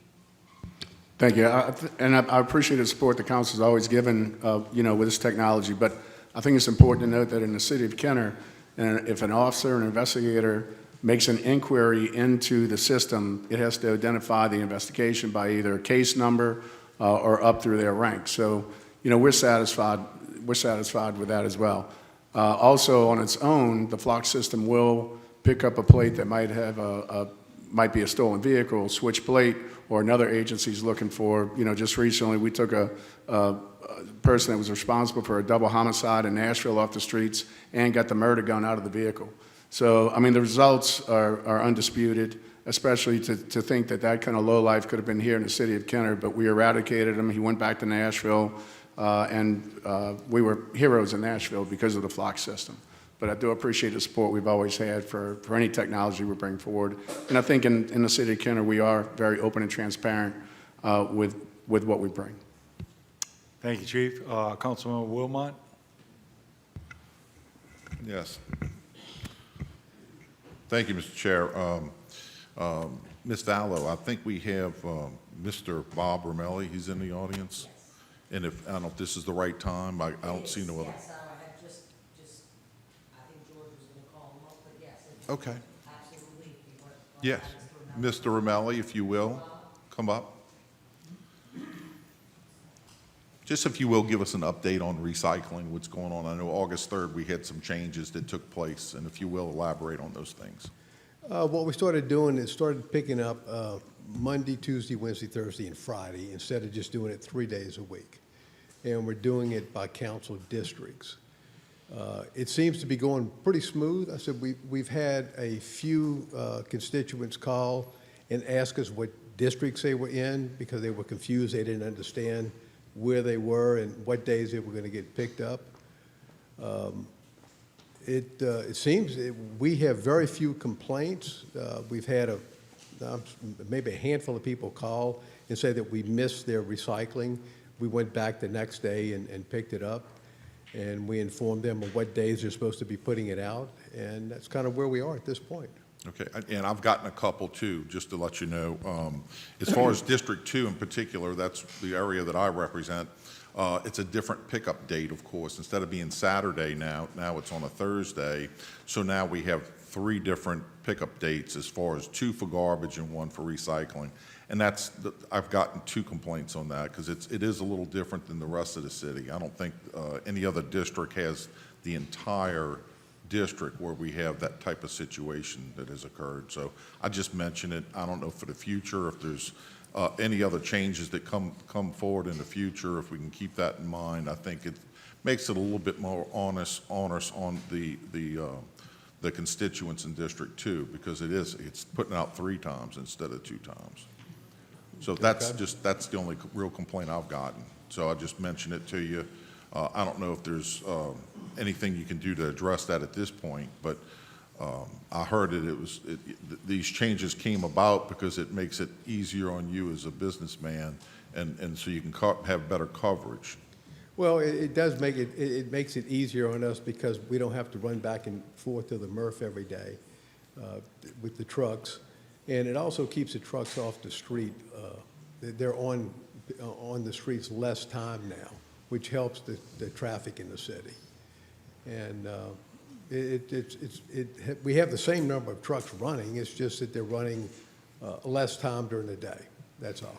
Thank you. I appreciate the support the council's always given, with this technology. But I think it's important to note that in the city of Kenner, if an officer or an investigator makes an inquiry into the system, it has to identify the investigation by either a case number or up through their rank. So, we're satisfied with that as well. Also, on its own, the flock system will pick up a plate that might have might be a stolen vehicle, switch plate, or another agency's looking for. Just recently we took a person that was responsible for a double homicide in Nashville off the streets and got the murder gun out of the vehicle. So, the results are undisputed. especially to think that that kind of lowlife could have been here in the city of Kenner, but we eradicated him. He went back to Nashville, and we were heroes in Nashville because of the flock system. But I do appreciate the support we've always had for any technology we bring forward. And I think in the city of Kenner, we are very open and transparent with what we bring. Thank you, Chief. Councilmember Wilmot? Yes. Thank you, Mr. Chair. Ms. Vallow, I think we have Mr. Bob Romelli. He's in the audience. And if, I don't know if this is the right time. I don't see no other. Yes, I had just, I think George was going to call him up, but yes. Okay. Absolutely. If you want Yes. Mr. Romelli, if you will, come up. Just if you will, give us an update on recycling, what's going on. I know August 3rd we had some changes that took place, and if you will, elaborate on those things. What we started doing is started picking up Monday, Tuesday, Wednesday, Thursday, and Friday instead of just doing it 3 days a week. And we're doing it by council districts. It seems to be going pretty smooth. I said we've had a few constituents call and ask us what districts they were in because they were confused. They didn't understand where they were and what days they were going to get picked up. It seems we have very few complaints. We've had maybe a handful of people call and say that we missed their recycling. We went back the next day and picked it up, and we informed them of what days they're supposed to be putting it out, and that's kind of where we are at this point. Okay, and I've gotten a couple too, just to let you know. As far as District 2 in particular, that's the area that I represent. It's a different pickup date, of course. Instead of being Saturday now it's on a Thursday. So now we have 3 different pickup dates as far as 2 for garbage and 1 for recycling. And I've gotten 2 complaints on that because it is a little different than the rest of the city. I don't think any other district has the entire district where we have that type of situation that has occurred. So I just mentioned it. I don't know for the future if there's any other changes that come forward in the future. If we can keep that in mind, I think it makes it a little bit more honest on the constituents in District 2 because it's putting out 3 times instead of 2 times. So that's the only real complaint I've gotten. So I just mentioned it to you. I don't know if there's anything you can do to address that at this point, but I heard these changes came about because it makes it easier on you as a businessman, and so you can have better coverage. Well, it does make it makes it easier on us because we don't have to run back and forth to the MRF every day with the trucks, and it also keeps the trucks off the street. They're on the streets less time now, which helps the traffic in the city. And we have the same number of trucks running. It's just that they're running less time during the day. That's all.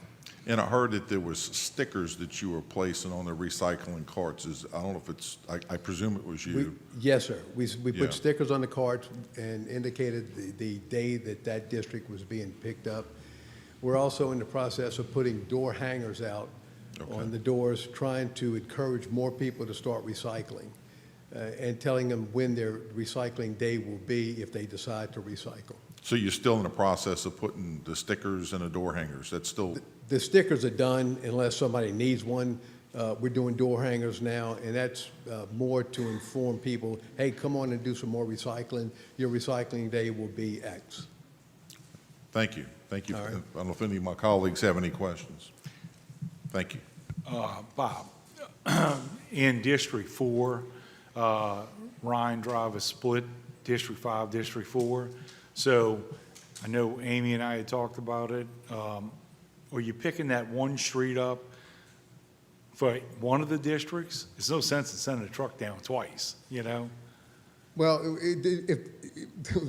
And I heard that there was stickers that you were placing on the recycling carts. I don't know if it's, I presume it was you. Yes, sir. We put stickers on the carts and indicated the day that district was being picked up. We're also in the process of putting door hangers out on the doors, trying to encourage more people to start recycling and telling them when their recycling day will be if they decide to recycle. So you're still in the process of putting the stickers and the door hangers? That's still... The stickers are done unless somebody needs one. We're doing door hangers now, and that's more to inform people, hey, come on and do some more recycling. Your recycling day will be X. Thank you. Thank you. All right. I don't know if any of my colleagues have any questions. Thank you. Bob, in District 4, Ryan Drive is split, District 5, District 4. So I know Amy and I had talked about it. Are you picking that one street up for one of the districts? There's no sense in sending a truck down twice, you know? Well, the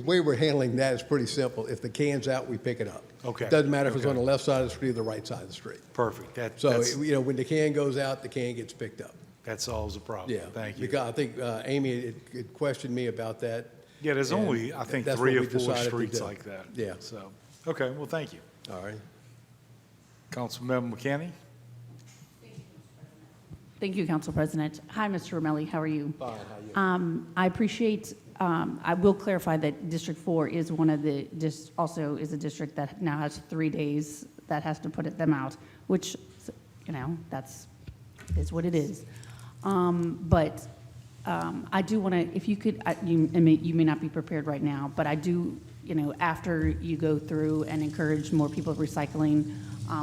way we're handling that is pretty simple. If the can's out, we pick it up. Okay. It doesn't matter if it's Okay. on the left side of the street or the right side of the street. Perfect. So, you know, when the can goes out, the can gets picked up. That solves the problem. Yeah. Thank you. Because I think Amy had questioned me about that. Yeah, there's and only, I think, that's 3 or what we 4 decided to streets do. like that. Yeah. So, okay, well, thank you. All right. Councilmember McKinney? Thank you, Council President. Hi, Mr. Romelli, how are you? Fine, how are you? I appreciate I will clarify that District 4 is one of the, also is a district that now has 3 days that has to put them out, which, you know, is what it is. But I do want to, if you could, you may not be prepared right now, but I do, you know, after you go through and encourage more people recycling,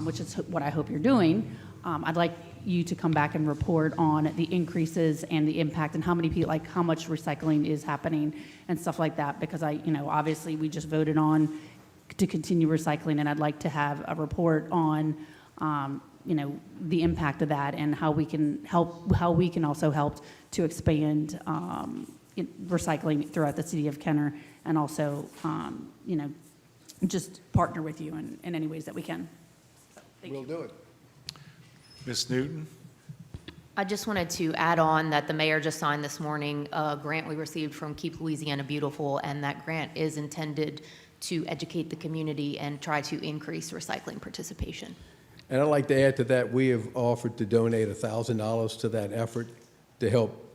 which is what I hope you're doing, I'd like you to come back and report on the increases and the impact and how many people, like how much recycling is happening and stuff like that, because you know, obviously we just voted on to continue recycling, and I'd like to have a report on, you know, the impact of that and how we can help, how we can also help to expand recycling throughout the city of Kenner, and also, you know, just partner with you in any ways that we can. So, We'll do it. Ms. Newton? I just wanted to add on that the mayor just signed this morning a grant we received from Keep Louisiana Beautiful, and that grant is intended to educate the community and try to increase recycling participation. And I'd like to add to that, we have offered to donate $1,000 to that effort to help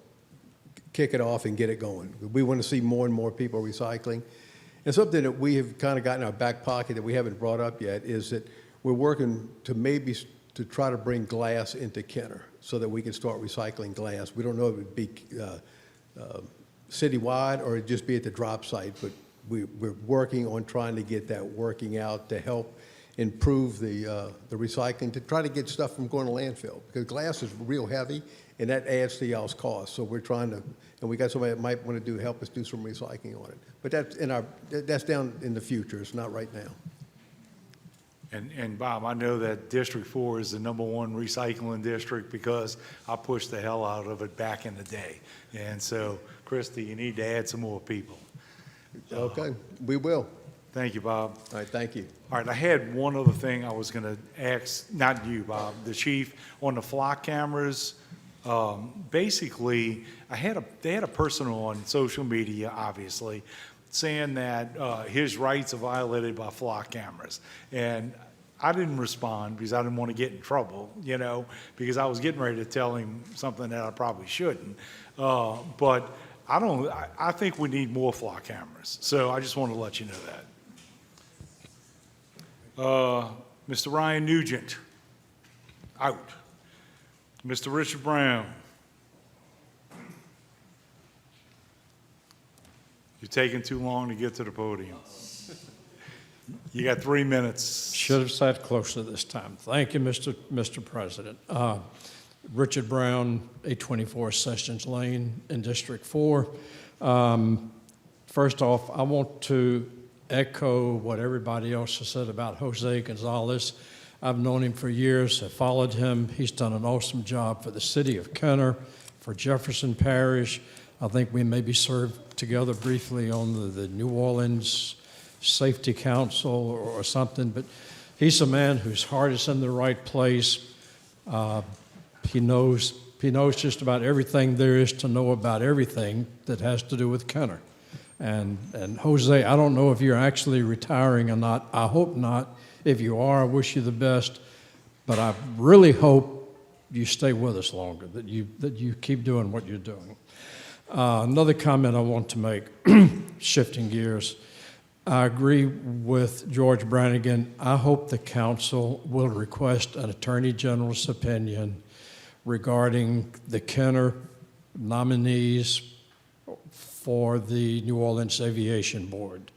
kick it off and get it going. We want to see more and more people recycling. And something that we have kind of got in our back pocket that we haven't brought up yet is that we're working to maybe to try to bring glass into Kenner so that we can start recycling glass. We don't know if it would be citywide or it'd just be at the drop site, but we're working on trying to get that working out to help improve the recycling, to try to get stuff from going to landfill, because glass is real heavy and that adds to y'all's cost. So we're trying to, and we got somebody that might want to help us do some recycling on it. But that's down in the future. It's not right now. And Bob, I know that District 4 is the #1 recycling district because I pushed the hell out of it back in the day. And so, Christy, you need to add some more people. Okay, we will. Thank you, Bob. All right, thank you. All right, I had one other thing I was going to ask, not you, Bob, the chief, on the flock cameras. Basically, they had a person on social media, obviously, saying that his rights are violated by flock cameras. And I didn't respond because I didn't want to get in trouble, you know, because I was getting ready to tell him something that I probably shouldn't. But I think we need more flock cameras. So I just want to let you know that. Mr. Ryan Nugent, out. Mr. Richard Brown. You're taking too long to get to the podium. You got 3 minutes. Should have sat closer this time. Thank you, Mr. President. Richard Brown, 824 Sessions Lane in District 4. First off, I want to echo what everybody else has said about Jose Gonzalez. I've known him for years, have followed him. He's done an awesome job for the city of Kenner, for Jefferson Parish. I think we maybe served together briefly on the New Orleans Safety Council or something, but he's a man whose heart is in the right place. He knows just about everything there is to know about everything that has to do with Kenner. And Jose, I don't know if you're actually retiring or not. I hope not. If you are, I wish you the best. But I really hope you stay with us longer, that you keep doing what you're doing. Another comment I want to make, shifting gears. I agree with George Brannigan. I hope the council will request an attorney general's opinion regarding the Kenner nominees for the New Orleans Aviation Board.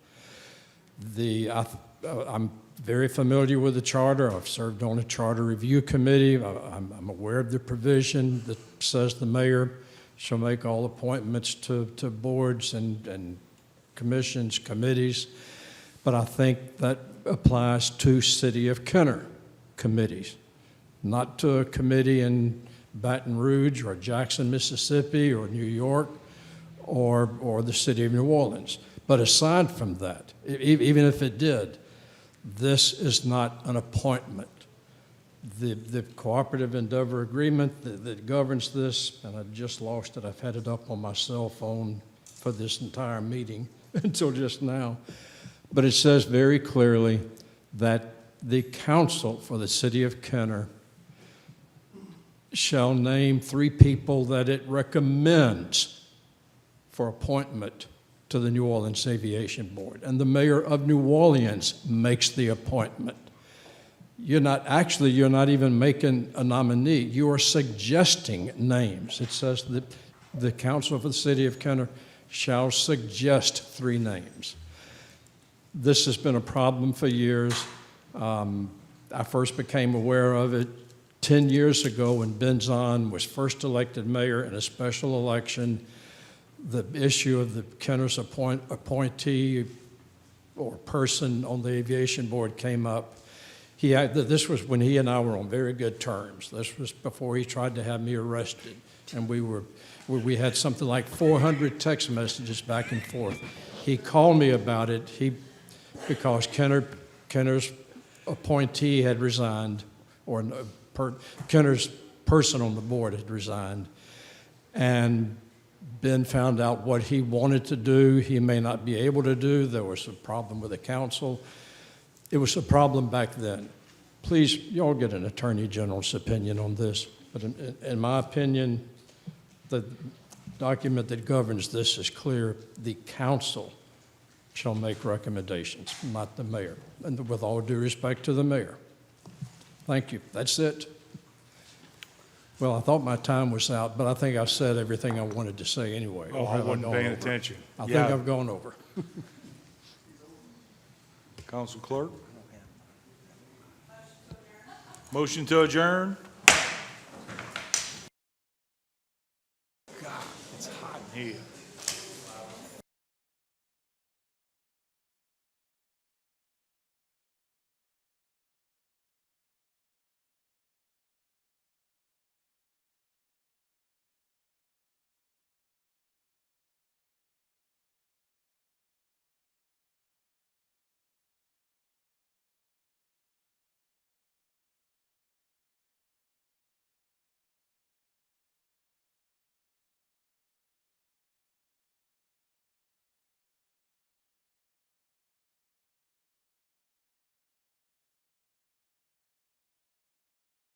I'm very familiar with the charter. I've served on a charter review committee. I'm aware of the provision that says the mayor shall make all appointments to boards and commissions, committees, but I think that applies to City of Kenner committees, not to a committee in Baton Rouge or Jackson, Mississippi or New York or the City of New Orleans. But aside from that, even if it did, this is not an appointment. The cooperative endeavor agreement that governs this, and I just lost it, I've had it up on my cell phone for this entire meeting until just now, but it says very clearly that the council for the city of Kenner shall name 3 people that it recommends for appointment to the New Orleans Aviation Board, and the mayor of New Orleans makes the appointment. You're not even making a nominee. You are suggesting names. It says that the council for the city of Kenner shall suggest 3 names. This has been a problem for years. I first became aware of it 10 years ago when Ben Zahn was first elected mayor in a special election. The issue of the Kenner's appointee or person on the aviation board came up. This was when he and I were on very good terms. This was before he tried to have me arrested. And we had something like 400 text messages back and forth. He called me about it because Kenner's appointee had resigned, or Kenner's person on the board had resigned. And Ben found out what he wanted to do, he may not be able to do. There was a problem with the council. It was a problem back then. Please, y'all get an attorney general's opinion on this. But in my opinion, the document that governs this is clear. The council shall make recommendations, not the mayor. And with all due respect to the mayor. Thank you. That's it. Well, I thought my time was out, but I think I've said everything I wanted to say anyway. Oh, I wasn't paying attention. I think I've gone over. Council Clerk? Motion to adjourn?